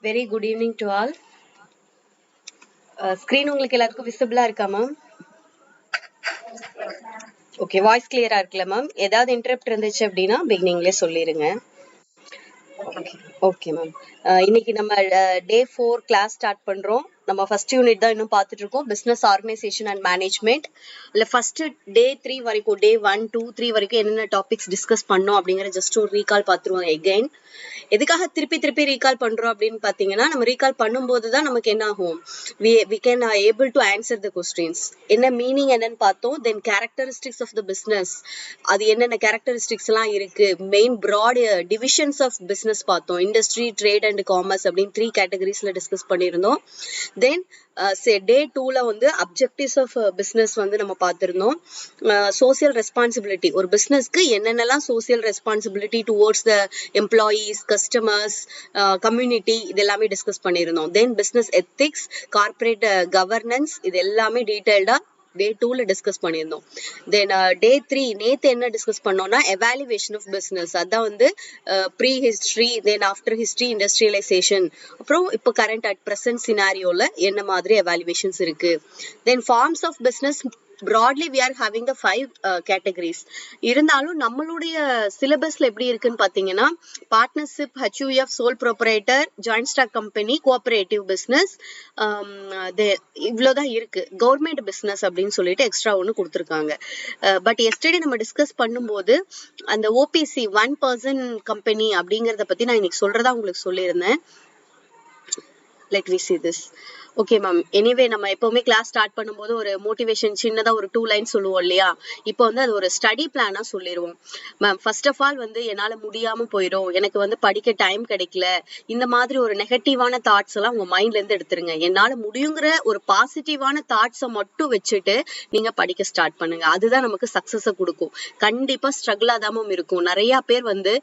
Very good evening to all. Screen உங்களுக்கு எல்லாருக்கும் விசிபிளா இருக்கா மேம்? ஓகே, வாய்ஸ் கிளியரா இருக்குல்ல மேம்? ஏதாவது இன்டரப்ட் இருந்துச்சு அப்படின்னா பிகினிங்லேயே சொல்லிருங்க. Okay ma'am. இன்னைக்கு நம்ம டே 4 கிளாஸ் ஸ்டார்ட் பண்றோம். நம்ம ஃபர்ஸ்ட் யூனிட் தான் இன்னும் பார்த்துட்டு இருக்கோம், பிசினஸ் ஆர்கனைசேஷன் அண்ட் மேனேஜ்மெண்ட். இல்ல ஃபர்ஸ்ட் டே 3 வரைக்கும், டே 1, 2, 3 வரைக்கும் என்னென்ன டாபிக்ஸ் டிஸ்கஸ் பண்ணோம் அப்படிங்கிற ஜஸ்ட் ஒரு ரீகால் பார்த்துருவோம் எகைன். எதுக்காக திருப்பி ரீகால் பண்றோம் அப்படின்னு பாத்தீங்கன்னா, நம்ம ரீகால் பண்ணும்போது தான் நமக்கு என்ன ஆகும், we can able to answer the questions. என்ன மீனிங் என்னன்னு பார்த்தோம். Then characteristics of the business, அது என்னென்ன கேரக்டரிஸ்டிக்ஸ் எல்லாம் இருக்கு, main broad divisions of business பார்த்தோம். இண்டஸ்ட்ரி, ட்ரேட் அண்ட் காமர்ஸ் அப்படின்னு 3 கேட்டகரிஸ்ல டிஸ்கஸ் பண்ணியிருந்தோம். தென் டே 2ல வந்து அப்ஜெக்டிவ்ஸ் ஆஃப் பிசினஸ் வந்து நம்ம பார்த்திருந்தோம். சோசியல் ரெஸ்பான்சிபிலிட்டி, ஒரு பிசினஸ்க்கு என்னென்னலாம் சோசியல் ரெஸ்பான்சிபிலிட்டி டுவோர்ட்ஸ் த எம்ப்ளாயீஸ், கஸ்டமர்ஸ், கம்யூனிட்டி, இது எல்லாமே டிஸ்கஸ் பண்ணியிருந்தோம். தென் பிசினஸ் எத்திக்ஸ், கார்பரேட் கவர்னன்ஸ், இது எல்லாமே டீடைல்டா டே 2ல டிஸ்கஸ் பண்ணியிருந்தோம். தென் டே 3 நேத்து என்ன டிஸ்கஸ் பண்ணோம்னா எவாலுவேஷன் ஆஃப் பிசினஸ். அதான் வந்து pre history, then after history, industrialisation, அப்புறம் இப்போ கரண்ட் அட் பிரசன்ட் சினாரியோல என்ன மாதிரி எவாலுவேஷன்ஸ் இருக்கு. Then forms of business, broadly we are having the 5 categories. இருந்தாலும் நம்மளுடைய சிலபஸ்ல எப்படி இருக்குன்னு பாத்தீங்கன்னா, partnership, HUF, sole proprietor, joint stock company, cooperative business, இவ்வளவுதான் இருக்கு. கவர்மெண்ட் பிசினஸ் அப்படின்னு சொல்லிட்டு எக்ஸ்ட்ரா ஒண்ணு கொடுத்துருக்காங்க. பட் எஸ்டர்டே நம்ம டிஸ்கஸ் பண்ணும்போது அந்த ஓபிசி 1% கம்பெனி அப்படிங்கறத பத்தி நான் இன்னைக்கு சொல்றதா உங்களுக்கு சொல்லியிருந்தேன். Let me see this. Okay ma'am. Anyway நம்ம எப்பவுமே கிளாஸ் ஸ்டார்ட் பண்ணும்போது ஒரு மோட்டிவேஷன் சின்னதா ஒரு 2 லைன் சொல்லுவோம் இல்லையா? இப்போ வந்து அது ஒரு ஸ்டடி பிளானா சொல்லிடுவோம். மேம் ஃபர்ஸ்ட் ஆஃப் ஆல் வந்து என்னால முடியாம போயிடும், எனக்கு வந்து படிக்க டைம் கிடைக்கல, இந்த மாதிரி ஒரு நெகட்டிவான தாட்ஸ் எல்லாம் உங்க மைண்ட்ல இருந்து எடுத்துருங்க. என்னால முடியுங்கிற ஒரு பாசிட்டிவான தாட்ஸை மட்டும் வச்சுட்டு நீங்க படிக்க ஸ்டார்ட் பண்ணுங்க. அதுதான் நமக்கு சக்சஸ கொடுக்கும். கண்டிப்பா ஸ்ட்ரகிளா தான் இருக்கும். நிறைய பேர் வந்து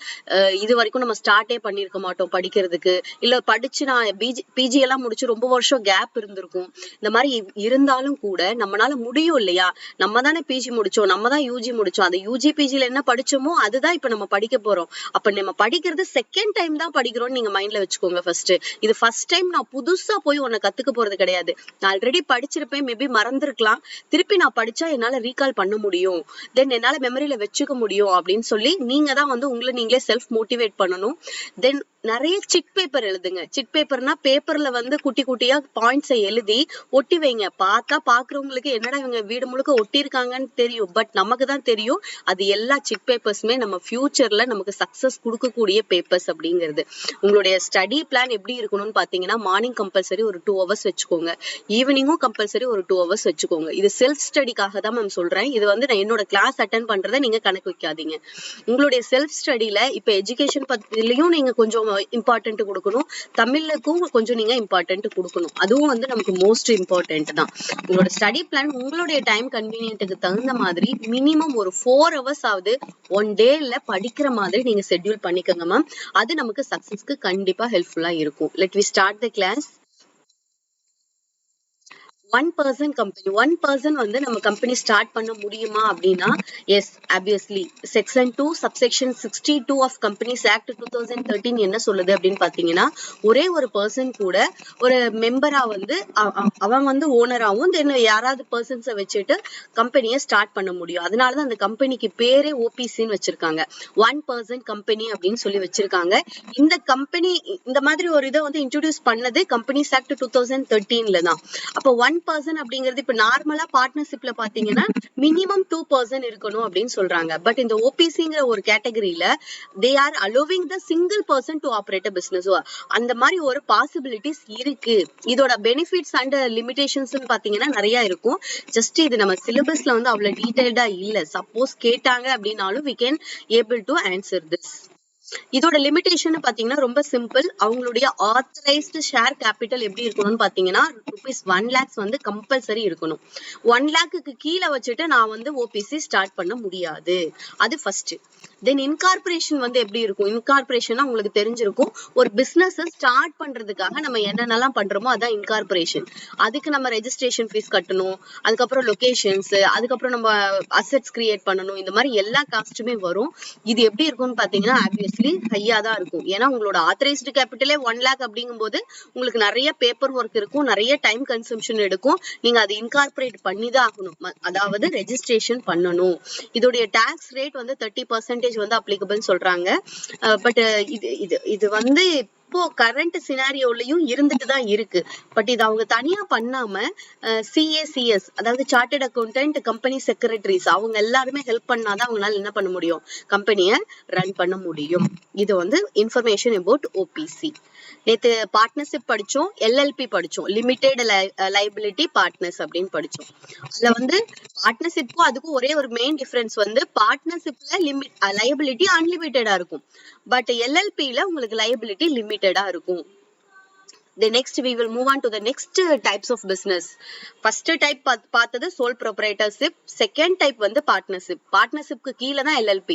இது வரைக்கும் நம்ம ஸ்டார்டே பண்ணிருக்க மாட்டோம் படிக்கிறதுக்கு, இல்ல படிச்சு நான் பிஜி எல்லாம் முடிச்சு ரொம்ப வருஷம் கேப் இருந்திருக்கும். இந்த மாதிரி இருந்தாலும் கூட நம்மளால முடியும் இல்லையா? நம்ம தானே பிஜி முடிச்சோம், நம்ம தான் யூஜி முடிச்சோம். அந்த யூஜி பிஜில என்ன படிச்சோமோ அதுதான் இப்ப நம்ம படிக்க போறோம். அப்ப நம்ம படிக்கிறது செகண்ட் டைம் தான் படிக்கிறோம்னு நீங்க மைண்ட்ல வச்சுக்கோங்க. ஃபர்ஸ்ட் இது ஃபர்ஸ்ட் டைம் நான் புதுசா போய் உன்னை கத்துக்க போறது கிடையாது. நான் ஆல்ரெடி படிச்சிருப்பேன், மேபி மறந்துருக்கலாம், திருப்பி நான் படிச்சா என்னால ரீகால் பண்ண முடியும், தென் என்னால மெமரியில வச்சுக்க முடியும் அப்படின்னு சொல்லி நீங்க தான் வந்து உங்களை நீங்களே செல்ஃப் மோட்டிவேட் பண்ணணும். தென் நிறைய சிட் பேப்பர் எழுதுங்க. சிட் பேப்பர்னா பேப்பர்ல வந்து குட்டி குட்டியா பாயிண்ட்ஸை எழுதி ஒட்டி வைங்க. பார்த்தா பாக்குறவங்களுக்கு என்னடா இவங்க வீடு முழுக்க ஒட்டி இருக்காங்கன்னு தெரியும், பட் நமக்கு தான் தெரியும் அது எல்லா சிட் பேப்பர்ஸுமே நம்ம ஃபியூச்சர்ல நமக்கு சக்சஸ் கொடுக்கக்கூடிய பேப்பர்ஸ் அப்படிங்கிறது. உங்களுடைய ஸ்டடி பிளான் எப்படி இருக்கணும்னு பாத்தீங்கன்னா, மார்னிங் கம்பல்சரி ஒரு 2 hours வச்சுக்கோங்க, ஈவினிங்கும் கம்பல்சரி ஒரு 2 hours வச்சுக்கோங்க. இது செல்ஃப் ஸ்டடிக்காக தான் மேம் சொல்றேன். இது வந்து நான் என்னோட கிளாஸ் அட்டென்ட் பண்றதை நீங்க கணக்கு வைக்காதீங்க. உங்களுடைய செல்ஃப் ஸ்டடில இப்ப எஜுகேஷன் பத்திலையும் நீங்க கொஞ்சம் இம்பார்ட்டன்ட் கொடுக்கணும், தமிழுக்கும் கொஞ்சம் நீங்க இம்பார்ட்டன்ட் கொடுக்கணும். அதுவும் வந்து நமக்கு மோஸ்ட் இம்பார்ட்டன்ட் தான். உங்களோட ஸ்டடி பிளான் உங்களுடைய டைம் கன்வீனியன்ட்டுக்கு தகுந்த மாதிரி மினிமம் ஒரு 4 hours ஆவது ஒன் டேல படிக்கிற மாதிரி நீங்க ஷெட்யூல் பண்ணிக்கோங்க மேம். அது நமக்கு சக்சஸ்க்கு கண்டிப்பா ஹெல்ப்ஃபுல்லா இருக்கும். Let we start the class. 1% company, 1% வந்து நம்ம கம்பெனி ஸ்டார்ட் பண்ண முடியுமா அப்படின்னா, yes obviously. Section 2 subsection 62 of companies act 2013 என்ன சொல்லுது அப்படின்னு பாத்தீங்கன்னா, ஒரே ஒரு பர்சன் கூட ஒரு மெம்பரா வந்து அவன் வந்து ஓனராகவும் தென் யாராவது பர்சன்ஸை வச்சுட்டு கம்பெனியை ஸ்டார்ட் பண்ண முடியும். அதனாலதான் அந்த கம்பெனிக்கு பேரே ஓபிசின்னு வச்சிருக்காங்க, 1% கம்பெனி அப்படின்னு சொல்லி வச்சிருக்காங்க. இந்த கம்பெனி இந்த மாதிரி ஒரு இதை வந்து இன்ட்ரோடியூஸ் பண்ணது கம்பெனிஸ் ஆக்ட் 2013ல தான். அப்போ 1% அப்படிங்கிறது இப்ப நார்மலா பார்ட்னர்ஷிப்ல பாத்தீங்கன்னா மினிமம் 2% இருக்கணும் அப்படின்னு சொல்றாங்க. பட் இந்த ஓபிசிங்கிற ஒரு கேட்டகரியில they are allowing the single person to operate a business. அந்த மாதிரி ஒரு பாசிபிலிட்டிஸ் இருக்கு. இதோட பெனிஃபிட்ஸ் அண்ட் லிமிடேஷன்ஸ் பாத்தீங்கன்னா நிறைய இருக்கும். ஜஸ்ட் இது நம்ம சிலபஸ்ல வந்து அவ்வளவு டீடைல்டா இல்ல. சப்போஸ் கேட்டாங்க அப்படின்னாலும் we can able to answer this. இதோட லிமிடேஷன் பாத்தீங்கன்னா ரொம்ப சிம்பிள். அவங்களுடைய ஆத்தரைஸ்டு ஷேர் கேபிட்டல் எப்படி இருக்கணும்னு பாத்தீங்கன்னா ₹1 lakh வந்து கம்பல்சரி இருக்கணும். 1 lakhக்கு கீழே வச்சுட்டு நான் வந்து ஓபிசி ஸ்டார்ட் பண்ண முடியாது. அது ஃபர்ஸ்ட். தென் இன்கார்பரேஷன் வந்து எப்படி இருக்கும்? இன்கார்பரேஷன் உங்களுக்கு தெரிஞ்சிருக்கும். ஒரு பிசினஸ் ஸ்டார்ட் பண்றதுக்காக நம்ம என்னென்னலாம் பண்றோமோ அதான் இன்கார்பரேஷன். அதுக்கு நம்ம ரெஜிஸ்ட்ரேஷன் ஃபீஸ் கட்டணும், அதுக்கப்புறம் லொகேஷன்ஸ், அதுக்கப்புறம் நம்ம அசெட்ஸ் கிரியேட் பண்ணணும். இந்த மாதிரி எல்லா காஸ்ட்டுமே வரும். இது எப்படி இருக்கும்னு பாத்தீங்கன்னா ஆப்வியஸ் ஆப்வியஸ்லி ஹையா தான் இருக்கும். ஏன்னா உங்களோட ஆத்தரைஸ்டு கேபிட்டலே 1 lakh அப்படிங்கும் போது உங்களுக்கு நிறைய பேப்பர் ஒர்க் இருக்கும், நிறைய டைம் கன்சம்ஷன் எடுக்கும். நீங்க அதை இன்கார்பரேட் பண்ணி தான் ஆகணும், அதாவது ரெஜிஸ்ட்ரேஷன் பண்ணணும். இதோடைய டாக்ஸ் ரேட் வந்து 30% வந்து அப்ளிகபிள் சொல்றாங்க. பட் இது வந்து இப்போ கரண்ட் சினாரியோலயும் இருந்துட்டு தான் இருக்கு. பட் இது அவங்க தனியா பண்ணாம சிஏசிஎஸ், அதாவது சார்ட்டர்ட் அக்கௌண்டன்ட், கம்பெனி செக்ரட்டரிஸ், அவங்க எல்லாருமே ஹெல்ப் பண்ணாதான் அவங்களால என்ன பண்ண முடியும், கம்பெனியை ரன் பண்ண முடியும். இது வந்து இன்ஃபர்மேஷன் அபவுட் ஓபிசி. நேத்து பார்ட்னர்ஷிப் படிச்சோம், எல்எல்பி படிச்சோம், லிமிடெட் லைபிலிட்டி பார்ட்னர்ஸ் அப்படின்னு படிச்சோம். அதுல வந்து பார்ட்னர்ஷிப்க்கும் அதுக்கும் ஒரே ஒரு மெயின் டிஃபரன்ஸ் வந்து பார்ட்னர்ஷிப்ல லைபிலிட்டி அன்லிமிட்டடா இருக்கும், பட் எல்எல்பில உங்களுக்கு லைபிலிட்டி லிமிட்டடா இருக்கும். The next we will move on to the next types of business. First type பார்த்தது sole proprietorship, second type வந்து partnership. Partnershipக்கு கீழ தான் LLP.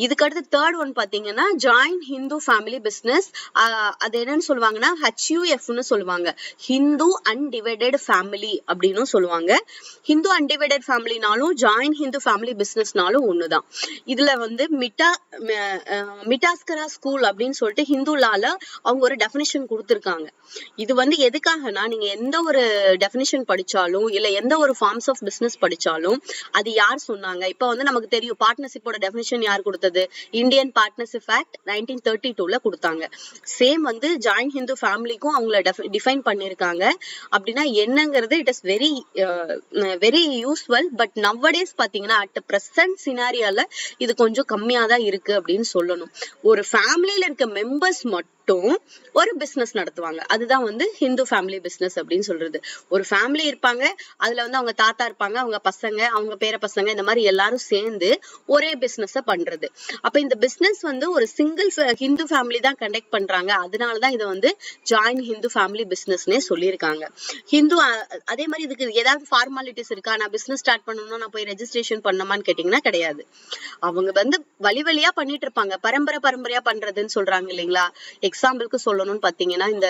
இதுக்கு அடுத்து third one பாத்தீங்கன்னா joint Hindu family business. அது என்னன்னு சொல்லுவாங்கன்னா HUF னு சொல்லுவாங்க, Hindu undivided family அப்படின்னு சொல்லுவாங்க. Hindu undivided familyனாலும் joint Hindu family businessனாலும் ஒண்ணுதான். இதுல வந்து மிட்டாஸ்கரா ஸ்கூல் அப்படின்னு சொல்லிட்டு ஹிந்து லால அவங்க ஒரு டெஃபினிஷன் கொடுத்திருக்காங்க. இது வந்து எதுக்காகனா, நீங்க எந்த ஒரு டெஃபினிஷன் படிச்சாலும் இல்ல எந்த ஒரு ஃபார்ம்ஸ் ஆஃப் பிசினஸ் படிச்சாலும் அது யார் சொன்னாங்க, இப்ப வந்து நமக்கு தெரியும் பார்ட்னர்ஷிப்போட டெஃபினிஷன் யார் கொடுத்தது, இந்தியன் பார்ட்னர்ஷிப் ஆக்ட் 1932ல கொடுத்தாங்க. சேம் வந்து ஜாயிண்ட் ஹிந்து ஃபேமிலிக்கும் அவங்கள டிஃபைன் பண்ணிருக்காங்க. அப்படின்னா என்னங்கிறது it is very useful. But nowadays பாத்தீங்கன்னா அட் பிரசன்ட் சினாரியால இது கொஞ்சம் கம்மியா தான் இருக்கு அப்படின்னு சொல்லணும். ஒரு ஃபேமிலியில இருக்க மெம்பர்ஸ் மட்டும் ஒரு பிசினஸ் நடத்துவாங்க, அதுதான் வந்து ஹிந்து ஃபேமிலி பிசினஸ் அப்படின்னு சொல்றது. ஒரு ஃபேமிலி இருப்பாங்க, அதுல வந்து அவங்க தாத்தா இருப்பாங்க, அவங்க பசங்க, அவங்க பேர பசங்க, இந்த மாதிரி எல்லாரும் சேர்ந்து ஒரே பிசினஸ் பண்றது. அப்ப இந்த பிசினஸ் வந்து ஒரு சிங்கிள் ஹிந்து ஃபேமிலி தான் கண்டக்ட் பண்றாங்க, அதனாலதான் இதை வந்து ஜாயிண்ட் ஹிந்து ஃபேமிலி பிசினஸ்னே சொல்லியிருக்காங்க. ஹிந்து அதே மாதிரி இதுக்கு ஏதாவது ஃபார்மாலிட்டிஸ் இருக்கா, நான் பிசினஸ் ஸ்டார்ட் பண்ணணும்னா நான் போய் ரெஜிஸ்ட்ரேஷன் பண்ணணுமான்னு கேட்டீங்கன்னா கிடையாது. அவங்க வந்து வழியா பண்ணிட்டு இருப்பாங்க, பரம்பரையா பண்றதுன்னு சொல்றாங்க இல்லைங்களா. எக்ஸாம்பிளுக்கு சொல்லணும்னு பாத்தீங்கன்னா இந்த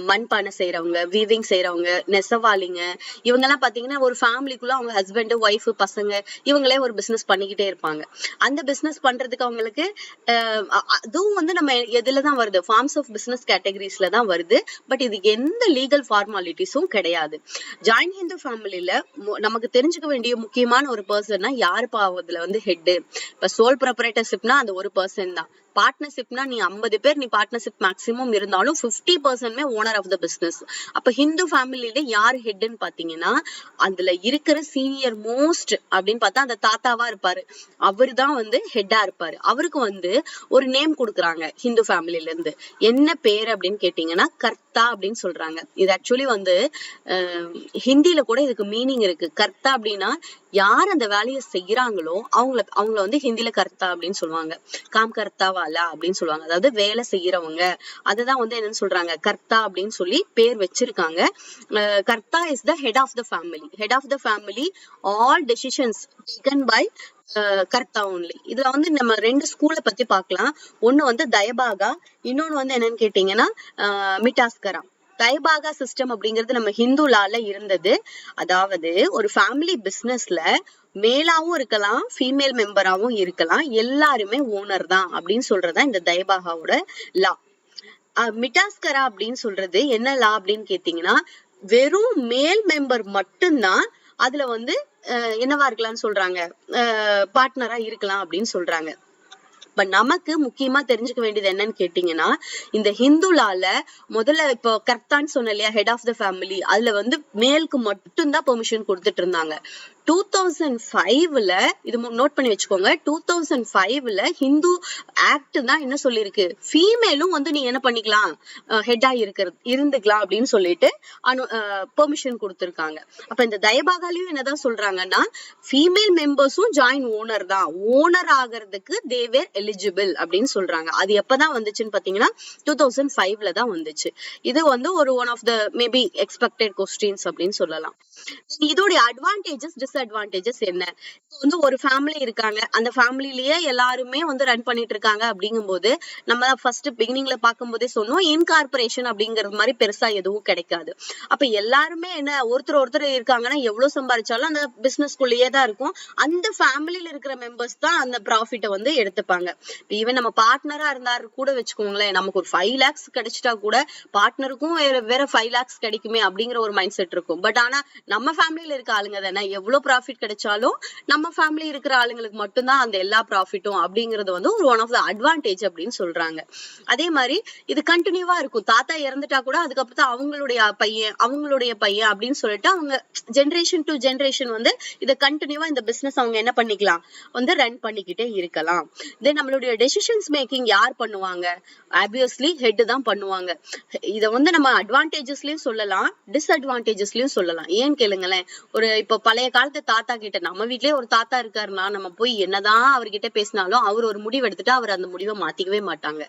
மண்பானை செய்யறவங்க, வீவிங் செய்யறவங்க, நெசவாளிங்க, இவங்க எல்லாம் பாத்தீங்கன்னா ஒரு ஃபேமிலிக்குள்ள அவங்க ஹஸ்பண்ட், ஒய்ஃப், பசங்க இவங்களே ஒரு பிசினஸ் பண்ணிக்கிட்டே இருப்பாங்க. அந்த பிசினஸ் பண்றதுக்கு அவங்களுக்கு அதுவும் வந்து நம்ம எதுலதான் வருது, ஃபார்ம்ஸ் ஆஃப் பிசினஸ் கேட்டகரிஸ்ல தான் வருது. பட் இது எந்த லீகல் ஃபார்மாலிட்டிஸும் கிடையாது. ஜாயிண்ட் ஹிந்து ஃபேமிலில நமக்கு தெரிஞ்சுக்க வேண்டிய முக்கியமான ஒரு பர்சன்னா யாருப்பா அதுல வந்து ஹெட். இப்ப சோல் ப்ரொப்ரைட்டர்ஷிப்னா அந்த ஒரு பர்சன் தான். பார்ட்னர்ஷிப்னா நீ 50 பேர் நீ பார்ட்னர்ஷிப் மேக்ஸிமம் இருந்தாலும் 50% ஓனர் ஆஃப் த பிசினஸ். அப்ப ஹிந்து ஃபேமிலியில யார் ஹெட்னு பாத்தீங்கன்னா அதுல இருக்கிற சீனியர் மோஸ்ட் அப்படின்னு பார்த்தா அந்த தாத்தாவா இருப்பாரு, அவரு தான் வந்து ஹெட்டா இருப்பாரு. அவருக்கு வந்து ஒரு நேம் கொடுக்குறாங்க ஹிந்து ஃபேமிலில இருந்து. என்ன பேர் அப்படின்னு கேட்டீங்கன்னா கர்த்தா அப்படின்னு சொல்றாங்க. இது ஆக்சுவலி வந்து ஹிந்தில கூட இதுக்கு மீனிங் இருக்கு. கர்த்தா அப்படின்னா யார் அந்த வேலையை செய்யறாங்களோ அவங்கள வந்து ஹிந்தில கர்த்தா அப்படின்னு சொல்லுவாங்க. காம் கர்த்தாவாலா அப்படின்னு சொல்லுவாங்க, அதாவது வேலை செய்யறவங்க. அதுதான் வந்து என்னன்னு சொல்றாங்க, கர்த்தா அப்படின்னு சொல்லி பேர் வச்சிருக்காங்க. Karta is the head of the family. Head of the family, all decisions taken by karta only. இதுல வந்து நம்ம 2 ஸ்கூலை பத்தி பார்க்கலாம். ஒண்ணு வந்து தயபாகா, இன்னொன்னு வந்து என்னன்னு கேட்டீங்கன்னா மிட்டாஸ்கரா. தைபாகா சிஸ்டம் அப்படிங்கிறது நம்ம ஹிந்து லால இருந்தது. அதாவது ஒரு ஃபேமிலி பிசினஸ்ல மேலாவும் இருக்கலாம், ஃபீமேல் மெம்பராவும் இருக்கலாம், எல்லாருமே ஓனர் தான் அப்படின்னு சொல்றதா இந்த தைபாகாவோட லா. மிட்டாஸ்கரா அப்படின்னு சொல்றது என்ன லா அப்படின்னு கேட்டீங்கன்னா வெறும் மேல் மெம்பர் மட்டும்தான் அதுல வந்து என்னவா இருக்கலாம்னு சொல்றாங்க, பார்ட்னரா இருக்கலாம் அப்படின்னு சொல்றாங்க. பட் நமக்கு முக்கியமா தெரிஞ்சுக்க வேண்டியது என்னன்னு கேட்டீங்கன்னா இந்த ஹிந்து லால முதல்ல இப்போ கர்த்தான்னு சொன்ன இல்லையா, ஹெட் ஆஃப் த ஃபேமிலி, அதுல வந்து மேலுக்கு மட்டும்தான் பெர்மிஷன் கொடுத்துட்டு இருந்தாங்க. 2005ல இது நோட் பண்ணி வச்சுக்கோங்க, 2005ல ஹிந்து ஆக்ட் தான் என்ன சொல்லிருக்கு, ஃபீமேலும் வந்து நீ என்ன பண்ணிக்கலாம், ஹெட்டா இருந்துக்கலாம் அப்படின்னு சொல்லிட்டு பெர்மிஷன் கொடுத்திருக்காங்க. அப்ப இந்த தயபாகாலையும் என்னதான் சொல்றாங்கன்னா ஃபீமேல் மெம்பர்ஸும் ஜாயின் ஓனர் தான், ஓனர் ஆகிறதுக்கு தே வேர் எலிஜிபிள் அப்படின்னு சொல்றாங்க. அது எப்பதான் வந்துச்சுன்னு பாத்தீங்கன்னா 2005ல தான் வந்துச்சு. இது வந்து ஒரு one of the maybe expected questions அப்படின்னு சொல்லலாம். இதோட அட்வான்டேஜஸ் டிஸ்அட்வான்டேஜஸ் என்ன? இப்போ வந்து ஒரு ஃபேமிலி இருக்காங்க, அந்த ஃபேமிலிலேயே எல்லாருமே வந்து ரன் பண்ணிட்டு இருக்காங்க அப்படிங்கும்போது நம்ம ஃபர்ஸ்ட் பிகினிங்ல பார்க்கும்போதே சொன்னோம், இன்கார்பரேஷன் அப்படிங்கிறது மாதிரி பெருசா எதுவும் கிடைக்காது. அப்ப எல்லாருமே என்ன ஒருத்தர் இருக்காங்கன்னா எவ்வளவு சம்பாதிச்சாலும் அந்த பிசினஸ்குள்ளேயே தான் இருக்கும். அந்த ஃபேமிலியில இருக்கிற மெம்பர்ஸ் தான் அந்த ப்ராஃபிட்டை வந்து எடுத்துப்பாங்க. ஈவன் நம்ம பார்ட்னரா இருந்தாரு கூட வச்சுக்கோங்களேன், நமக்கு ஒரு 5 lakhs கிடைச்சிட்டா கூட பார்ட்னருக்கும் வேற 5 lakhs கிடைக்குமே அப்படிங்கிற ஒரு மைண்ட் செட் இருக்கும். பட் ஆனா நம்ம ஃபேமிலியில இருக்க ஆளுங்க தானே, எவ்வளவு ப்ராஃபிட் கிடைச்சாலும் நம்ம ஃபேமிலி இருக்கிற ஆளுங்களுக்கு மட்டும்தான் அந்த எல்லா ப்ராஃபிட்டும் அப்படிங்கிறது வந்து ஒரு ஒன் ஆஃப் த அட்வான்டேஜ் அப்படின்னு சொல்றாங்க. அதே மாதிரி இது கண்டினியூவா இருக்கும். தாத்தா இறந்துட்டா கூட அதுக்கப்புறம் அவங்களுடைய பையன் அப்படின்னு சொல்லிட்டு அவங்க ஜெனரேஷன் டு ஜெனரேஷன் வந்து இதை கண்டினியூவா இந்த பிசினஸ் அவங்க என்ன பண்ணிக்கலாம் வந்து ரன் பண்ணிக்கிட்டே இருக்கலாம். தென் நம்மளுடைய டெசிஷன்ஸ் மேக்கிங் யார் பண்ணுவாங்க? ஆப்வியஸ்லி ஹெட் தான் பண்ணுவாங்க. இதை வந்து நம்ம அட்வான்டேஜஸ்லயும் சொல்லலாம், டிஸ்அட்வான்டேஜஸ்லயும் சொல்லலாம். ஏன்னு கேளுங்களேன், இப்போ பழைய காலத்து தாத்தா கிட்ட, நம்ம வீட்லயே ஒரு தாத்தா இருக்காருன்னா நம்ம போய் என்னதான் அவர்கிட்ட பேசினாலும் அவர் ஒரு முடிவு எடுத்துட்டு அவர் அந்த முடிவை மாத்திக்கவே மாட்டாங்க.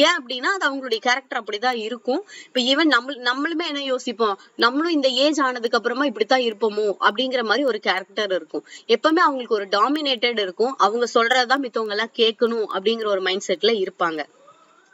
ஏன் அப்படின்னா அது அவங்களுடைய கேரக்டர் அப்படிதான் இருக்கும். இப்ப ஈவன் நம்மளுமே என்ன யோசிப்போம், நம்மளும் இந்த ஏஜ் ஆனதுக்கு அப்புறமா இப்படித்தான் இருப்போமோ அப்படிங்கிற மாதிரி ஒரு கேரக்டர் இருக்கும். எப்பவுமே அவங்களுக்கு ஒரு டாமினேட்டட் இருக்கும், அவங்க சொல்றதுதான் மித்தவங்க எல்லாம் கேட்கணும் அப்படிங்கிற ஒரு மைண்ட் செட்ல இருப்பாங்க.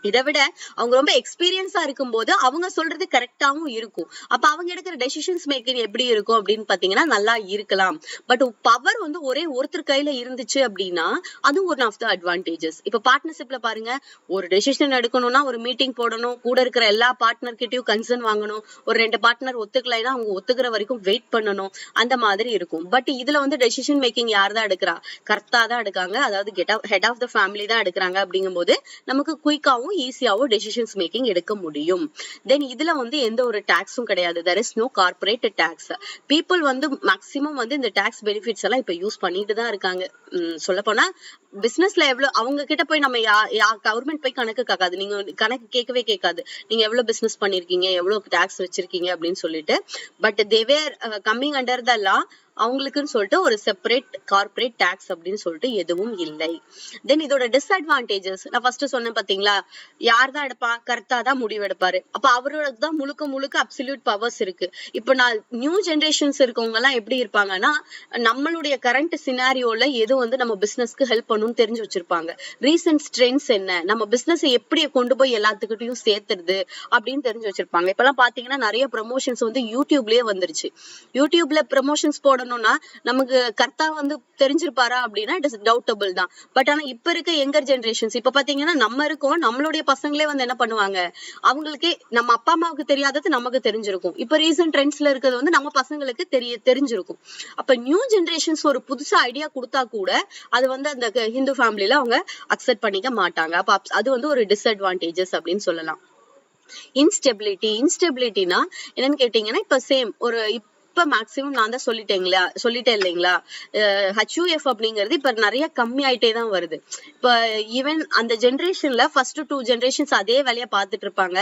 இதை விட அவங்க ரொம்ப எக்ஸ்பீரியன்ஸா இருக்கும் போது அவங்க சொல்றது கரெக்டாவும் இருக்கும். அப்ப அவங்க எடுக்கிற டெசிஷன்ஸ் மேக்கிங் எப்படி இருக்கும் அப்படின்னு பாத்தீங்கன்னா நல்லா இருக்கலாம். பட் பவர் வந்து ஒரே ஒருத்தர் கையில இருந்துச்சு அப்படின்னா அது ஒன் ஆஃப் த அட்வான்டேஜஸ். இப்ப பார்ட்னர்ஷிப்ல பாருங்க, ஒரு டெசிஷன் எடுக்கணும்னா ஒரு மீட்டிங் போடணும், கூட இருக்கிற எல்லா பார்ட்னர் கிட்டயும் கன்சர்ன் வாங்கணும், ஒரு 2 பார்ட்னர் ஒத்துக்கலைன்னா அவங்க ஒத்துக்கிற வரைக்கும் வெயிட் பண்ணணும், அந்த மாதிரி இருக்கும். பட் இதுல வந்து டெசிஷன் மேக்கிங் யார் தான் எடுக்கிறா? கர்த்தா தான் எடுக்காங்க, அதாவது ஹெட் ஆஃப் த ஃபேமிலி தான் எடுக்கிறாங்க. அப்படிங்கும் போது நமக்கு குயிக்காவும் ஈஸியாவும் டெசிஷன்ஸ் மேக்கிங் எடுக்க முடியும். தென் இதுல வந்து எந்த ஒரு டாக்ஸும் கிடையாது. there is no corporate tax. people வந்து மேக்சிமம் வந்து இந்த டாக்ஸ் பெனிஃபிட்ஸ் எல்லாம் இப்ப யூஸ் பண்ணிட்டு தான் இருக்காங்க. சொல்ல போனா பிசினஸ்ல எவ்வளவு அவங்க கிட்ட போய் நம்ம கவர்மெண்ட் போய் கணக்கு கேட்காது, நீங்க கணக்கு கேட்கவே கேட்காது, நீங்க எவ்வளவு பிசினஸ் பண்ணிருக்கீங்க, எவ்வளவு டாக்ஸ் வச்சிருக்கீங்க அப்படின்னு சொல்லிட்டு. But they were coming under the law. அவங்களுக்குன்னு சொல்லிட்டு ஒரு செப்பரேட் கார்பரேட் டாக்ஸ் அப்படின்னு சொல்லிட்டு எதுவும் இல்லை. தென் இதோட டிஸ்அட்வான்டேஜஸ் நான் ஃபர்ஸ்ட் சொன்னேன் பாத்தீங்களா, யார் தான் எடுப்பா? கர்த்தா தான் முடிவு எடுப்பாரு. அப்ப அவரோட தான் முழுக்க அப்சல்யூட் பவர்ஸ் இருக்கு. இப்ப நான் நியூ ஜெனரேஷன்ஸ் இருக்கவங்க எல்லாம் எப்படி இருப்பாங்கன்னா, நம்மளுடைய கரண்ட் சினாரியோல எது வந்து நம்ம பிசினஸ்க்கு ஹெல்ப் பண்ணும்னு தெரிஞ்சு வச்சிருப்பாங்க. ரீசன்ட் ட்ரெண்ட்ஸ் என்ன, நம்ம பிசினஸ் எப்படி கொண்டு போய் எல்லாத்துக்கிட்டையும் சேர்த்துறது அப்படின்னு தெரிஞ்சு வச்சிருப்பாங்க. இப்ப எல்லாம் பாத்தீங்கன்னா நிறைய ப்ரமோஷன்ஸ் வந்து யூடியூப்லயே வந்துருச்சு. யூடியூப்ல ப்ரமோஷன்ஸ் போடணும்னா நமக்கு கர்த்தா வந்து தெரிஞ்சிருப்பாரா அப்படின்னா இட் இஸ் டவுட்டபிள் தான். பட் ஆனா இப்ப இருக்க யங்கர் ஜெனரேஷன்ஸ் இப்ப பாத்தீங்கன்னா நம்ம இருக்கோம், நம்மளுடைய பசங்களே வந்து என்ன பண்ணுவாங்க, அவங்களுக்கே நம்ம அப்பா அம்மாவுக்கு தெரியாதது நமக்கு தெரிஞ்சிருக்கும். இப்ப ரீசன்ட் ட்ரெண்ட்ஸ்ல இருக்கிறது வந்து நம்ம பசங்களுக்கு தெரிஞ்சிருக்கும். அப்ப நியூ ஜெனரேஷன்ஸ் ஒரு புதுசா ஐடியா கொடுத்தா கூட அது வந்து அந்த ஹிந்து ஃபேமிலில அவங்க அக்செப்ட் பண்ணிக்க மாட்டாங்க. அப்ப அது வந்து ஒரு டிஸ்அட்வான்டேஜஸ் அப்படின்னு சொல்லலாம். இன்ஸ்டெபிலிட்டினா என்னன்னு கேட்டீங்கன்னா, இப்ப சேம் ஒரு இப்ப மேக்சிமம் நான் தான் சொல்லிட்டேன் இல்லைங்களா, HUF அப்படிங்கிறது இப்ப நிறைய கம்மி ஆயிட்டே தான் வருது. இப்ப ஈவன் அந்த ஜெனரேஷன்ல ஃபர்ஸ்ட் 2 ஜெனரேஷன்ஸ் அதே வேலையா பாத்துட்டு இருப்பாங்க.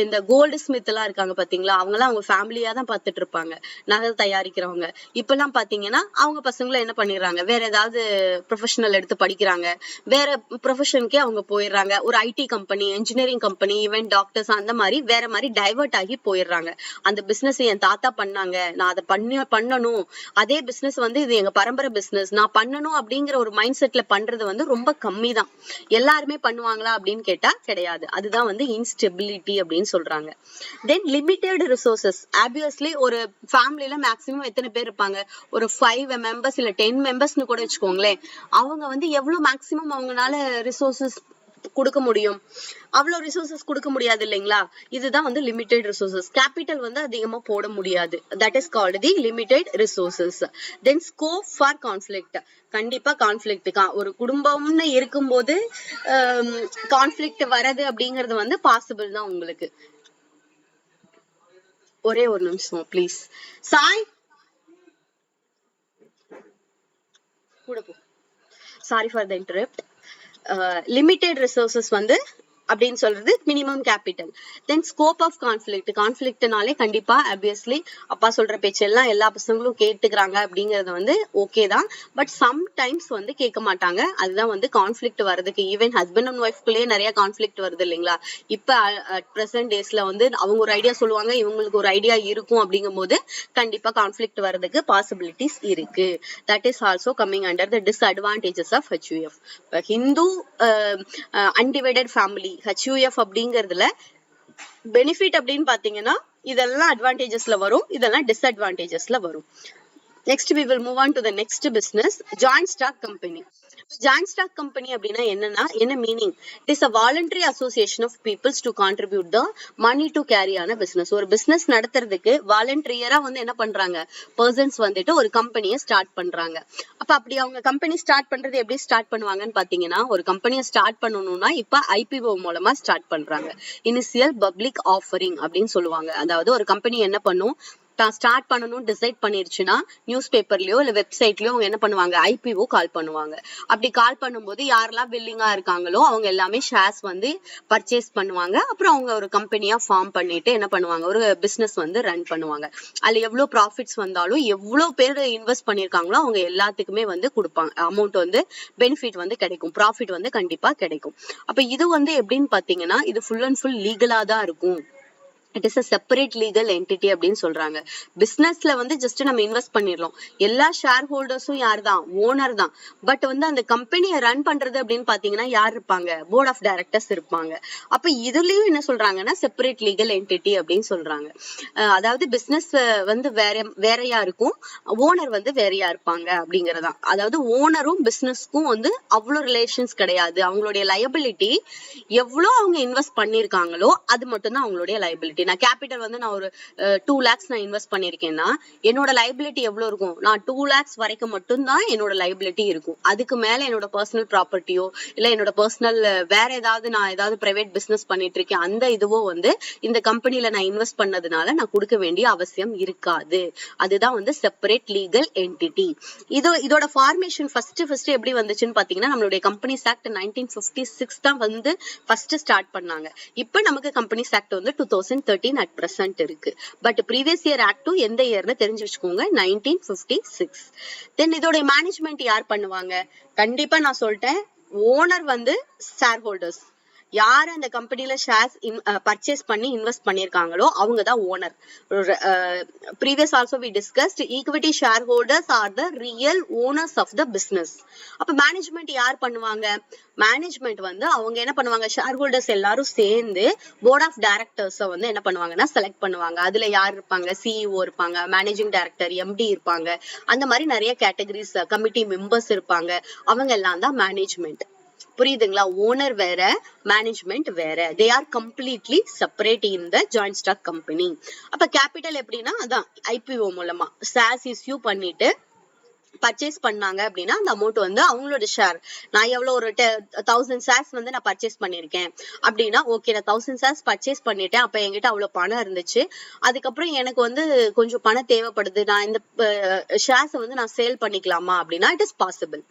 இந்த கோல்டு ஸ்மித் எல்லாம் இருக்காங்க பாத்தீங்களா, அவங்க எல்லாம் அவங்க ஃபேமிலியா தான் பாத்துட்டு இருப்பாங்க, நகை தயாரிக்கிறவங்க. இப்ப எல்லாம் பாத்தீங்கன்னா அவங்க பசங்களை என்ன பண்ணிடுறாங்க, வேற ஏதாவது ப்ரொஃபஷனல் எடுத்து படிக்கிறாங்க, வேற ப்ரொஃபஷனுக்கே அவங்க போயிடுறாங்க. ஒரு IT company, engineering company, even doctors, அந்த மாதிரி வேற மாதிரி டைவர்ட் ஆகி போயிடுறாங்க. அந்த பிசினஸ் என் தாத்தா பண்ணாங்க, நான் அதை பண்ணணும், அதே பிசினஸ் வந்து இது எங்க பரம்பரை பிசினஸ், நான் பண்ணணும் அப்படிங்கிற ஒரு மைண்ட் செட்ல பண்றது வந்து ரொம்ப கம்மி தான். எல்லாருமே பண்ணுவாங்களா அப்படின்னு கேட்டா கிடையாது. அதுதான் வந்து இன்ஸ்டெபிலிட்டி அப்படின்னு சொல்றாங்க. தென் லிமிடெட் ரிசோர்சஸ். ஆப்வியஸ்லி ஒரு ஃபேமிலில மேக்சிமம் எத்தனை பேர் இருப்பாங்க, ஒரு 5 மெம்பர்ஸ் இல்ல 10 மெம்பர்ஸ்னு கூட வச்சுக்கோங்களேன். அவங்க வந்து எவ்வளவு மேக்சிமம் அவங்களால ரிசோர்சஸ் கொடுக்க முடியும்? அவ்வளவு ரிசோர்சஸ் கொடுக்க முடியாது இல்லைங்களா. இதுதான் வந்து லிமிடெட் ரிசோர்சஸ். கேபிட்டல் வந்து அதிகமா போட முடியாது. That is called the limited resources. Then scope for conflict. கண்டிப்பா கான்ஃபிளிக்ட், ஒரு குடும்பம்னு இருக்கும்போது கான்ஃபிளிக்ட் வரது அப்படிங்கிறது வந்து பாசிபிள் தான் உங்களுக்கு. ஒரே ஒரு நிமிஷம் ப்ளீஸ். சாய் கூட போ. Sorry for the interrupt. Limited resources வந்து அப்படின்னு சொல்றது minimum capital. Then scope of கான்ஃபிளிக்ட்னாலே கண்டிப்பா ஆப்வியஸ்லி அப்பா சொல்ற பேச்சு எல்லாம் எல்லா பசங்களும் கேட்டுக்கிறாங்க அப்படிங்கறது வந்து ஓகே தான். பட் சம்டைம்ஸ் வந்து கேட்க மாட்டாங்க. அதுதான் வந்து கான்ஃபிளிக்ட் வர்றதுக்கு, ஈவன் ஹஸ்பண்ட் அண்ட் ஒய்ஃப்குள்ளேயே நிறைய கான்ஃபிளிக்ட் வருது இல்லைங்களா. இப்ப அட் பிரசன்ட் டேஸ்ல வந்து அவங்க ஒரு ஐடியா சொல்லுவாங்க, இவங்களுக்கு ஒரு ஐடியா இருக்கும். அப்படிங்கும் போது கண்டிப்பா கான்ஃபிளிக்ட் வர்றதுக்கு பாசிபிலிட்டிஸ் இருக்கு. That is also coming under the disadvantages of HUF. Hindu undivided family HUF அப்படிங்கறதுல பெனிஃபிட் அப்படின்னு பாத்தீங்கன்னா இதெல்லாம் அட்வான்டேஜஸ்ல வரும், இதெல்லாம் டிஸ்அட்வான்டேஜஸ்ல வரும். Next we will move on to the next business, joint stock company. Joint stock company அப்படின்னா என்னன்னா என்ன meaning? It is a voluntary association of peoples to contribute the money to carry on a business. ஒரு business நடத்துறதுக்கு வாலண்டரியரா வந்து என்ன பண்றாங்க, persons வந்துட்டு ஒரு கம்பெனியை ஸ்டார்ட் பண்றாங்க. அப்ப அப்படி அவங்க கம்பெனி ஸ்டார்ட் பண்றது எப்படி ஸ்டார்ட் பண்ணுவாங்கன்னு பாத்தீங்கன்னா, ஒரு கம்பெனியை ஸ்டார்ட் பண்ணணும்னா இப்ப IPO மூலமா ஸ்டார்ட் பண்றாங்க. இனிஷியல் பப்ளிக் ஆஃபரிங் அப்படின்னு சொல்லுவாங்க. அதாவது ஒரு கம்பெனி என்ன பண்ணும், ஸ்டார்ட் பண்ணணும் டிசைட் பண்ணிருச்சுன்னா நியூஸ் பேப்பர்லயோ இல்ல வெப்சைட்லயோ அவங்க என்ன பண்ணுவாங்க, IPO கால் பண்ணுவாங்க. அப்படி கால் பண்ணும்போது யாரெல்லாம் வில்லிங்கா இருக்காங்களோ அவங்க எல்லாமே ஷேர்ஸ் வந்து பர்ச்சேஸ் பண்ணுவாங்க. அப்புறம் அவங்க ஒரு கம்பெனியா ஃபார்ம் பண்ணிட்டு என்ன பண்ணுவாங்க, ஒரு பிசினஸ் வந்து ரன் பண்ணுவாங்க. அதுல எவ்வளவு ப்ராஃபிட்ஸ் வந்தாலும் எவ்வளவு பேர் இன்வெஸ்ட் பண்ணிருக்காங்களோ அவங்க எல்லாத்துக்குமே வந்து கொடுப்பாங்க. அமௌண்ட் வந்து பெனிஃபிட் வந்து கிடைக்கும், ப்ராஃபிட் வந்து கண்டிப்பா கிடைக்கும். அப்ப இது வந்து எப்படின்னு பாத்தீங்கன்னா இது ஃபுல் அண்ட் ஃபுல் லீகலா தான் இருக்கும். It is a separate legal entity அப்படின்னு சொல்றாங்க. பிசினஸ்ல வந்து ஜஸ்ட் நம்ம இன்வெஸ்ட் பண்ணிடலாம். எல்லா ஷேர் ஹோல்டர்ஸும் யார் தான், ஓனர் தான். பட் வந்து அந்த கம்பெனியை ரன் பண்றது அப்படின்னு பாத்தீங்கன்னா யார் இருப்பாங்க, போர்ட் ஆஃப் டைரக்டர்ஸ் இருப்பாங்க. அப்ப இதுலயும் என்ன சொல்றாங்கன்னா செப்பரேட் லீகல் என்டிட்டி அப்படின்னு சொல்றாங்க. அதாவது பிசினஸ் வந்து வேறையா இருக்கும், ஓனர் வந்து வேறையா இருப்பாங்க அப்படிங்கறதான். அதாவது ஓனரும் பிசினஸ்க்கும் வந்து அவ்வளவு ரிலேஷன்ஸ் கிடையாது. அவங்களுடைய லயபிலிட்டி எவ்வளவு அவங்க இன்வெஸ்ட் பண்ணிருக்காங்களோ அது மட்டும் தான் அவங்களுடைய லயபிலிட்டி. நான் கேபிட்டல் வந்து நான் ஒரு 2 lakhs நான் இன்வெஸ்ட் பண்ணிருக்கேன்னா என்னோட லைபிலிட்டி எவ்வளவு இருக்கும், நான் 2 lakhs வரைக்கும் மட்டும்தான் என்னோட லைபிலிட்டி இருக்கும். அதுக்கு மேல என்னோட பர்சனல் ப்ராப்பர்ட்டியோ இல்ல என்னோட பர்சனல் வேற ஏதாவது நான் ஏதாவது பிரைவேட் பிசினஸ் பண்ணிட்டு இருக்கேன் அந்த இதுவோ வந்து இந்த கம்பெனில நான் இன்வெஸ்ட் பண்ணதுனால நான் கொடுக்க வேண்டிய அவசியம் இருக்காது. அதுதான் வந்து செப்பரேட் லீகல் என்டிட்டி. இதோட ஃபார்மேஷன் ஃபர்ஸ்ட் எப்படி வந்துச்சுன்னு பாத்தீங்கன்னா நம்மளுடைய கம்பெனிஸ் ஆக்ட் 1956 தான் வந்து ஃபர்ஸ்ட் ஸ்டார்ட் பண்ணாங்க. இப்ப நமக்கு கம்பெனிஸ் ஆக்ட் வந்து 2013 at present இருக்கு. பட் ப்ரீவியஸ் இயர் ஆக்டும் எந்த இயர்னு தெரிஞ்சு வச்சுக்கோங்க, 1956. தென் இதோட மேனேஜ்மெண்ட் யார் பண்ணுவாங்க, கண்டிப்பா நான் சொல்லிட்டேன் ஓனர் வந்து ஷேர் ஹோல்டர்ஸ். யார் அந்த கம்பெனில ஷேர்ஸ் பர்ச்சேஸ் பண்ணி இன்வெஸ்ட் பண்ணிருக்காங்களோ அவங்க தான் owner. Previous also we discussed equity share holders are the real owners of the business. அப்ப மேனேஜ்மெண்ட் யார் பண்ணுவாங்க, மேனேஜ்மெண்ட் வந்து அவங்க என்ன பண்ணுவாங்க, ஷேர் ஹோல்டர்ஸ் எல்லாரும் சேர்ந்து போர்ட் ஆஃப் டைரக்டர்ஸ் வந்து என்ன பண்ணுவாங்கன்னா செலக்ட் பண்ணுவாங்க. அதுல யார் இருப்பாங்க, CEO இருப்பாங்க, மேனேஜிங் டைரக்டர், MD இருப்பாங்க. அந்த மாதிரி நிறைய கேட்டகரிஸ் கமிட்டி மெம்பர்ஸ் இருப்பாங்க. அவங்க எல்லாம் தான் மேனேஜ்மெண்ட். புரியுதுங்களா? ஓனர் வேற, மேனேஜ்மெண்ட் வேற. They are completely separate in the joint stock company. அப்ப கேபிட்டல் எப்படின்னா அதான் IPO மூலமா ஷேர்ஸ் இஷ்யூ பண்ணிட்டு பர்ச்சேஸ் பண்ணாங்க அப்படின்னா அந்த அமௌண்ட் வந்து அவங்களோட ஷேர். நான் எவ்வளவு ஒரு 1000 ஷேர்ஸ் வந்து நான் பர்ச்சேஸ் பண்ணிருக்கேன் அப்படின்னா ஓகே நான் 1000 ஷேர்ஸ் பர்ச்சேஸ் பண்ணிட்டேன். அப்ப என்கிட்ட அவ்வளவு பணம் இருந்துச்சு, அதுக்கப்புறம் எனக்கு வந்து கொஞ்சம் பணம் தேவைப்படுது, நான் இந்த ஷேர்ஸ் வந்து நான் சேல் பண்ணிக்கலாமா அப்படின்னா இட் இஸ் பாசிபிள்.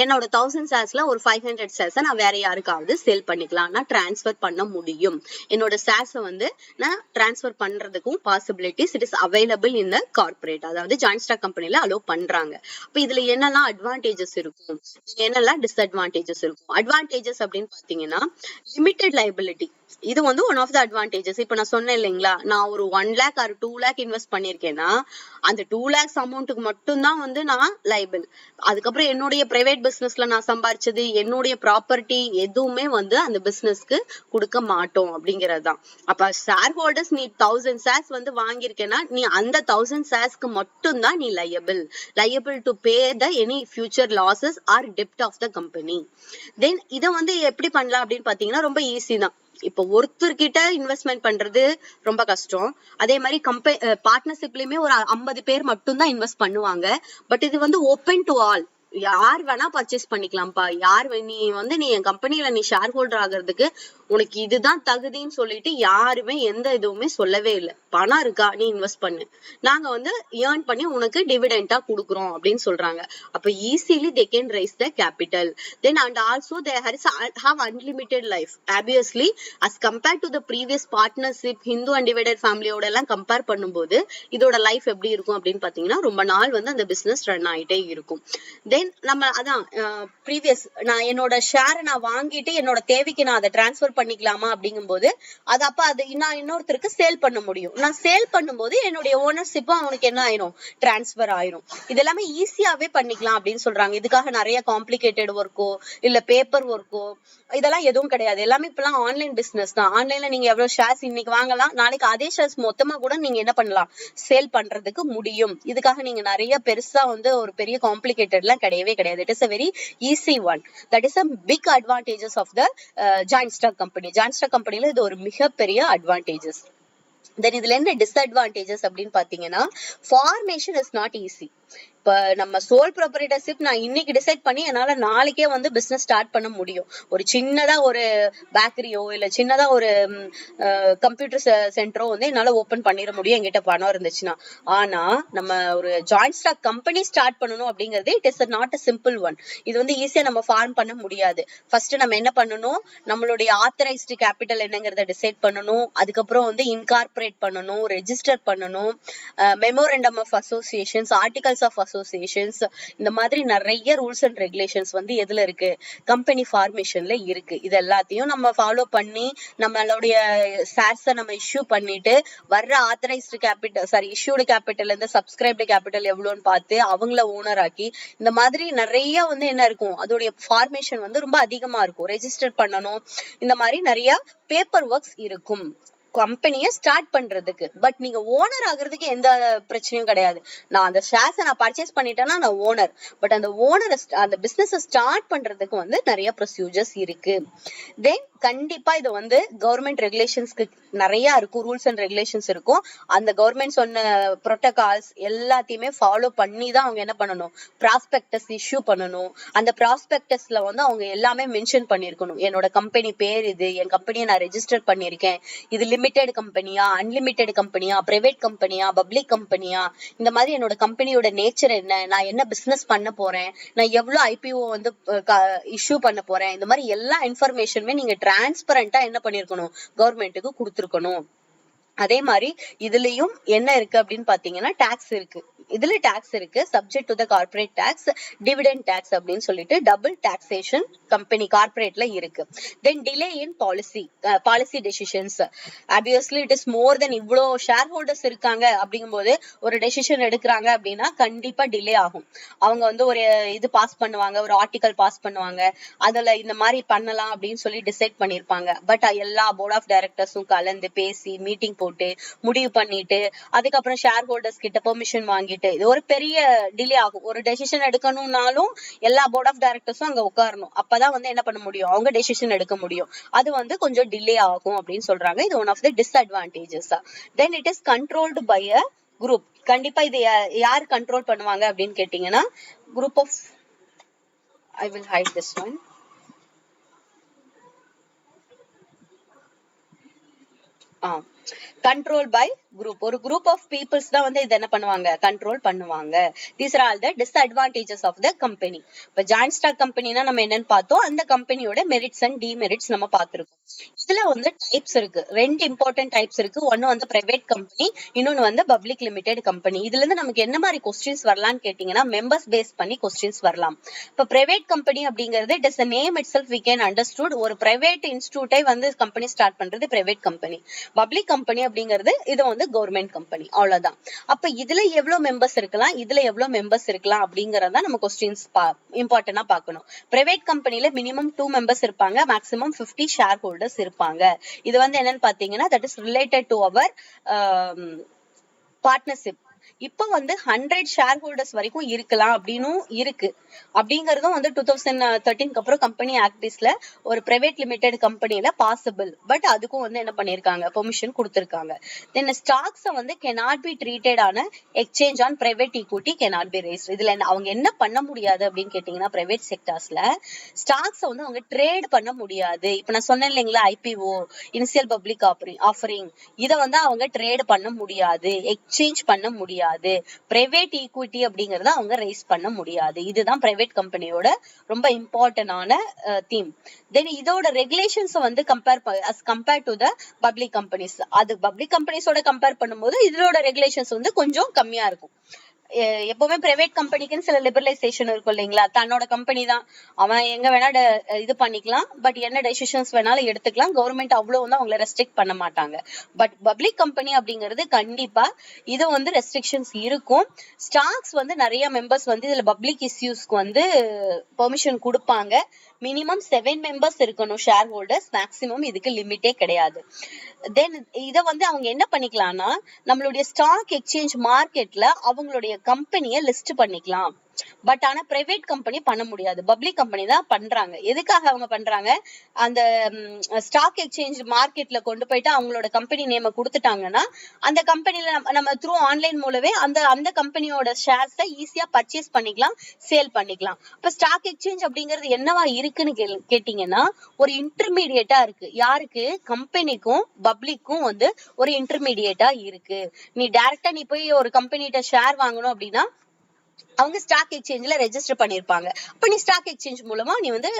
என்னோட 1000 ஷேர்ஸ்ல ஒரு 500 ஷேர்ஸ் நான் வேற யாருக்காவது சேல் பண்ணிக்கலாம், நான் டிரான்ஸ்பர் பண்ண முடியும். என்னோட ஷேர்ஸ் வந்து நான் டிரான்ஸ்பர் பண்றதுக்கும் possibilities it is available in the corporate, அதாவது ஜாயிண்ட் ஸ்டாக் கம்பெனில அலோவ் பண்றாங்க. அப்ப இதுல என்னெல்லாம் அட்வான்டேஜஸ் இருக்கும், என்னெல்லாம் டிஸ்அட்வான்டேஜஸ் இருக்கும். அட்வான்டேஜஸ் அப்படின்னு பாத்தீங்கன்னா லிமிடெட் லைபிலிட்டி, இது வந்து ஒன் ஆஃப் த அட்வான்டேஜஸ். இப்ப நான் சொன்னேன் இல்லைங்களா, நான் ஒரு 1 lakh or 2 lakh இன்வெஸ்ட் பண்ணிருக்கேன்னா அந்த 2 lakhs அமௌண்ட்டுக்கு மட்டும்தான் வந்து நான் லைபிள். அதுக்கப்புறம் என்னுடைய பிரைவேட் பிசினஸ்ல நான் சம்பாரிச்சது என்னுடைய ப்ராப்பர்ட்டி எதுவுமே வந்து அந்த பிசினஸ்க்கு கொடுக்க மாட்டோம் அப்படிங்கறதுதான். அப்ப ஷேர் ஹோல்டர்ஸ் நீ 1000 ஷேர்ஸ் வந்து வாங்கியிருக்கேன்னா நீ அந்த 1000 ஷேர்ஸ்க்கு மட்டும்தான் நீ liable to pay the any future losses or debt of the company. Then இத வந்து எப்படி பண்ணலாம் அப்படின்னு பாத்தீங்கன்னா ரொம்ப ஈஸி தான். இப்ப ஒருத்தர்கிட்ட இன்வெஸ்ட்மெண்ட் பண்றது ரொம்ப கஷ்டம். அதே மாதிரி பார்ட்னர்ஷிப்லயுமே ஒரு 50 பேர் மட்டும் தான் இன்வெஸ்ட் பண்ணுவாங்க. பட் இது வந்து ஓபன் டு ஆல். யார் வேணா பர்ச்சேஸ் பண்ணிக்கலாம்ப்பா. நீ நீ என் கம்பெனில நீ ஷேர் ஹோல்டர் ஆகிறதுக்கு உனக்கு இதுதான் தகுதின்னு சொல்லிட்டு யாருமே எந்த இதுவுமே சொல்லவே இல்லை. பணம் இருக்கா, நீ இன்வெஸ்ட் பண்ணு, நாங்க ஏர்ன் பண்ணி உனக்கு டிவிடெண்டா கொடுக்குறோம் அப்படின்னு சொல்றாங்க. அப்ப easily they can raise the capital. Then and also they have unlimited life. Obviously as compared to the previous partnership Hindu undivided ஃபேமிலியோட எல்லாம் கம்பேர் பண்ணும்போது இதோட லைஃப் எப்படி இருக்கும் அப்படின்னு பாத்தீங்கன்னா, ரொம்ப நாள் அந்த பிசினஸ் ரன் ஆயிட்டே இருக்கும். தென் நம்ம அதான் ப்ரீவியஸ் நான் என்னோட ஷேரை நான் வாங்கிட்டு என்னோட தேவைக்கு நான் அதை டிரான்ஸ்பர் பண்ணிக்கலாமா அப்படிங்கும்போது அது அப்ப அது நான் இன்னொருத்தருக்கு சேல் பண்ண முடியும். நான் சேல் பண்ணும்போது என்னுடைய ஓனர்ஷிப்பும் அவனுக்கு என்ன ஆயிரும், டிரான்ஸ்பர் ஆயிரும். இது எல்லாமே ஈஸியாவே பண்ணிக்கலாம் அப்படின்னு சொல்றாங்க. இதுக்காக நிறைய காம்ப்ளிகேட்டட் ஒர்க்கோ இல்ல பேப்பர் ஒர்க்கோ இதெல்லாம் எதுவும் கிடையாது. எல்லாமே இப்பெல்லாம் ஆன்லைன் பிசினஸ் தான். ஆன்லைன்ல நீங்க எவ்வளவு ஷேர்ஸ் இன்னைக்கு வாங்கலாம், நாளைக்கு அதே ஷேர்ஸ் மொத்தமா கூட நீங்க என்ன பண்ணலாம், சேல் பண்றதுக்கு முடியும். இதுக்காக நீங்க நிறைய பெருசா ஒரு பெரிய காம்ப்ளிகேட்டட் எல்லாம் கிடையவே கிடையாது. It is a very easy one. That is a big advantages of the joint stock company. Joint stock companyல இது ஒரு மிகப்பெரிய advantages. Then இதுல என்ன டிஸ்அட்வான்டேஜஸ் அப்படின்னு பாத்தீங்கன்னா, ஃபார்மேஷன் இஸ் நாட் ஈஸி. இப்ப நம்ம சோல் ப்ரொப்ரைட்டர்ஷிப் நான் இன்னைக்கு டிசைட் பண்ணி என்னால நாளைக்கே பிசினஸ் ஸ்டார்ட் பண்ண முடியும். ஒரு சின்னதா ஒரு பேக்கரியோ இல்ல சின்னதா ஒரு கம்ப்யூட்டர் சென்டரோ என்னால ஓபன் பண்ணிட முடியும் என்கிட்ட பணம் இருந்துச்சுன்னா. ஆனா நம்ம ஒரு ஜாயிண்ட் ஸ்டாக் கம்பெனி ஸ்டார்ட் பண்ணணும் அப்படிங்கிறது it is not a simple one. இது ஈஸியா நம்ம ஃபார்ம் பண்ண முடியாது. ஃபர்ஸ்ட் நம்ம என்ன பண்ணணும், நம்மளுடைய ஆத்தரைஸ்டு கேபிட்டல் என்னங்கிறத டிசைட் பண்ணணும். அதுக்கப்புறம் இன்கார்பரேட் பண்ணணும், ரெஜிஸ்டர் பண்ணணும், memorandum of associations, articles of associations, இந்த மாதிரி நிறைய ரூல்ஸ் அண்ட் ரெகுலேஷன்ஸ் எதுல இருக்கு, கம்பெனி ஃபார்மேஷன்ல இருக்கு. இது எல்லாத்தையும் நம்ம ஃபாலோ பண்ணி நம்மளுடைய ஷேர்ஸை நம்ம இஷ்யூ பண்ணிட்டு வர்ற ஆத்தரைஸ்டு கேபிட்டல் இஷ்யூடு கேபிட்டல் இருந்து சப்ஸ்கிரைப்டு கேபிட்டல் எவ்வளோன்னு பார்த்து அவங்கள ஓனர் ஆக்கி இந்த மாதிரி நிறைய என்ன இருக்கும், அதோடைய ஃபார்மேஷன் ரொம்ப அதிகமா இருக்கும். ரெஜிஸ்டர் பண்ணணும், இந்த மாதிரி நிறைய பேப்பர் ஒர்க்ஸ் இருக்கும் கம்பெனியை ஸ்டார்ட் பண்றதுக்கு. பட் நீங்க ஓனர் ஆகுறதுக்கு எந்த பிரச்சனையும் கிடையாது. நான் அந்த ஷேர்ஸை நான் பர்ச்சேஸ் பண்ணிட்டேன்னா நான் ஓனர். பட் அந்த ஓனரை அந்த பிசினஸ் ஸ்டார்ட் பண்றதுக்கு நிறைய ப்ரொசீஜர்ஸ் இருக்கு. தென் கண்டிப்பா இது கவர்மெண்ட் ரெகுலேஷன்ஸ்க்கு நிறைய இருக்கும், ரூல்ஸ் அண்ட் ரெகுலேஷன்ஸ் இருக்கும். அந்த கவர்மெண்ட் சொன்ன புரோட்டோகால்ஸ் எல்லாத்தையுமே ஃபாலோ பண்ணி தான் அவங்க என்ன பண்ணணும், ப்ராஸ்பெக்டஸ் இஷ்யூ பண்ணணும். அந்த ப்ராஸ்பெக்டஸ்ல அவங்க எல்லாமே மென்ஷன் பண்ணிருக்கணும். என்னோட கம்பெனி பேர் இது, என் கம்பெனியை நான் ரெஜிஸ்டர் பண்ணிருக்கேன், இது லிமிடெட் கம்பெனியா, அன்லிமிடெட் கம்பெனியா, பிரைவேட் கம்பெனியா, பப்ளிக் கம்பெனியா, இந்த மாதிரி என்னோட கம்பெனியோட நேச்சர் என்ன, நான் என்ன பிசினஸ் பண்ண போறேன், நான் எவ்வளவு ஐபிஓ இஷ்யூ பண்ண போறேன், இந்த மாதிரி எல்லா இன்ஃபர்மேஷனுமே நீங்க டிரான்ஸ்பரண்டா என்ன பண்ணிருக்கணும், கவர்மெண்ட்டுக்கு கொடுத்துருக்கணும். அதே மாதிரி இதுலயும் என்ன இருக்கு அப்படின்னு பாத்தீங்கன்னா, டாக்ஸ் இருக்கு. இதுல டாக்ஸ் இருக்கு, subject to the corporate tax, dividend tax அப்படின்னு சொல்லிட்டு டபுள் டாக்ஸேஷன் கம்பெனி கார்பரேட்ல இருக்கு. Then delay in policy decisions. Obviously it is more then இவ்வளோ ஷேர் ஹோல்டர்ஸ் இருக்காங்க அப்படிங்கும்போது ஒரு டெசிஷன் எடுக்கிறாங்க அப்படின்னா கண்டிப்பா டிலே ஆகும். அவங்க ஒரு இது பாஸ் பண்ணுவாங்க, ஒரு ஆர்டிகல் பாஸ் பண்ணுவாங்க, அதுல இந்த மாதிரி பண்ணலாம் அப்படின்னு சொல்லி டிசைட் பண்ணிருப்பாங்க. பட் எல்லா போர்ட் ஆஃப் டைரக்டர்ஸும் கலந்து பேசி மீட்டிங் போட்டு முடிவு பண்ணிட்டு அதுக்கப்புறம் ஷேர் ஹோல்டர்ஸ் கிட்ட பெர்மிஷன் வாங்கிட்டு இது ஒரு பெரிய டிலே ஆகும். ஒரு டெசிஷன் எடுக்கணும்னாலும் எல்லா போர்ட் ஆஃப் டைரக்டர்ஸும் அங்க உட்காரணும். அப்பதான் என்ன பண்ண முடியும், அவங்க டெசிஷன் எடுக்க முடியும். அது கொஞ்சம் டிலே ஆகும் அப்படின்னு சொல்றாங்க. இது one of the disadvantages. Then it is controlled by a group. கண்டிப்பா இது யார் கண்ட்ரோல் பண்ணுவாங்க அப்படின்னு கேட்டீங்கன்னா, group of I will hide this one. Control by group. ஒரு குரூப் ஆஃப் பீப்புள்ஸ் தான் இது என்ன பண்ணுவாங்க, கண்ட்ரோல் பண்ணுவாங்க. These are all the disadvantages of the company. இப்ப ஜாயிண்ட் ஸ்டாக் கம்பெனினா நம்ம என்னன்னு பார்த்தோம், அந்த கம்பெனியோட மெரிட்ஸ் அண்ட் டிமெரிட்ஸ் நம்ம பார்த்திருக்கோம். இதுல டைப்ஸ் இருக்கு, ரெண்டு இம்பார்ட்டன்ட் டைப்ஸ் இருக்கு. ஒன்னு பிரைவேட் கம்பெனி, இன்னொன்னு பப்ளிக் லிமிடெட் கம்பெனி. இதுல இருந்து நமக்கு என்ன மாதிரி கொஸ்டின்ஸ் வரலாம்னு கேட்டீங்கன்னா, மெம்பர்ஸ் பேஸ் பண்ணி கொஸ்டின்ஸ் வரலாம். இப்ப பிரைவேட் கம்பெனி அப்படிங்கிறது it is a name itself we can understood. ஒரு பிரைவேட் இன்ஸ்டிடியூட்டை கம்பெனி ஸ்டார்ட் பண்றது பிரைவேட் கம்பெனி. பப்ளிக் கம்பெனி அப்படிங்கிறது இது கவர்மெண்ட் கம்பெனி, அவ்வளவுதான். அப்ப இதுல எவ்வளவு மெம்பர்ஸ் இருக்கலாம், இதுல எவ்வளவு மெம்பர்ஸ் இருக்கலாம் அப்படிங்கறத நம்ம கொஸ்டின்ஸ் இம்பார்ட்டன்டா பார்க்கணும். பிரைவேட் கம்பெனில மினிமம் 2 மெம்பர்ஸ் இருப்பாங்க, மேக்ஸிமம் 50 ஷேர் ஹோல்டர்ஸ் இருப்பாங்க. இது என்னன்னு பாத்தீங்கன்னா, that is related to our partnership. இப்ப வந்து 100 ஷேர் ஹோல்டர்ஸ் வரைக்கும் இருக்கலாம் அப்படின்னும் இருக்கு. அப்படிங்கறதும் வந்து 2013 அப்புறம் கம்பெனி ஆக்டிஸ்ல ஒரு பிரைவேட் லிமிடெட் கம்பெனில பாசிபிள். பட் அதுக்கும் வந்து என்ன பண்ணிருக்காங்க, பெர்மிஷன் கொடுத்திருக்காங்க. தென் ஸ்டாக்ஸ் வந்து cannot be treated on exchange on private equity cannot be raised. இதுல அவங்க என்ன பண்ண முடியாது அப்படின்னு கேட்டீங்கன்னா, பிரைவேட் செக்டார்ஸ்ல ஸ்டாக்ஸ் வந்து அவங்க ட்ரேட் பண்ண முடியாது. இப்ப நான் சொன்னேன் இல்லைங்களா, ஐபிஓ, இனிஷியல் பப்ளிக் ஆஃபரிங், இதை வந்து அவங்க ட்ரேட் பண்ண முடியாது, எக்ஸ்சேஞ்ச் பண்ண முடியாது. பிரைவேட் ஈக்விட்டி அப்படிங்கறத அவங்க ரைஸ் பண்ண முடியாது. இதுதான் பிரைவேட் கம்பெனியோட ரொம்ப இம்பார்ட்டன்டான தீம். தென் இதோட ரெகுலேஷன்ஸ் வந்து compare to the public companies, அது பப்ளிக் கம்பெனிஸோட கம்பேர் பண்ணும்போது இதோட ரெகுலேஷன்ஸ் வந்து கொஞ்சம் கம்மியா இருக்கும். எப்பவுமே பிரைவேட் கம்பெனிக்குன்னு சில லிபரலைசேஷன் இருக்கும் இல்லைங்களா, தன்னோட கம்பெனி தான், அவன் எங்க வேணா இது பண்ணிக்கலாம், பட் என்ன டெசிஷன்ஸ் வேணாலும் எடுத்துக்கலாம், கவர்மெண்ட் அவ்வளவு வந்து அவங்களை ரெஸ்ட்ரிக்ட் பண்ண மாட்டாங்க. பட் பப்ளிக் கம்பெனி அப்படிங்கிறது கண்டிப்பா இது வந்து ரெஸ்ட்ரிக்ஷன்ஸ் இருக்கும். ஸ்டாக்ஸ் வந்து நிறைய மெம்பர்ஸ் வந்து இதுல பப்ளிக் இஷ்யூஸ்க்கு வந்து பெர்மிஷன் கொடுப்பாங்க. மினிமம் 7 மெம்பர்ஸ் இருக்கணும் ஷேர் ஹோல்டர்ஸ், மேக்சிமம் இதுக்கு லிமிட்டே கிடையாது. தென் இத வந்து அவங்க என்ன பண்ணிக்கலாம்னா, நம்மளுடைய ஸ்டாக் எக்ஸ்சேஞ்ச் மார்க்கெட்ல அவங்களுடைய கம்பெனியை லிஸ்ட் பண்ணிக்கலாம். பட் ஆனா பிரைவேட் கம்பெனி பண்ண முடியாது, பப்ளிக் கம்பெனி தான் பண்றாங்க. எதுக்காக அவங்க பண்றாங்க, அந்த ஸ்டாக் எக்ஸ்சேஞ்ச் மார்க்கெட்ல கொண்டு போயிட்டு அவங்களோட கம்பெனி நேம கொடுத்துட்டாங்கன்னா, அந்த கம்பெனில நம்ம த்ரூ ஆன்லைன் மூலவே அந்த கம்பெனியோட ஷேர்ஸை ஈஸியா பர்ச்சேஸ் பண்ணிக்கலாம், சேல் பண்ணிக்கலாம். இப்ப ஸ்டாக் எக்ஸ்சேஞ்ச் அப்படிங்கிறது என்னவா இருக்குன்னு கேட்டீங்கன்னா, ஒரு இன்டர்மீடியேட்டா இருக்கு. யாருக்கு, கம்பெனிக்கும் பப்ளிக்கும் வந்து ஒரு இன்டர்மீடியேட்டா இருக்கு. நீ டைரக்டா நீ போய் ஒரு கம்பெனிட்ட ஷேர் வாங்கணும் அப்படின்னா அவங்க ஸ்டாக் எக்ஸ்சேஞ்ச்ல ரெஜிஸ்டர் பண்ணிருப்பாங்க. அப்ப நீ ஸ்டாக் எக்ஸ்சேஞ்ச் மூலமா நீ வந்து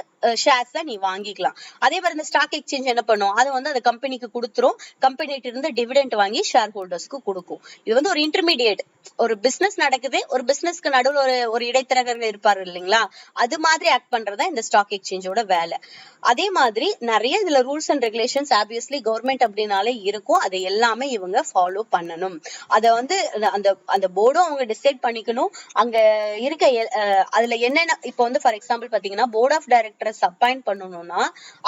ஷேர்ஸ் நீ வாங்கிக்கலாம். அதே மாதிரி இந்த ஸ்டாக் எக்ஸ்சேஞ்ச் என்ன பண்ணும், அதை வந்து அந்த கம்பெனிக்கு கொடுத்துரும், கம்பெனிட்ட இருந்து டிவிடெண்ட் வாங்கி ஷேர் ஹோல்டர்ஸ்க்கு கொடுக்கும். இது வந்து ஒரு இன்டர்மீடியேட். ஒரு பிசினஸ் நடக்குது, ஒரு பிசினஸ்க்கு நடுவில் ஒரு இடைத்தரகர்கள் இருப்பாரு இல்லைங்களா, அது மாதிரி ஆக்ட் பண்றதா இந்த ஸ்டாக் எக்ஸ்சேஞ்சோட வேலை. அதே மாதிரி நிறைய இதுல rules and regulations obviously government அப்படின்னாலே இருக்கும், அதை எல்லாமே இவங்க ஃபாலோ பண்ணணும். அதை வந்து அந்த போர்டும் அவங்க டிசைட் பண்ணிக்கணும். அங்க இருக்க அதுல என்னென்ன, இப்ப வந்து ஃபார் எக்ஸாம்பிள் பாத்தீங்கன்னா, போர்ட் ஆஃப் டைரக்டர்ஸ் அப்பாயிண்ட் பண்ணணும்னா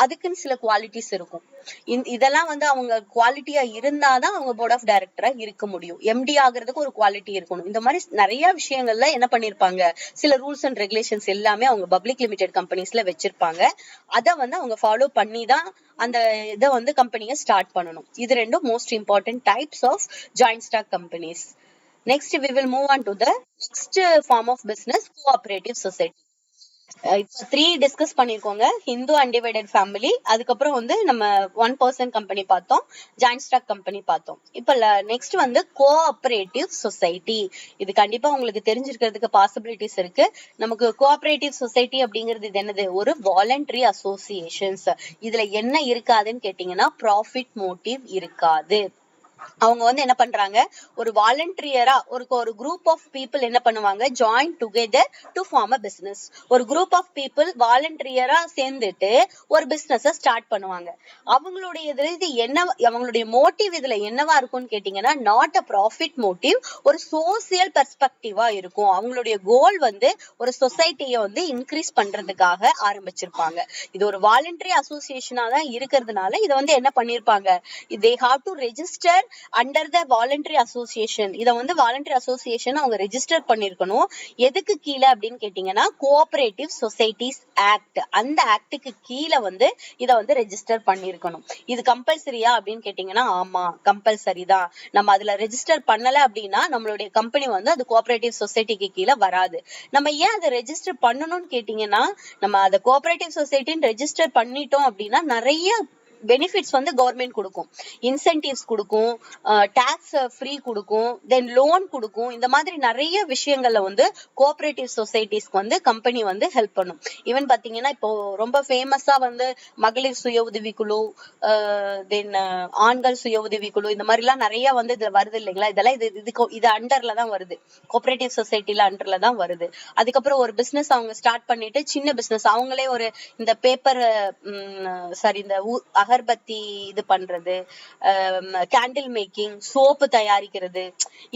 அதுக்குன்னு சில குவாலிட்டிஸ் இருக்கும். இதெல்லாம் வந்து அவங்க குவாலிட்டியா இருந்தாதான் அவங்க போர்ட் ஆஃப் டைரக்டரா இருக்க முடியும். எம்டி ஆகுறதுக்கு ஒரு குவாலிட்டி இருக்கணும். இந்த மாதிரி நிறைய விஷயங்கள்ல என்ன பண்ணிருப்பாங்க, சில ரூல்ஸ் அண்ட் ரெகுலேஷன்ஸ் எல்லாமே அவங்க பப்ளிக் லிமிடெட் கம்பெனிஸ்ல வச்சிருப்பாங்க. அதை வந்து அவங்க ஃபாலோ பண்ணி தான் அந்த இதை வந்து கம்பெனியை ஸ்டார்ட் பண்ணணும். இது ரெண்டும் most important types of joint stock companies. Next we will move on to the next form of business, cooperative society. இப்ப 3 டிஸ்கஸ் பண்ணிருக்கோங்க, ஹிந்து அன்டிவைடட் ஃபேமிலி, அதுக்கப்புறம் வந்து நம்ம 1 person கம்பெனி பார்த்தோம், ஜாயிண்ட் ஸ்டாக் கம்பெனி பார்த்தோம். இப்ப நெக்ஸ்ட் வந்து கோஆபரேட்டிவ் சொசைட்டி. இது கண்டிப்பா உங்களுக்கு தெரிஞ்சிருக்கிறதுக்கு பாசிபிலிட்டிஸ் இருக்கு. நமக்கு கோஆபரேட்டிவ் சொசைட்டி அப்படிங்கிறது இது என்னது, ஒரு வாலண்டரி அசோசியேஷன்ஸ். இதுல என்ன இருக்காதுன்னு கேட்டீங்கன்னா, ப்ராஃபிட் மோட்டிவ் இருக்காது. அவங்க வந்து என்ன பண்றாங்க, ஒரு வாலண்டியரா ஒரு குரூப் ஆஃப் பீப்புள் என்ன பண்ணுவாங்க, join together to form a business. ஒரு குரூப் ஆஃப் பீப்புள் வாலண்டியரா சேர்ந்துட்டு ஒரு பிசினஸ் ஸ்டார்ட் பண்ணுவாங்க. அவங்களுடைய இது என்ன, அவங்களுடைய மோட்டிவ் இதுல என்னவா இருக்கும்னு கேட்டீங்கன்னா, நாட் அ ப்ராஃபிட் மோட்டிவ், ஒரு சோசியல் பெர்ஸ்பெக்டிவா இருக்கும். அவங்களுடைய கோல் வந்து ஒரு சொசைட்டியை வந்து இன்க்ரீஸ் பண்றதுக்காக ஆரம்பிச்சிருப்பாங்க. இது ஒரு வாலண்டரி அசோசியேஷனா தான் இருக்கிறதுனால இதை வந்து என்ன பண்ணிருப்பாங்க, they have to register under the voluntary association. இத வந்து வாலண்டரி அசோசியேஷன் அவங்க ரெஜிஸ்டர் பண்ணிருக்கணும். எதுக்கு கீழே அப்படின்னு கேட்டீங்கன்னா, கோஆபரேட்டிவ் சொசைட்டிஸ் ஆக்ட், அந்த ஆக்டுக்கு கீழே வந்து இத வந்து ரெஜிஸ்டர் பண்ணிருக்கணும். இது கம்பல்சரியா அப்படின்னு கேட்டீங்கன்னா, ஆமா கம்பல்சரி தான். நம்ம அதுல ரெஜிஸ்டர் பண்ணல அப்படின்னா நம்மளுடைய கம்பெனி வந்து அது கோஆபரேட்டிவ் சொசைட்டிக்கு கீழே வராது. நம்ம ஏன் அதை ரெஜிஸ்டர் பண்ணணும்னு கேட்டீங்கன்னா, நம்ம அதை கோஆபரேட்டிவ் சொசைட்டின்னு ரெஜிஸ்டர் பண்ணிட்டோம் அப்படின்னா நிறைய பெனிஃபிட்ஸ் வந்து கவர்மெண்ட் கொடுக்கும், இன்சென்டிவ்ஸ் கொடுக்கும், டாக்ஸ் ஃப்ரீ கொடுக்கும், தென் லோன் கொடுக்கும். இந்த மாதிரி நிறைய விஷயங்கள்ல வந்து கோஆபரேட்டிவ் சொசைட்டிஸ்க்கு வந்து கம்பெனி வந்து ஹெல்ப் பண்ணும். ஈவன் பாத்தீங்கன்னா, இப்போ ரொம்ப ஃபேமஸா வந்து மகளிர் சுய உதவிக்குழு, தென் ஆண்கள் சுய உதவிக்குழு, இந்த மாதிரி எல்லாம் நிறைய வந்து இதுல வருது இல்லைங்களா. இதெல்லாம் இது அண்டர்ல தான் வருது, கோஆபரேட்டிவ் சொசைட்டில அண்டர்ல தான் வருது. அதுக்கப்புறம் ஒரு பிசினஸ் அவங்க ஸ்டார்ட் பண்ணிட்டு, சின்ன பிசினஸ் அவங்களே ஒரு இந்த பேப்பர் இந்த அகர்பத்தி இது பண்றது, கேண்டில் மேக்கிங், சோப்பு தயாரிக்கிறது,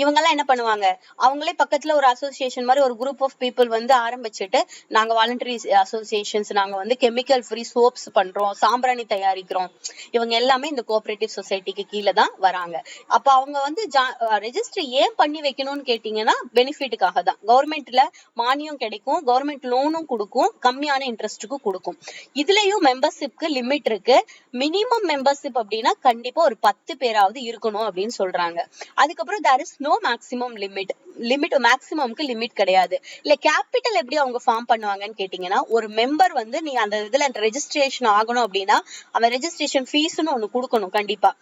இவங்க எல்லாம் என்ன பண்ணுவாங்க, அவங்களே பக்கத்துல ஒரு அசோசியேஷன் மாதிரி ஒரு குரூப் ஆஃப் பீப்புள் வந்து ஆரம்பிச்சுட்டு, நாங்க வாலண்டரி அசோசியேஷன்ஸ், நாங்க வந்து கெமிக்கல் ஃப்ரீ சோப்ஸ் பண்றோம், சாம்பிராணி தயாரிக்கிறோம், இவங்க எல்லாமே இந்த கோஆபரேட்டிவ் சொசைட்டிக்கு கீழே தான் வராங்க. அப்ப அவங்க வந்து ரெஜிஸ்டர் ஏன் பண்ணி வைக்கணும்னு கேட்டீங்கன்னா பெனிஃபிட்டுக்காக தான். கவர்மெண்ட்ல மானியம் கிடைக்கும், கவர்மெண்ட் லோனும் கொடுக்கும், கம்மியான இன்ட்ரெஸ்ட்டுக்கும் கொடுக்கும். இதுலயும் மெம்பர்ஷிப்க்கு லிமிட் இருக்கு. மினிமம் மெம்பர்ஷிப் அப்படின்னா கண்டிப்பா ஒரு 10 பேராவது இருக்கணும் அப்படின்னு சொல்றாங்க. அதுக்கப்புறம் there is no maximum limit. மேக்சிமம்க்கு லிமிட் கிடையாது. இல்ல கேபிட்டல் எப்படி அவங்க ஃபார்ம் பண்ணுவாங்கன்னு கேட்டீங்கன்னா, ஒரு மெம்பர் வந்து நீ அந்த இதுல ரெஜிஸ்ட்ரேஷன் ஆகணும் அப்படின்னா அவன் ரெஜிஸ்ட்ரேஷன் ஃபீஸ்னு ஒண்ணு கொடுக்கணும் கண்டிப்பா.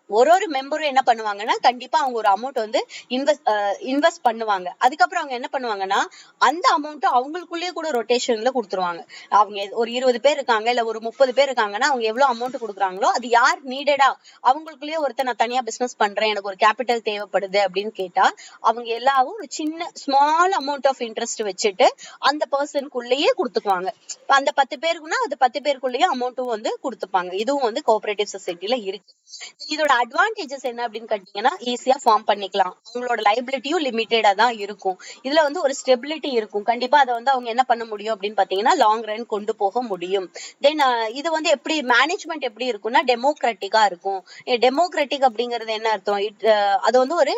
ஒரு மெம்பரும் என்ன பண்ணுவாங்கன்னா கண்டிப்பா அவங்க ஒரு அமௌண்ட் வந்து இன்வெஸ்ட் பண்ணுவாங்க. அதுக்கப்புறம் அவங்க என்ன பண்ணுவாங்கன்னா அந்த அமௌண்ட் அவங்களுக்குள்ளேயே கூட ரொட்டேஷன்ல கொடுத்துருவாங்க. அவங்க ஒரு 20 பேர் இருக்காங்க இல்ல ஒரு 30 பேர் இருக்காங்கன்னா அவங்க எவ்வளவு அமௌண்ட் கொடுக்குறாங்களோ அது யார் நீடடா அவங்களுக்குள்ளேயே ஒருத்தர் நான் தனியா பிசினஸ் பண்றேன் எனக்கு ஒரு கேபிட்டல் தேவைப்படுது அப்படின்னு கேட்டா அவங்க எல்லாரும் ஒரு சின்ன ஸ்மால் அமௌண்ட் ஆஃப் இன்ட்ரெஸ்ட் வச்சுட்டு அந்த பர்சனுக்குள்ளேயே கொடுத்துக்குவாங்க. அந்த 10 பேருக்குன்னா அது 10 பேருக்குள்ளேயே அமௌண்ட்டும் வந்து கொடுத்துப்பாங்க. இதுவும் வந்து கோஆபரேட்டிவ் சொசைட்டில இருக்கு. இதோட அட்வான்டேஜஸ் என்ன அப்படின்னு கேட்டீங்கன்னா ஈஸியா ஃபார்ம் பண்ணிக்கலாம், அவங்களோட லைபிலிட்டியும் லிமிட்டடா தான் இருக்கும், இதுல வந்து ஒரு ஸ்டெபிலிட்டி இருக்கும். கண்டிப்பா அதை வந்து அவங்க என்ன பண்ண முடியும் அப்படின்னு பாத்தீங்கன்னா லாங் ரன் கொண்டு போக முடியும். தென் இது வந்து எப்படி மேனேஜ்மெண்ட் எப்படி இருக்கும்னா டெமோக்ராட்டிக்கா இருக்கும். டெமோக்ராட்டிக் அப்படிங்கிறது என்ன அர்த்தம், அது வந்து ஒரு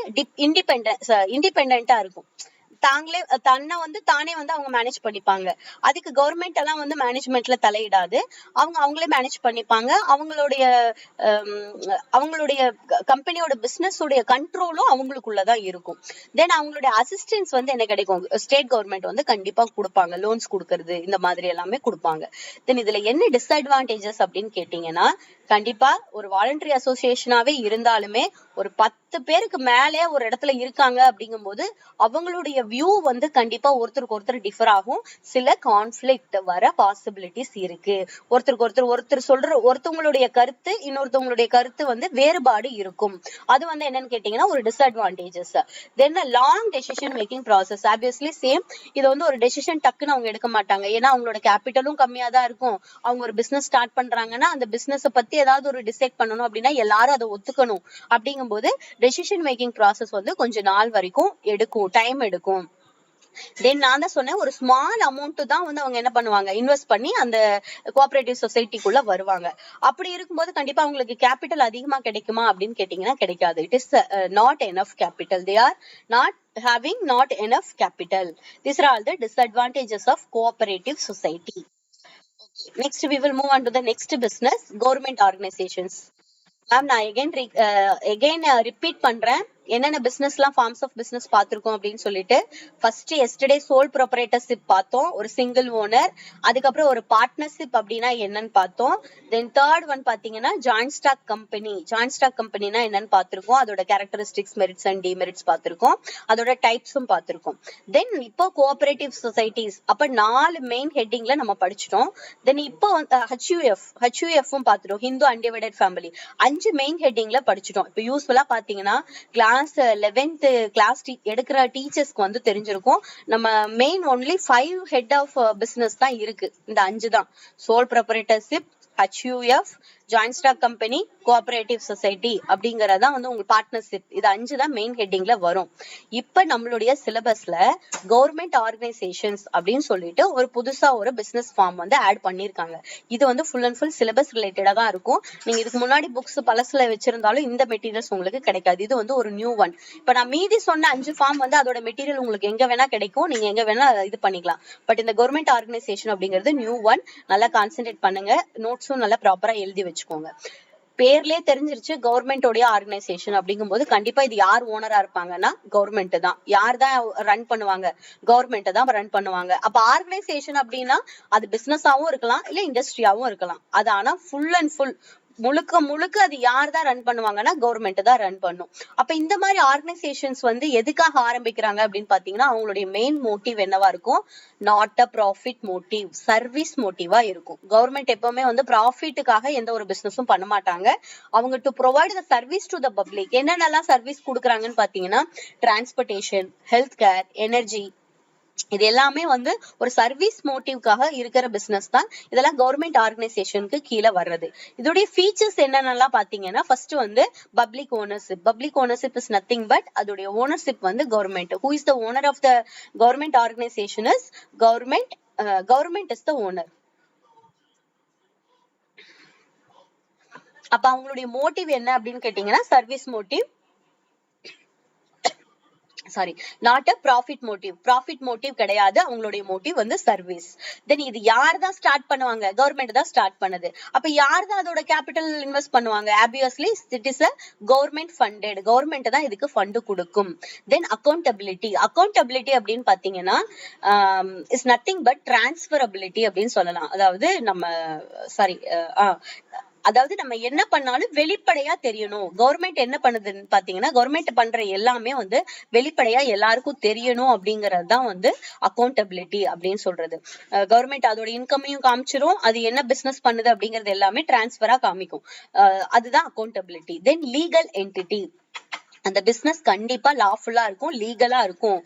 இண்டிபெண்டா இருக்கும். தாங்களே தன்னை வந்து தானே வந்து அவங்க மேனேஜ் பண்ணிப்பாங்க. அதுக்கு கவர்மெண்ட் எல்லாம் வந்து மேனேஜ்மெண்ட்ல தலையிடாது, அவங்களே மேனேஜ் பண்ணிப்பாங்க. அவங்களுடைய கம்பெனியோட பிசினஸ் உடைய கண்ட்ரோலும் அவங்களுக்குள்ளதான் இருக்கும். தென் அவங்களுடைய அசிஸ்டன்ஸ் வந்து என்ன கிடைக்கும், ஸ்டேட் கவர்மெண்ட் வந்து கண்டிப்பா கொடுப்பாங்க, லோன்ஸ் கொடுக்கறது இந்த மாதிரி எல்லாமே கொடுப்பாங்க. தென் இதுல என்ன டிஸ்அட்வான்டேஜஸ் அப்படின்னு கேட்டீங்கன்னா கண்டிப்பா ஒரு வாலண்டரி அசோசியேஷனாவே இருந்தாலுமே ஒரு 10 பேருக்கு மேலே ஒரு இடத்துல இருக்காங்க அப்படிங்கும் போது அவங்களுடைய வியூ வந்து கண்டிப்பா ஒருத்தருக்கு ஒருத்தர் டிஃபர் ஆகும். சில கான்ஃபிளிக்ட் வர பாசிபிலிட்டிஸ் இருக்கு. ஒருத்தர் சொல்ற ஒருத்தவங்களுடைய கருத்து இன்னொருத்தவங்களுடைய கருத்து வந்து வேறுபாடு இருக்கும். அது வந்து என்னன்னு கேட்டீங்கன்னா ஒரு disadvantages. Then long decision making process obviously same. இது வந்து ஒரு டெசிஷன் டக்குன்னு அவங்க எடுக்க மாட்டாங்க. ஏன்னா அவங்களோட கேபிட்டலும் கம்மியா தான் இருக்கும். அவங்க ஒரு பிசினஸ் ஸ்டார்ட் பண்றாங்கன்னா அந்த பிசினஸ் பத்தி ஏதாவது ஒரு டிசைட் பண்ணணும் அப்படின்னா எல்லாரும் அதை ஒத்துக்கணும். அப்படிங்கும் போது டெசிஷன் மேக்கிங் ப்ராசஸ் வந்து கொஞ்ச நாள் வரைக்கும் எடுக்கும், டைம் எடுக்கும். தென் நான் தான் சொன்னேன் ஒரு ஸ்மால் அமௌண்ட் தான் வந்து அவங்க என்ன பண்ணுவாங்க இன்வெஸ்ட் பண்ணி அந்த கோஆபரேட்டிவ் சொசைட்டிக்குள்ள வருவாங்க. அப்படி இருக்கும்போது கண்டிப்பா அவங்களுக்கு கேபிட்டல் அதிகமா கிடைக்குமா அப்படின்னு கேட்டீங்கன்னா கிடைக்காது. It is not enough capital. They are not enough capital. These are all the disadvantages of cooperative society. Okay, next we will move on to the next business, government organizations. Ma'am நான் again repeat பண்றேன் என்னென்ன business எல்லாம் forms of business பார்த்திருக்கோம் அப்படின்னு சொல்லிட்டு. First yesterday soul proprietorship பார்த்தோம், ஒரு single owner. அதுக்கப்புறம் ஒரு பார்ட்னர்ஷிப் அப்படின்னா என்னன்னு பார்த்தோம். தென் தேர்ட் ஒன் பாத்தீங்கன்னா joint stock company. Joint stock கம்பெனினா என்னன்னு பார்த்திருக்கோம், அதோட கேரக்டரிஸ்டிக்ஸ், மெரிட்ஸ் அண்ட் டிமெரிட்ஸ் பார்த்திருக்கோம், அதோட டைப்ஸும் பார்த்திருக்கோம். தென் இப்போ கோஆபரேட்டிவ் சொசைட்டிஸ் அப்ப 4 மெயின் ஹெட்டிங்ல நம்ம படிச்சிட்டோம். தென் இப்போ ஹெச்யூஎஃப்பும் பார்த்துட்டோம், ஹிந்து அன்டிவைடட் ஃபேமிலி. 5 மெயின் ஹெட்டிங்ல படிச்சிட்டோம். இப்போ யூஸ்ஃபுல்லா பாத்தீங்கன்னா கிளாஸ் 11th கிளாஸ் எடுக்கிற டீச்சர்ஸ்க்கு வந்து தெரிஞ்சிருக்கும். நம்ம main only 5 head of business தான் இருக்கு. இந்த 5 தான் sole proprietorship, HUF, joint stock company, cooperative society அப்படிங்கறதா வந்து உங்க பார்ட்னர்ஷிப். இது 5 தான் மெயின் ஹெட்டிங்ல வரும். இப்ப நம்மளுடைய சிலபஸ்ல கவர்மெண்ட் ஆர்கனைசேஷன்ஸ் அப்படின்னு சொல்லிட்டு ஒரு புதுசா ஒரு பிசினஸ் ஃபார்ம் வந்து ஆட் பண்ணிருக்காங்க. இது வந்து ஃபுல் அண்ட் ஃபுல் சிலபஸ் ரிலேட்டடா தான் இருக்கும். நீங்க இதுக்கு முன்னாடி புக்ஸ் பழசுல வச்சிருந்தாலும் இந்த மெட்டீரியல்ஸ் உங்களுக்கு கிடைக்காது. இது வந்து ஒரு நியூ ஒன். இப்ப நான் மீதி சொன்ன 5 ஃபார்ம் வந்து அதோட மெட்டீரியல் உங்களுக்கு எங்க வேணா கிடைக்கும், நீங்க எங்க வேணா இது பண்ணிக்கலாம். பட் இந்த கவர்மெண்ட் ஆர்கனைசேஷன் அப்படிங்கிறது நியூ ஒன். நல்லா கான்சென்ட்ரேட் பண்ணுங்க, நோட்ஸும் நல்லா ப்ராப்பரா எழுதி வச்சுக்கோங்க. பேர்லயே தெரிஞ்சிருச்சு கவர்மெண்டோடைய ஆர்கனைசேஷன் அப்படிங்கும் போது கண்டிப்பா இது யார் ஓனரா இருப்பாங்கன்னா கவர்மெண்ட் தான். யார் தான் ரன் பண்ணுவாங்க, கவர்மெண்ட் தான் ரன் பண்ணுவாங்க. அப்ப ஆர்கனைசேஷன் அப்படின்னா அது பிசினஸாவும் இருக்கலாம் இல்ல இண்டஸ்ட்ரியாவும் இருக்கலாம். அது ஆனா ஃபுல் அண்ட் ஃபுல் முழுக்க அது யார் தான் ரன் பண்ணுவாங்கன்னா கவர்மெண்ட் தான் ரன் பண்ணும். அப்ப இந்த மாதிரி ஆர்கனைசேஷன்ஸ் வந்து எதுக்காக ஆரம்பிக்கிறாங்க அப்படின்னு பாத்தீங்கன்னா அவங்களுடைய மெயின் மோட்டிவ் என்னவா இருக்கும், not a profit motive, service மோட்டிவா இருக்கும். கவர்மெண்ட் எப்பவுமே வந்து ப்ராஃபிட்டுக்காக எந்த ஒரு பிசினஸும் பண்ண மாட்டாங்க. அவங்க to provide the service to the public. என்னென்னலாம் சர்வீஸ் கொடுக்குறாங்கன்னு பாத்தீங்கன்னா டிரான்ஸ்போர்டேஷன், ஹெல்த் கேர், எனர்ஜி, இது எல்லாமே வந்து ஒரு சர்வீஸ் மோட்டிவ்காக இருக்கிற பிசினஸ் தான். இதெல்லாம் கவர்மெண்ட் ஆர்கனைசேஷனுக்கு கீழே வர்றது. இதோடைய ஃபீச்சர்ஸ் என்னென்னலாம் பாத்தீங்கன்னா, ஃபர்ஸ்ட் வந்து public ownership. Public ownership is nothing but அதோடைய ஓனர்ஷிப் வந்து government. Who is the owner of the government organisation is government. Government is the owner. அப்ப அவங்களுடைய மோட்டிவ் என்ன அப்படின்னு கேட்டீங்கன்னா, service motive, sorry, not a profit motive. Profit motive கிடையாது, அவங்களுடைய motive வந்து சர்வீஸ். தென் இது யார் தான் ஸ்டார்ட் பண்ணுவாங்க? கவர்மெண்ட் தான் ஸ்டார்ட் பண்ணுது. அப்ப யார் தான் அதோட கேபிட்டல் இன்வெஸ்ட் பண்ணுவாங்க? Obviously it is a government funded. Government தான் இதுக்கு ஃபண்ட் கொடுக்கும். தென் அக்கௌண்டபிலிட்டி. அக்கௌண்டபிலிட்டி அப்படின்னு பாத்தீங்கன்னா இஸ் நத்திங் பட் டிரான்ஸ்பரபிலிட்டி அப்படின்னு சொல்லலாம். அதாவது நம்ம சாரி அதாவது நம்ம என்ன பண்ணாலும் வெளிப்படையா தெரியணும். கவர்மெண்ட் என்ன பண்ணுதுன்னு பாத்தீங்கன்னா, கவர்மெண்ட் பண்ற எல்லாமே வந்து வெளிப்படையா எல்லாருக்கும் தெரியணும் அப்படிங்கறது தான் வந்து அக்கௌண்டபிலிட்டி அப்படின்னு சொல்றது. கவர்மெண்ட் அதோட இன்கமையும் காமிச்சிரும், அது என்ன பிசினஸ் பண்ணுது அப்படிங்கறது எல்லாமே டிரான்ஸ்பரா காமிக்கும். அதுதான் அக்கௌண்டபிலிட்டி. Then legal entity. அந்த பிசினஸ் கண்டிப்பா லாஃபுல்லா இருக்கும், லீகலா இருக்கும்.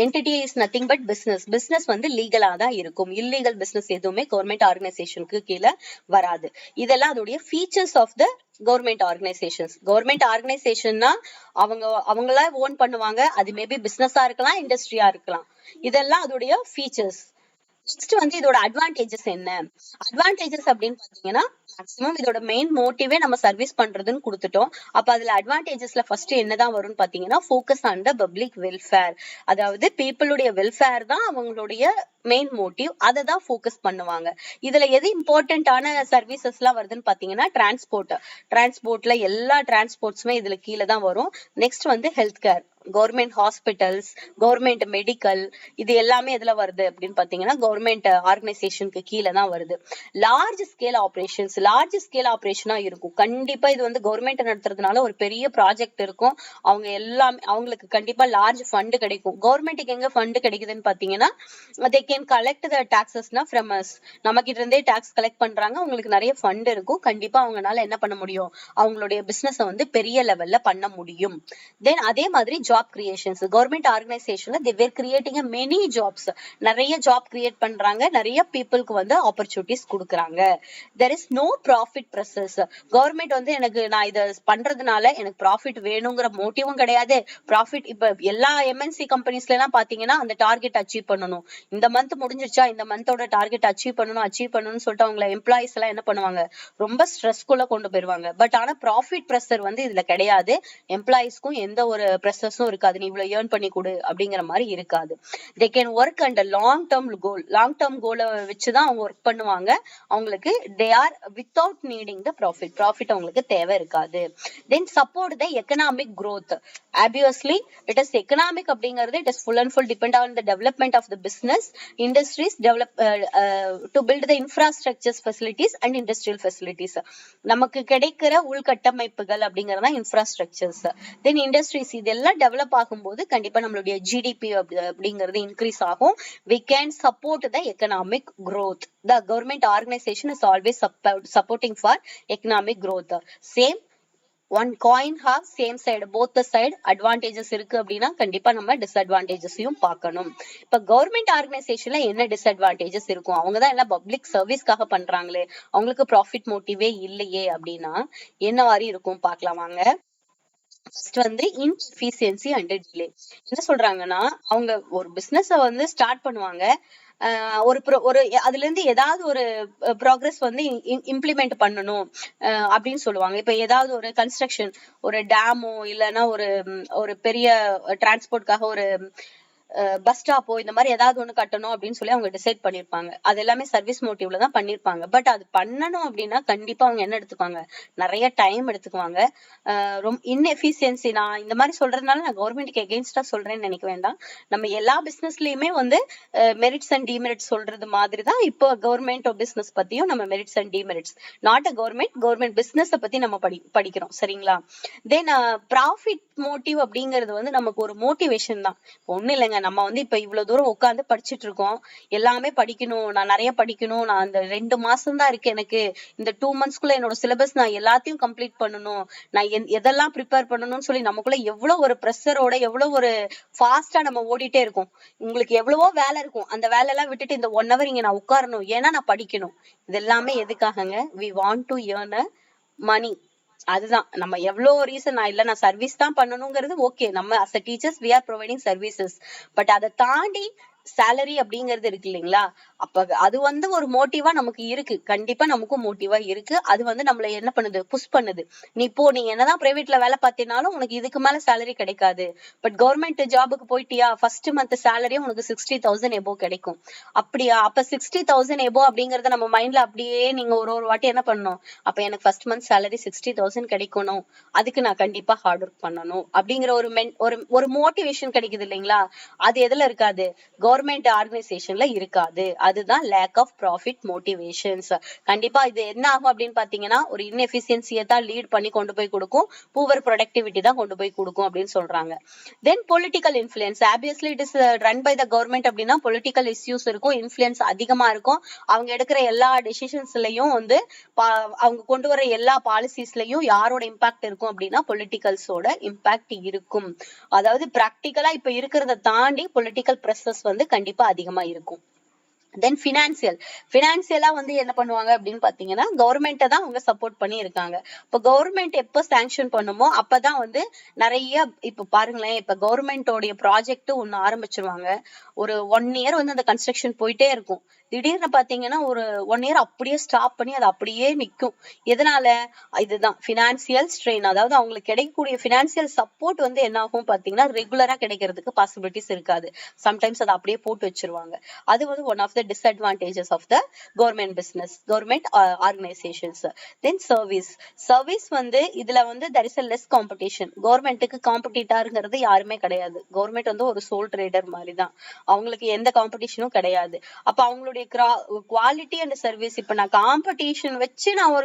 Entity is nothing but business. Business வந்து லீகலா தான் இருக்கும். இல்லீகல் பிசினஸ் எதுவுமே கவர்மெண்ட் ஆர்கனைசேஷனுக்கு கீழே வராது. இதெல்லாம் அதோடைய features of the government organisations. Government ஆர்கனைசேஷன்னா அவங்களா ஓன் பண்ணுவாங்க. அது மேபி பிசினஸா இருக்கலாம், இண்டஸ்ட்ரியா இருக்கலாம். இதெல்லாம் அதோடைய ஃபீச்சர்ஸ். நெக்ஸ்ட் வந்து இதோட அட்வான்டேஜஸ் என்ன? அட்வான்டேஜஸ் அப்படின்னு பாத்தீங்கன்னா, மேக்ஸிமம் இதோட மெயின் மோட்டிவே நம்ம சர்வீஸ் பண்றதுன்னு கொடுத்துட்டோம். அப்ப அதுல அட்வான்டேஜஸ்ல ஃபர்ஸ்ட் என்னதான் வரும்னு பாத்தீங்கன்னா, focus on the public welfare. அதாவது பீப்புளுடைய வெல்ஃபேர் தான் அவங்களுடைய மெயின் மோட்டிவ். அதை தான் ஃபோக்கஸ் பண்ணுவாங்க. இதுல எது இம்பார்ட்டன்டான சர்வீசஸ் எல்லாம் வருதுன்னு பாத்தீங்கன்னா, டிரான்ஸ்போர்ட்ல எல்லா டிரான்ஸ்போர்ட்ஸுமே இதுல கீழே தான் வரும். நெக்ஸ்ட் வந்து health care, government hospitals, government medical, இது எல்லாமே எதுல வருது அப்படின்னு பாத்தீங்கன்னா, கவர்மெண்ட் ஆர்கனைசேஷனுக்கு கீழே தான் வருது. Large scale operations, large scale ஆபரேஷனா இருக்கும். கண்டிப்பா இது வந்து கவர்மெண்ட் நடத்துறதுனால ஒரு பெரிய ப்ராஜெக்ட் இருக்கும். அவங்க எல்லாமே அவங்களுக்கு கண்டிப்பா லார்ஜ் ஃபண்ட் கிடைக்கும். கவர்மெண்ட்டுக்கு எங்க ஃபண்ட் கிடைக்குதுன்னு பாத்தீங்கன்னா, they can collect the taxesனா from us. நம்ம கிட்ட இருந்தே டாக்ஸ் கலெக்ட் பண்றாங்க, உங்களுக்கு நிறைய ஃபண்ட் இருக்கும். கண்டிப்பா அவங்கனால என்ன பண்ண முடியும்? அவங்களுடைய பிசினஸ் வந்து பெரிய லெவல்ல பண்ண முடியும். தென் அதே மாதிரி ஜாப் கிரியேஷன்ஸ். கவர்மெண்ட் ஆர்கனைசேஷன்ல they were creating a many jobs. நிறைய ஜாப் கிரியேட் பண்றாங்க, நிறைய பீப்புளுக்கு வந்து ஆப்பர்ச்சுனிட்டிஸ் கொடுக்குறாங்க. there is no profit pressures. Government வந்து நான் இதை பண்றதுனால எனக்கு ப்ராஃபிட் வேணுங்கிற மோட்டிவும் கிடையாது. ப்ராஃபிட் இப்ப எல்லா எம்என்சி கம்பெனிஸ்ல எல்லாம் பாத்தீங்கன்னா, அந்த டார்கெட் அச்சீவ் பண்ணணும். இந்த மந்த் முடிஞ்சிருச்சா, இந்த மந்தோட டார்கெட் அச்சீவ் பண்ணணும்னு சொல்லிட்டு அவங்க எம்ப்ளாயிஸ் எல்லாம் என்ன பண்ணுவாங்க? ரொம்ப ஸ்ட்ரெஸ்க்குள்ள கொண்டு போயிருவாங்க. பட் ஆனா ப்ராஃபிட் பிரஷர் வந்து இதுல கிடையாது. எம்ப்ளாயிஸ்க்கும் எந்த ஒரு ப்ரெஷர்ஸும் இருக்காது. நீ இவ்வளவு ஏர்ன் பண்ணி கொடு அப்படிங்கிற மாதிரி இருக்காது. they can work under long term goal. Long term கோலை வச்சுதான் அவங்க ஒர்க் பண்ணுவாங்க. அவங்களுக்கு they are without needing the profit. Profit அவங்களுக்கு தேவை இருக்காது. then support the economic growth. obviously it is economic அப்படிங்கிறது it is full and full depend on the development of the business industries develop to build the infrastructures facilities and industrial facilities. நமக்கு கிடைக்கிற உள்கட்டமைப்புகள் அப்படிங்கறத infrastructures. தென் industries, இதெல்லாம் develop ஆகும்போது கண்டிப்பா நம்மளுடைய GDP அப்படிங்கிறது increase ஆகும். we can support the economic growth. the government organization is always supporting for economic growth. same one coin have same side, both the side advantages இருக்கு அப்படின்னா கண்டிப்பா நம்ம டிஸ்அட்வான்டேஜஸையும் பார்க்கணும். இப்ப கவர்மெண்ட் ஆர்கனைசேஷன்ல என்ன டிஸ்அட்வான்டேஜஸ் இருக்கும்? அவங்கதான் எல்லாம் பப்ளிக் சர்வீஸ்க்காக பண்றாங்களே, அவங்களுக்கு ப்ராஃபிட் மோட்டிவே இல்லையே அப்படின்னா என்ன மாதிரி இருக்கும் பார்க்கலாம் வாங்க. ஃபர்ஸ்ட் வந்து இன்எஃபிஷியன்சி அண்ட் டிலே. என்ன சொல்றாங்கன்னா, அவங்க ஒரு பிசினஸ் வந்து ஸ்டார்ட் பண்ணுவாங்க, ஒரு அதுல இருந்து ஏதாவது ஒரு ப்ராக்ரஸ் வந்து இம்ப்ளிமெண்ட் பண்ணணும் அப்படின்னு சொல்லுவாங்க. இப்ப ஏதாவது ஒரு கன்ஸ்ட்ரக்ஷன், ஒரு டேமோ இல்லைன்னா ஒரு பெரிய டிரான்ஸ்போர்ட்காக ஒரு பஸ் ஸ்டாப்போ இந்த மாதிரி ஏதாவது ஒண்ணு கட்டணும் அப்படின்னு சொல்லி அவங்க டிசைட் பண்ணிருப்பாங்க. அது எல்லாமே சர்வீஸ் மோட்டிவ்ல தான் பண்ணிருப்பாங்க. பட் அது பண்ணணும் அப்படின்னா கண்டிப்பா அவங்க என்ன எடுத்துக்குவாங்க? நிறைய டைம் எடுத்துக்குவாங்க. ரொம்ப இன்எஃபிஷியன்சி. நான் இந்த மாதிரி சொல்றதுனால நான் கவர்மெண்ட்டுக்கு எகெயின்ஸ்டா சொல்றேன்னு நினைக்க வேண்டாம். நம்ம எல்லா பிசினஸ்லயுமே வந்து மெரிட்ஸ் அண்ட் டிமெரிட்ஸ் சொல்றது மாதிரி தான் இப்போ கவர்மெண்ட் பிசினஸ் பத்தியும் நம்ம merits and demerits, not a government business பத்தி நம்ம படிக்கிறோம். சரிங்களா? தென் ப்ராஃபிட் மோட்டிவ் அப்படிங்கிறது வந்து நமக்கு ஒரு மோட்டிவேஷன் தான். ஒண்ணு இல்லைங்க, நம்ம வந்து இப்ப இவ்வளவு தூரம் உட்கார்ந்து படிச்சுட்டு இருக்கோம், எல்லாமே படிக்கணும், நான் நிறைய படிக்கணும், நான் அந்த 2 மாசம் தான் இருக்கு எனக்கு, இந்த 2 மந்த்ஸ்க்குள்ள என்னோட சிலபஸ் நான் எல்லாத்தையும் கம்ப்ளீட் பண்ணணும், நான் எதெல்லாம் ப்ரிப்பேர் பண்ணணும்னு சொல்லி நமக்குள்ள எவ்வளவு ஒரு ப்ரெஷரோட எவ்வளவு ஒரு ஃபாஸ்டா நம்ம ஓடிட்டே இருக்கோம். உங்களுக்கு எவ்வளவோ வேலை இருக்கும், அந்த வேலை எல்லாம் விட்டுட்டு இந்த 1 hour இங்க நான் உட்காரணும், ஏன்னா நான் படிக்கணும். இது எல்லாமே எதுக்காகங்க? we want to earn a money. அதுதான் நம்ம எவ்வளவு ரீசன். நான் சர்வீஸ் தான் பண்ணணுங்கிறது ஓகே, நம்ம as a teachers we are providing services. But அதை தாண்டி சேலரி அப்படிங்கிறது இருக்கு இல்லைங்களா? அப்ப அது வந்து ஒரு மோட்டிவா நமக்கு இருக்கு, கண்டிப்பா நமக்கும் மோட்டிவா இருக்கு. அது வந்து நம்மள என்ன பண்ணுது? புஷ் பண்ணுது. நீ என்னதான் பிரைவேட்ல வேலை பார்த்தினாலும் உனக்கு இதுக்கு மேல சேலரி கிடைக்காது. பட் கவர்மெண்ட் ஜாபுக்கு போயிட்டியா, ஃபர்ஸ்ட் மந்த் சேலரியே உனக்கு 60,000 எபோ கிடைக்கும். அப்படியா? அப்ப 60,000 எபோ அப்படிங்கறத நம்ம மைண்ட்ல அப்படியே நீங்க ஒரு வாட்டி என்ன பண்ணணும், அப்ப எனக்கு ஃபர்ஸ்ட் மந்த் சேலரி 60,000 கிடைக்கணும், அதுக்கு நான் கண்டிப்பா ஹார்ட் ஒர்க் பண்ணணும் அப்படிங்கிற ஒரு மோட்டிவேஷன் கிடைக்குது இல்லைங்களா? அது எதுல இருக்காது? கவர்மெண்ட் ஆர்கனைசேஷன்ல இருக்காது. அதுதான் லேக் ஆஃப் ப்ராஃபிட் மோட்டிவேஷன்ஸ். கண்டிப்பா இது என்ன ஆகும் அப்படின்னு பாத்தீங்கன்னா, ஒரு இன்எஃபிஷியன்சியை தான் லீட் பண்ணி கொண்டு போய் கொடுக்கும், பூவர் ப்ரொடக்டிவிட்டி தான் கொண்டு போய் கொடுக்கும் அப்படின்னு சொல்றாங்க. Then political influence. Obviously it is run by the government அப்படின்னா பொலிட்டிக்கல் இஷ்யூஸ் இருக்கும், இன்ஃபுளுன்ஸ் அதிகமா இருக்கும். அவங்க எடுக்கிற எல்லா டெசிஷன்ஸ்லயும் வந்து அவங்க கொண்டு வர எல்லா பாலிசிஸ்லயும் யாரோட இம்பாக்ட் இருக்கும் அப்படின்னா பொலிட்டிக்கல்ஸோட இம்பாக்ட் இருக்கும். அதாவது பிராக்டிக்கலா இப்ப இருக்கிறத தாண்டி பொலிட்டிக்கல் ப்ரெஷர்ஸ் வந்து கண்டிப்பா அதிகமா இருக்கும். தென் பினான்சியலா வந்து என்ன பண்ணுவாங்க அப்படின்னு பாத்தீங்கன்னா, கவர்மெண்ட்டை தான் அவங்க சப்போர்ட் பண்ணி இருக்காங்க. இப்ப கவர்மெண்ட் எப்ப சாங்ஷன் பண்ணுமோ அப்பதான் வந்து நிறைய, இப்ப பாருங்களேன், இப்ப கவர்மெண்டோடைய ப்ராஜெக்ட் ஒண்ணு ஆரம்பிச்சிருவாங்க, ஒரு 1 year வந்து அந்த கன்ஸ்ட்ரக்ஷன் போயிட்டே இருக்கும். திடீர்னு பாத்தீங்கன்னா ஒரு 1 year அப்படியே ஸ்டாப் பண்ணி அது அப்படியே நிக்கும். எதனால? இதுதான் பினான்சியல் ஸ்ட்ரெயின். அதாவது அவங்களுக்கு கிடைக்கக்கூடிய பினான்சியல் சப்போர்ட் வந்து என்ன ஆகும் பாத்தீங்கன்னா, ரெகுலரா கிடைக்கிறதுக்கு பாசிபிலிட்டிஸ் இருக்காது. சம்டைம்ஸ் அதை அப்படியே போட்டு வச்சிருவாங்க. அது வந்து one of the disadvantages of the government business, government organizations. Then service வந்து இதுல வந்து there is a less competition. கவர்மெண்ட்டுக்கு காம்படிட்டர்ங்கிறது யாருமே கிடையாது. கவர்மெண்ட் வந்து ஒரு சோல் ட்ரேடர் மாதிரி தான், அவங்களுக்கு எந்த காம்படிஷனும் கிடையாது. அப்ப அவங்களுடைய குவாலிட்டி அண்ட் சர்வீஸ், இப்ப நான் காம்படிஷன் வச்சு நான்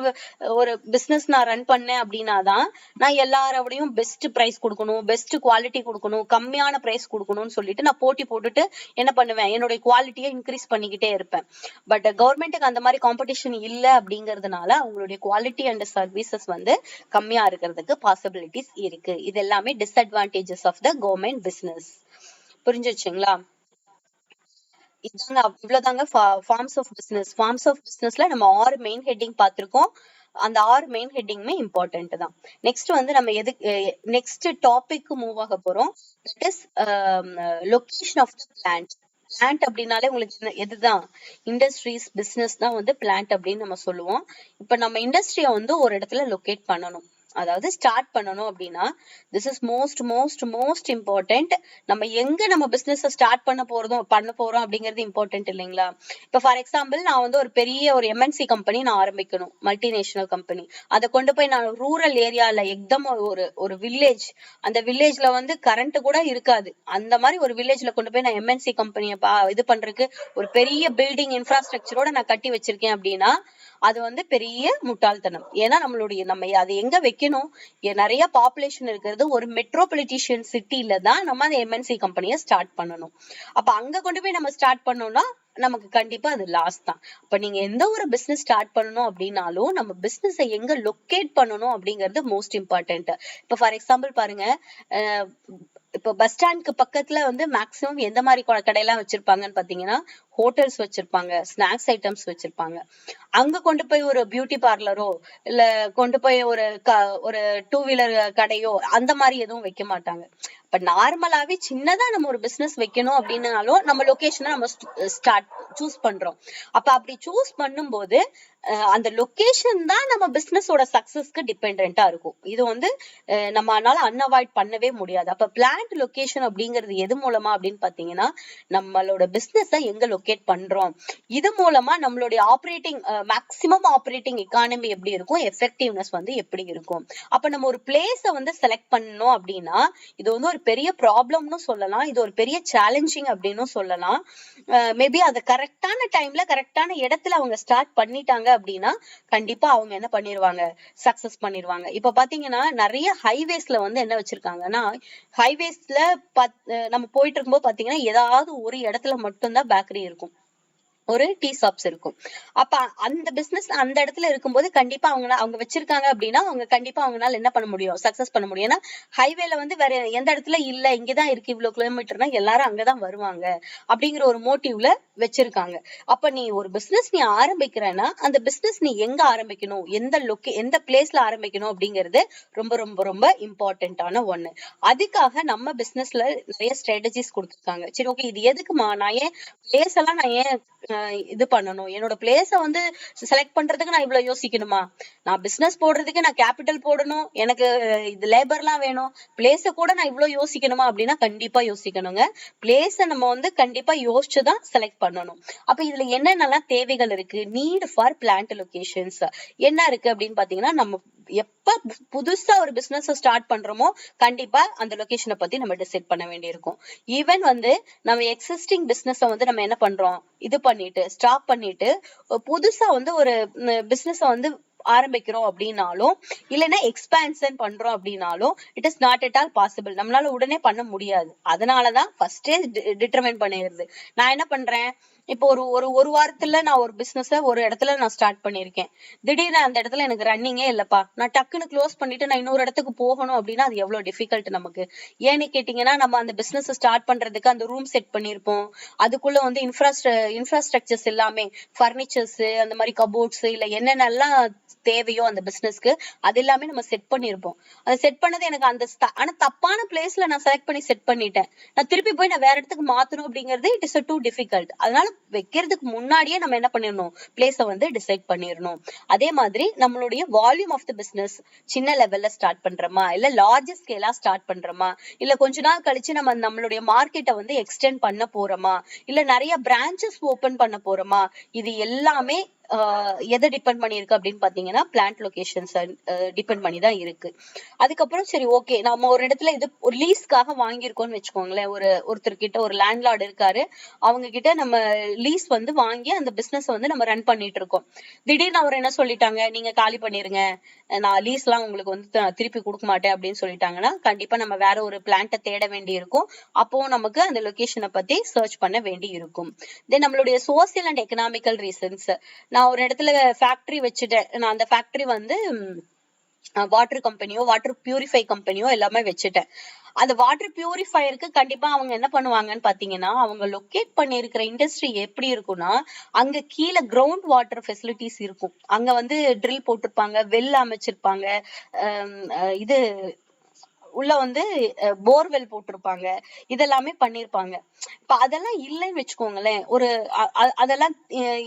ஒரு பிசினஸ் நான் ரன் பண்ணேன் அப்படின்னாதான் நான் எல்லாரோடையும் பெஸ்ட் பிரைஸ் கொடுக்கணும், பெஸ்ட் குவாலிட்டி கொடுக்கணும், கம்மியான பிரைஸ் கொடுக்கணும்னு சொல்லிட்டு நான் போட்டி போட்டுட்டு என்ன பண்ணுவேன், என்னுடைய குவாலிட்டியை இன்க்ரீஸ் பண்ணிக்கிட்டே இருப்பேன். பட் கவர்மெண்ட்டுக்கு அந்த மாதிரி காம்படிஷன் இல்ல அப்படிங்கறதுனால அவங்களுடைய குவாலிட்டி அண்ட் சர்வீசஸ் வந்து கம்மியா இருக்கிறதுக்கு பாசிபிலிட்டிஸ் இருக்கு. இது எல்லாமே disadvantages of the government business. புரிஞ்சிருச்சுங்களா? இதாங்க, இவ்வளவுதாங்க forms of business. Forms of பிசினஸ்ல நம்ம 6 மெயின் ஹெட்டிங் பார்த்திருக்கோம். அந்த 6 மெயின் ஹெட்டிங்குமே இம்பார்ட்டன்ட் தான். நெக்ஸ்ட் வந்து நம்ம நெக்ஸ்ட் டாபிக் மூவ் ஆக போறோம். That is location of the plant. Plant அப்படின்னாலே உங்களுக்கு எதுதான்? இண்டஸ்ட்ரீஸ், பிசினஸ் தான் வந்து பிளான்ட் அப்படின்னு நம்ம சொல்லுவோம். இப்ப நம்ம இண்டஸ்ட்ரியை வந்து ஒரு இடத்துல லொகேட் பண்ணணும், அதாவது ஸ்டார்ட் பண்ணணும் அப்படின்னா திஸ் இஸ் மோஸ்ட் இம்பார்ட்டன்ட். நம்ம எங்க நம்ம பிசினஸ் ஸ்டார்ட் பண்ண போறோம் அப்படிங்கிறது இம்பார்ட்டன்ட் இல்லைங்களா? இப்ப ஃபார் எக்ஸாம்பிள் நான் வந்து ஒரு பெரிய ஒரு MNC கம்பெனி நான் ஆரம்பிக்கணும், மல்டிநேஷனல் கம்பெனி. அதை கொண்டு போய் நான் ரூரல் ஏரியால எக்தம் ஒரு வில்லேஜ், அந்த வில்லேஜ்ல வந்து கரண்ட் கூட இருக்காது, அந்த மாதிரி ஒரு வில்லேஜ்ல கொண்டு போய் நான் MNC கம்பெனியை இது பண்றதுக்கு ஒரு பெரிய பில்டிங் இன்ஃப்ராஸ்ட்ரக்சரோட நான் கட்டி வச்சிருக்கேன் அப்படின்னா அது வந்து பெரிய முட்டாள்தனம். ஏன்னா நம்ம அதை எங்க வைக்கணும்? நிறைய பாப்புலேஷன் இருக்கிறது ஒரு மெட்ரோபாலிட்டிஷியன் சிட்டில தான் நம்ம அந்த MNC கம்பெனியை ஸ்டார்ட் பண்ணணும். அப்ப அங்க கொண்டு போய் நம்ம ஸ்டார்ட் பண்ணோம்னா நமக்கு கண்டிப்பா அது லாஸ் தான். இப்ப நீங்க எந்த ஒரு பிசினஸ் ஸ்டார்ட் பண்ணணும் அப்படின்னாலும் நம்ம பிசினஸ் எங்க லொக்கேட் பண்ணணும் அப்படிங்கிறது மோஸ்ட் இம்பார்ட்டன்ட். இப்ப ஃபார் எக்ஸாம்பிள் பாருங்க, இப்ப பஸ் ஸ்டாண்ட்க்கு பக்கத்துல வந்து மேக்சிமம் எந்த மாதிரி கடையெல்லாம் வச்சிருப்பாங்கன்னு பாத்தீங்கன்னா, ஹோட்டல்ஸ் வச்சிருப்பாங்க, ஸ்நாக்ஸ் ஐட்டம்ஸ் வச்சிருப்பாங்க. அங்க கொண்டு போய் ஒரு பியூட்டி பார்லரோ இல்ல கொண்டு போய் ஒரு 2 வீலர் கடையோ அந்த மாதிரி எதுவும் வைக்க மாட்டாங்க. இப்ப நார்மலாவே சின்னதா நம்ம ஒரு பிசினஸ் வைக்கணும் அப்படின்னாலும் நம்ம லொகேஷனை நம்ம சூஸ் பண்றோம். அப்ப அப்படி சூஸ் பண்ணும்போது அந்த லொகேஷன் தான் நம்ம பிசினஸோட சக்சஸ்க்கு டிபெண்டா இருக்கும். இது வந்து நம்மளால அன்அவாய்ட் பண்ணவே முடியாது. அப்ப பிளான்ட் லொகேஷன் அப்படிங்கிறது எது மூலமா அப்படின்னு பாத்தீங்கன்னா, நம்மளோட பிசினஸை எங்க லொகேட் பண்றோம். இது மூலமா நம்மளுடைய ஆப்ரேட்டிங் மேக்சிமம் ஆப்ரேட்டிங் எக்கானமி எப்படி இருக்கும், எஃபெக்டிவ்னஸ் வந்து எப்படி இருக்கும். அப்ப நம்ம ஒரு பிளேஸ வந்து செலக்ட் பண்ணணும் அப்படின்னா இது வந்து ஒரு பெரிய ப்ராப்ளம்னு சொல்லலாம், இது ஒரு பெரிய சேலஞ்சிங் அப்படின்னு சொல்லலாம். மேபி அதை கரெக்டான டைம்ல கரெக்டான இடத்துல அவங்க ஸ்டார்ட் பண்ணிட்டாங்க அப்படின்னா கண்டிப்பா அவங்க என்ன பண்ணிருவாங்க, சக்சஸ் பண்ணிருவாங்க. இப்ப பாத்தீங்கன்னா நிறைய ஹைவேஸ்ல வந்து என்ன வச்சிருக்காங்கன்னா, ஹைவேஸ்ல நம்ம போயிட்டு இருக்கும்போது பாத்தீங்கன்னா ஏதாவது ஒரு இடத்துல மட்டும்தான் பேக்கரி இருக்கும், ஒரு டீ ஷாப்ஸ் இருக்கும். அப்ப அந்த பிசினஸ் அந்த இடத்துல இருக்கும்போது கண்டிப்பா அவங்க வச்சிருக்காங்க அப்படின்னா அவங்க கண்டிப்பா அவங்களால என்ன பண்ண முடியும், சக்சஸ் பண்ண முடியும். ஏன்னா ஹைவேல வந்து வேற எந்த இடத்துல இல்ல, இங்கதான் இருக்கு இவ்வளவு கிலோமீட்டர்னா எல்லாரும் அங்கதான் வருவாங்க அப்படிங்கிற ஒரு மோட்டிவ்ல வச்சிருக்காங்க. அப்ப நீ ஒரு பிசினஸ் நீ ஆரம்பிக்கிறேன்னா அந்த பிசினஸ் நீ எங்க ஆரம்பிக்கணும், எந்த பிளேஸ்ல ஆரம்பிக்கணும் அப்படிங்கிறது ரொம்ப ரொம்ப ரொம்ப இம்பார்ட்டன்டான ஒண்ணு. அதுக்காக நம்ம பிசினஸ்ல நிறைய ஸ்ட்ராட்டஜிஸ் கொடுத்துருக்காங்க. சரி ஓகே, இது எதுக்குமா, நான் ஏன் பிளேஸ் எல்லாம் நான் ஏன் இது பண்ணணும், என்னோட பிளேஸ வந்து செலக்ட் பண்றதுக்கு நான் இவ்வளவு யோசிக்கணுமா, நான் பிசினஸ் போடுறதுக்கு நான் கேபிட்டல் போடணும், எனக்கு இது லேபர் எல்லாம் வேணும், பிளேஸ கூட நான் இவ்வளவு யோசிக்கணுமா அப்படின்னா கண்டிப்பா யோசிக்கணுங்க. பிளேஸ நம்ம வந்து கண்டிப்பா யோசிச்சுதான் செலக்ட் பண்ணணும். அப்ப இதுல என்னென்னலாம் தேவைகள் இருக்கு, நீட் ஃபார் பிளான்ட் லொகேஷன்ஸ் என்ன இருக்கு அப்படின்னு பாத்தீங்கன்னா, நம்ம எப்ப புதுசா ஒரு பிசினஸ் ஸ்டார்ட் பண்றோமோ கண்டிப்பா அந்த லொகேஷனை பத்தி நம்ம டிசைட் பண்ண வேண்டியிருக்கும். ஈவன் வந்து நம்ம எக்ஸிஸ்டிங் பிசினஸ் வந்து நம்ம என்ன பண்றோம், இது பண்ணிட்டு ஸ்டாப் பண்ணிட்டு புதுசா வந்து ஒரு பிசினஸ் வந்து ஆரம்பிக்கிறோம் அப்படின்னாலும் இல்லைன்னா எக்ஸ்பான்ஷன் பண்றோம் அப்படின்னாலும் it is not at all possible, நம்மளால உடனே பண்ண முடியாது. அதனாலதான் ஃபர்ஸ்டே டிட்டர்மைன் பண்ணிடுறது. நான் என்ன பண்றேன், இப்போ ஒரு வாரத்துல நான் ஒரு பிசினஸ் ஒரு இடத்துல நான் ஸ்டார்ட் பண்ணிருக்கேன், திடீர்னு அந்த இடத்துல எனக்கு ரன்னிங்கே இல்லப்பா, நான் டக்குன்னு க்ளோஸ் பண்ணிட்டு நான் இன்னொரு இடத்துக்கு போகணும் அப்படின்னா அது எவ்வளவு டிஃபிகல்ட் நமக்கு. ஏன்னு கேட்டீங்கன்னா, நம்ம அந்த பிசினஸ் ஸ்டார்ட் பண்றதுக்கு அந்த ரூம் செட் பண்ணிருப்போம், அதுக்குள்ள வந்து இன்ஃப்ராஸ்ட்ரக்சர்ஸ் எல்லாமே பர்னிச்சர்ஸ் அந்த மாதிரி கபோர்ட்ஸ் இல்ல என்னென்னலாம் தேவையோ அந்த பிசினஸ்க்கு அது எல்லாமே நம்ம செட் பண்ணிருப்போம். அதை செட் பண்ணது எனக்கு அந்த ஆனா தப்பான பிளேஸ்ல நான் செலக்ட் பண்ணி செட் பண்ணிட்டேன், நான் திருப்பி போய் நான் வேற இடத்துக்கு மாத்தணும் அப்படிங்கிறது இட் இஸ் டூ டிஃபிகல்ட். அதனால வைக்கிறதுக்கு முன்னாடியே நம்ம என்ன பண்ணிடணும், பிளேஸ வந்து டிசைட் பண்ணிடணும். அதே மாதிரி நம்மளுடைய வால்யூம் ஆஃப் த பிசினஸ் சின்ன லெவல்ல ஸ்டார்ட் பண்றோமா இல்ல லார்ஜ் ஸ்கேலா ஸ்டார்ட் பண்றோமா, இல்ல கொஞ்ச நாள் கழிச்சு நம்ம நம்மளுடைய மார்க்கெட்டை வந்து எக்ஸ்டெண்ட் பண்ண போறோமா, இல்ல நிறைய பிரான்ச்சஸ் ஓபன் பண்ண போறோமா, இது எல்லாமே எதை டிபெண்ட் பண்ணிருக்கு அப்படின்னு பாத்தீங்கன்னா பிளான்ட் லொகேஷன்ஸ் டிபெண்ட் பண்ணி தான் இருக்கு. அதுக்கப்புறம் சரி ஓகே, நம்ம ஒரு இடத்துல இது ஒரு லீஸ்க்காக வாங்கியிருக்கோம்னு வச்சுக்கோங்களேன், ஒருத்தர் கிட்ட ஒரு லேண்ட்லார்டு இருக்காரு, அவங்க கிட்ட நம்ம லீஸ் வந்து வாங்கி அந்த பிசினஸ் வந்து நம்ம ரன் பண்ணிட்டு இருக்கோம். திடீர்னு அவர் என்ன சொல்லிட்டாங்க, நீங்க காலி பண்ணிருங்க, நான் லீஸ் எல்லாம் உங்களுக்கு வந்து திருப்பி கொடுக்க மாட்டேன் அப்படின்னு சொல்லிட்டாங்கன்னா கண்டிப்பா நம்ம வேற ஒரு பிளான்ட்டை தேட வேண்டி இருக்கும். அப்போ நமக்கு அந்த லொகேஷனை பத்தி சர்ச் பண்ண வேண்டி இருக்கும். தென் நம்மளுடைய சோசியல் அண்ட் எக்கனாமிக்கல் ரீசன்ஸ், நான் ஒரு இடத்துல ஃபேக்டரி வச்சுட்டேன், நான் அந்த ஃபேக்டரி வந்து வாட்டர் கம்பெனியோ வாட்டர் பியூரிஃபை கம்பெனியோ எல்லாமே வச்சுட்டேன். அந்த வாட்டர் பியூரிஃபையருக்கு கண்டிப்பா அவங்க என்ன பண்ணுவாங்கன்னு பாத்தீங்கன்னா, அவங்க லொகேட் பண்ணிருக்கிற இண்டஸ்ட்ரி எப்படி இருக்கும்னா, அங்க கீழே கிரவுண்ட் வாட்டர் ஃபெசிலிட்டிஸ் இருக்கும், அங்க வந்து ட்ரில் போட்டிருப்பாங்க, வெல் அமைச்சிருப்பாங்க, இது உள்ள வந்து போர்வெல் போட்டிருப்பாங்க, இதெல்லாமே பண்ணிருப்பாங்க. இப்ப அதெல்லாம் இல்லைன்னு வச்சுக்கோங்களேன், அதெல்லாம்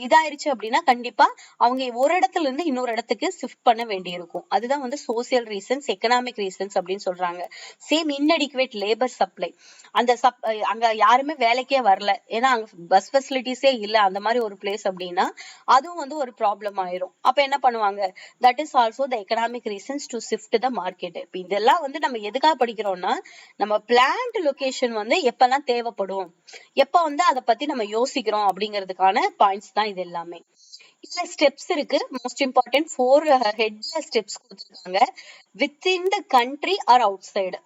இதாயிருச்சு அப்படின்னா கண்டிப்பா அவங்க ஒரு இடத்துல இருந்து இன்னொரு இடத்துக்கு ஷிஃப்ட் பண்ண வேண்டி இருக்கும். அதுதான் வந்து சோசியல் ரீசன்ஸ், எக்கனாமிக் ரீசன்ஸ் அப்படின்னு சொல்றாங்க. சேம் இன்அடிக்குவேட் லேபர் சப்ளை, அங்க யாருமே வேலைக்கே வரல, ஏன்னா அங்க பஸ் ஃபெசிலிட்டிஸே இல்ல, அந்த மாதிரி ஒரு பிளேஸ் அப்படின்னா அதுவும் வந்து ஒரு ப்ராப்ளம் ஆயிரும். அப்ப என்ன பண்ணுவாங்க, that is also the economic reasons to shift the market. இப்ப இதெல்லாம் வந்து நம்ம எதுக்காக படிக்கிறோம்னா, நம்ம பிளான்ட் லொகேஷன் வந்து எப்பெல்லாம் தேவைப்படும், எப்ப வந்து அதை பத்தி நம்ம யோசிக்கிறோம் அப்படிங்கிறதுக்கான பாயிண்ட்ஸ் தான் இது எல்லாமே. இதுல ஸ்டெப்ஸ் இருக்கு, மோஸ்ட் இம்பார்ட்டன்ட் 4 ஹெட்ல ஸ்டெப்ஸ் கொடுத்திருக்காங்க. Within the country or outside,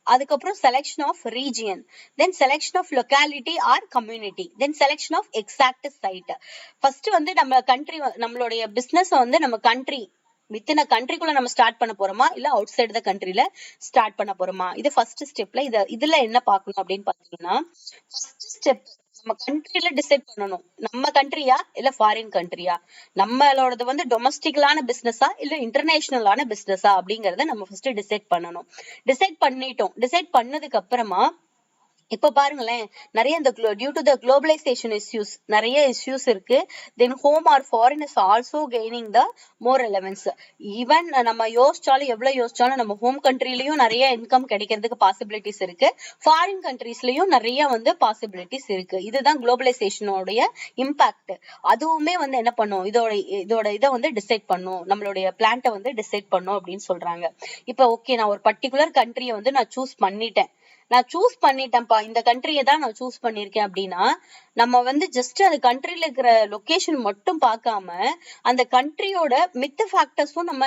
அதுக்கப்புறம் selection of region, then selection of locality or community, then selection of exact site. First வந்து நம்ம கண்ட்ரி, நம்மளுடைய பிசினஸ் வந்து நம்ம கண்ட்ரி வித்தின் கண்ட்ரிக்குள்ள நம்ம ஸ்டார்ட் பண்ண போறோமா இல்ல அவுட் சைடு த கண்ட்ரில ஸ்டார்ட் பண்ண போறோமா, இது ஃபர்ஸ்ட் ஸ்டெப்ல. இதுல என்ன பார்க்கணும் அப்படின்னு பாத்தீங்கன்னா, ஃபர்ஸ்ட் ஸ்டெப் நம்ம கண்ட்ரில டிசைட் பண்ணணும், நம்ம கண்ட்ரியா இல்ல ஃபாரின் கண்ட்ரியா, நம்மளோடது வந்து டொமஸ்டிக்கலான பிசினஸா இல்ல இன்டர்நேஷனலான பிசினஸா அப்படிங்கறத நம்ம ஃபர்ஸ்ட் டிசைட் பண்ணணும். டிசைட் பண்ணிட்டோம், டிசைட் பண்ணதுக்கு அப்புறமா இப்ப பாருங்களேன், நிறைய இந்த due to the globalisation issues நிறைய இஷ்யூஸ் இருக்கு. Then home or foreign is also gaining the more relevance. Even நம்ம எவ்வளவு யோசிச்சாலும் நம்ம ஹோம் கண்ட்ரிலயும் நிறைய இன்கம் கிடைக்கிறதுக்கு பாசிபிலிட்டிஸ் இருக்கு, ஃபாரின் கண்ட்ரீஸ்லயும் நிறைய வந்து பாசிபிலிட்டிஸ் இருக்கு. இதுதான் குளோபலைசேஷனோடைய இம்பாக்ட். அதுவுமே வந்து என்ன பண்ணும், இதோட இதை வந்து டிசைட் பண்ணும், நம்மளுடைய பிளான்ட்டை வந்து டிசைட் பண்ணும் அப்படின்னு சொல்றாங்க. இப்ப ஓகே, நான் ஒரு பர்டிகுலர் கண்ட்ரியை வந்து நான் சூஸ் பண்ணிட்டேன்ப்பா, இந்த கண்ட்ரியை தான் நான் சூஸ் பண்ணிருக்கேன் அப்படின்னா, நம்ம வந்து ஜஸ்ட் அந்த கண்ட்ரில இருக்கிற லொகேஷன் மட்டும் பார்க்காம அந்த கண்ட்ரியோட மித்த ஃபேக்டர்ஸும் நம்ம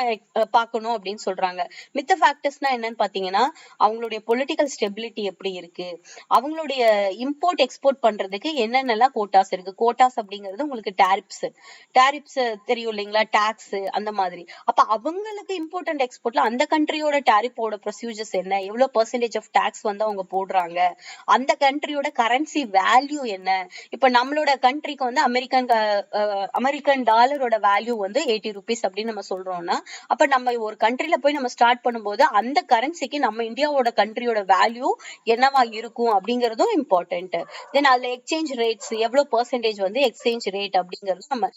பார்க்கணும் அப்படின்னு சொல்றாங்க. மித்த ஃபேக்டர்ஸ்னா என்னன்னு பாத்தீங்கன்னா, அவங்களுடைய பொலிட்டிக்கல் ஸ்டெபிலிட்டி எப்படி இருக்கு, அவங்களுடைய இம்போர்ட் எக்ஸ்போர்ட் பண்றதுக்கு என்னென்னலாம் கோட்டாஸ் இருக்கு. கோட்டாஸ் அப்படிங்கிறது உங்களுக்கு டாரிப்ஸ் தெரியும் இல்லைங்களா, டாக்ஸ் அந்த மாதிரி. அப்ப அவங்களுக்கு இம்போர்ட் அண்ட் எக்ஸ்போர்ட்ல அந்த கண்ட்ரியோட டாரிஃபோட ப்ரொசீஜர்ஸ் என்ன, எவ்வளவு பெர்சன்டேஜ் ஆஃப் டாக்ஸ் வந்து அவங்க போடுறாங்க, அந்த கண்ட்ரியோட கரன்சி வேல்யூ என்ன. இப்ப நம்மளோட கண்ட்ரிக்கு வந்து அமெரிக்கன் டாலரோட வேல்யூ வந்து 80 rupees அப்படின்னு நம்ம சொல்றோம்னா, அப்ப நம்ம ஒரு கண்ட்ரில போய் நம்ம ஸ்டார்ட் பண்ணும்போது அந்த கரன்சிக்கு நம்ம இந்தியாவோட கண்ட்ரியோட வேல்யூ என்னவா இருக்கும் அப்படிங்கறதும் இம்பார்ட்டன்ட். தென் அதுல எக்ஸ்சேஞ்ச் ரேட்ஸ் எவ்வளவு பெர்சன்டேஜ் வந்து எக்ஸ்சேஞ்ச் ரேட் அப்படிங்கறது நம்ம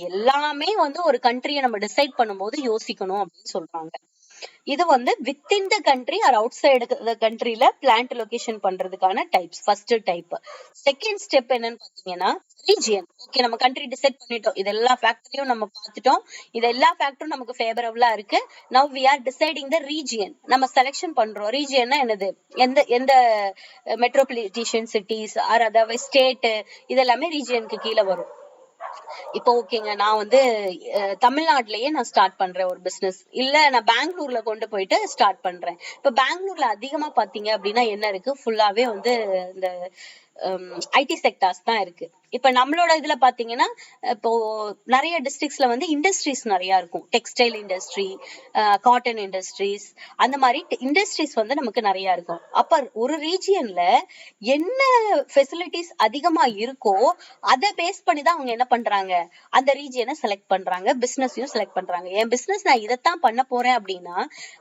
எல்லாமே வந்து ஒரு கண்ட்ரியை நம்ம டிசைட் பண்ணும்போது யோசிக்கணும் அப்படின்னு சொல்றாங்க. இது வந்து within the country or outside the கண்ட்ரில பிளான்ட் லொகேஷன் பண்றதுக்கான types. First type. Second step என்னன்னு பாத்தீங்கன்னா ரீஜியன். ஓகே, நம்ம கண்ட்ரி டிசைட் பண்ணிட்டோம், இது எல்லா ஃபேக்டரியும் நம்ம பார்த்துட்டோம், இது எல்லா ஃபேக்டரும் நமக்கு ஃபேவரபிளா இருக்கு. Now we are deciding the region. நம்ம செலக்ஷன் பண்றோம். ரீஜியன்னா என்னது, எந்த எந்த மெட்ரோபாலிட்டிஷியன் சிட்டிஸ் ஆர் அதாவது ஸ்டேட், இதெல்லாமே ரீஜியனுக்கு கீழே வரும். இப்போ ஓகேங்க, நான் வந்து தமிழ்நாட்டிலேயே நான் ஸ்டார்ட் பண்றேன் ஒரு பிசினஸ், இல்ல நான் பெங்களூர்ல கொண்டு போயிட்டு ஸ்டார்ட் பண்றேன். இப்ப பெங்களூர்ல அதிகமா பாத்தீங்க அப்படின்னா என்ன இருக்கு, ஃபுல்லாவே வந்து இந்த ஐடி செக்டார்ஸ் தான் இருக்கு. இப்ப நம்மளோட இதுல பாத்தீங்கன்னா இப்போ நிறைய டிஸ்ட்ரிக்ட்ஸ்ல வந்து இண்டஸ்ட்ரீஸ் நிறைய இருக்கும். டெக்ஸ்டைல் இண்டஸ்ட்ரி, காட்டன் இண்டஸ்ட்ரீஸ், அந்த மாதிரி இண்டஸ்ட்ரீஸ் வந்து நமக்கு நிறைய இருக்கும். அப்ப ஒரு ரீஜியன்ல என்ன ஃபெசிலிட்டிஸ் அதிகமா இருக்கோ அதை பேஸ் பண்ணி தான் அவங்க என்ன பண்றாங்க, அந்த ரீஜியனை செலக்ட் பண்றாங்க, பிசினஸையும் செலக்ட் பண்றாங்க. என் பிசினஸ் நான் இதைத்தான் பண்ண போறேன் அப்படின்னா,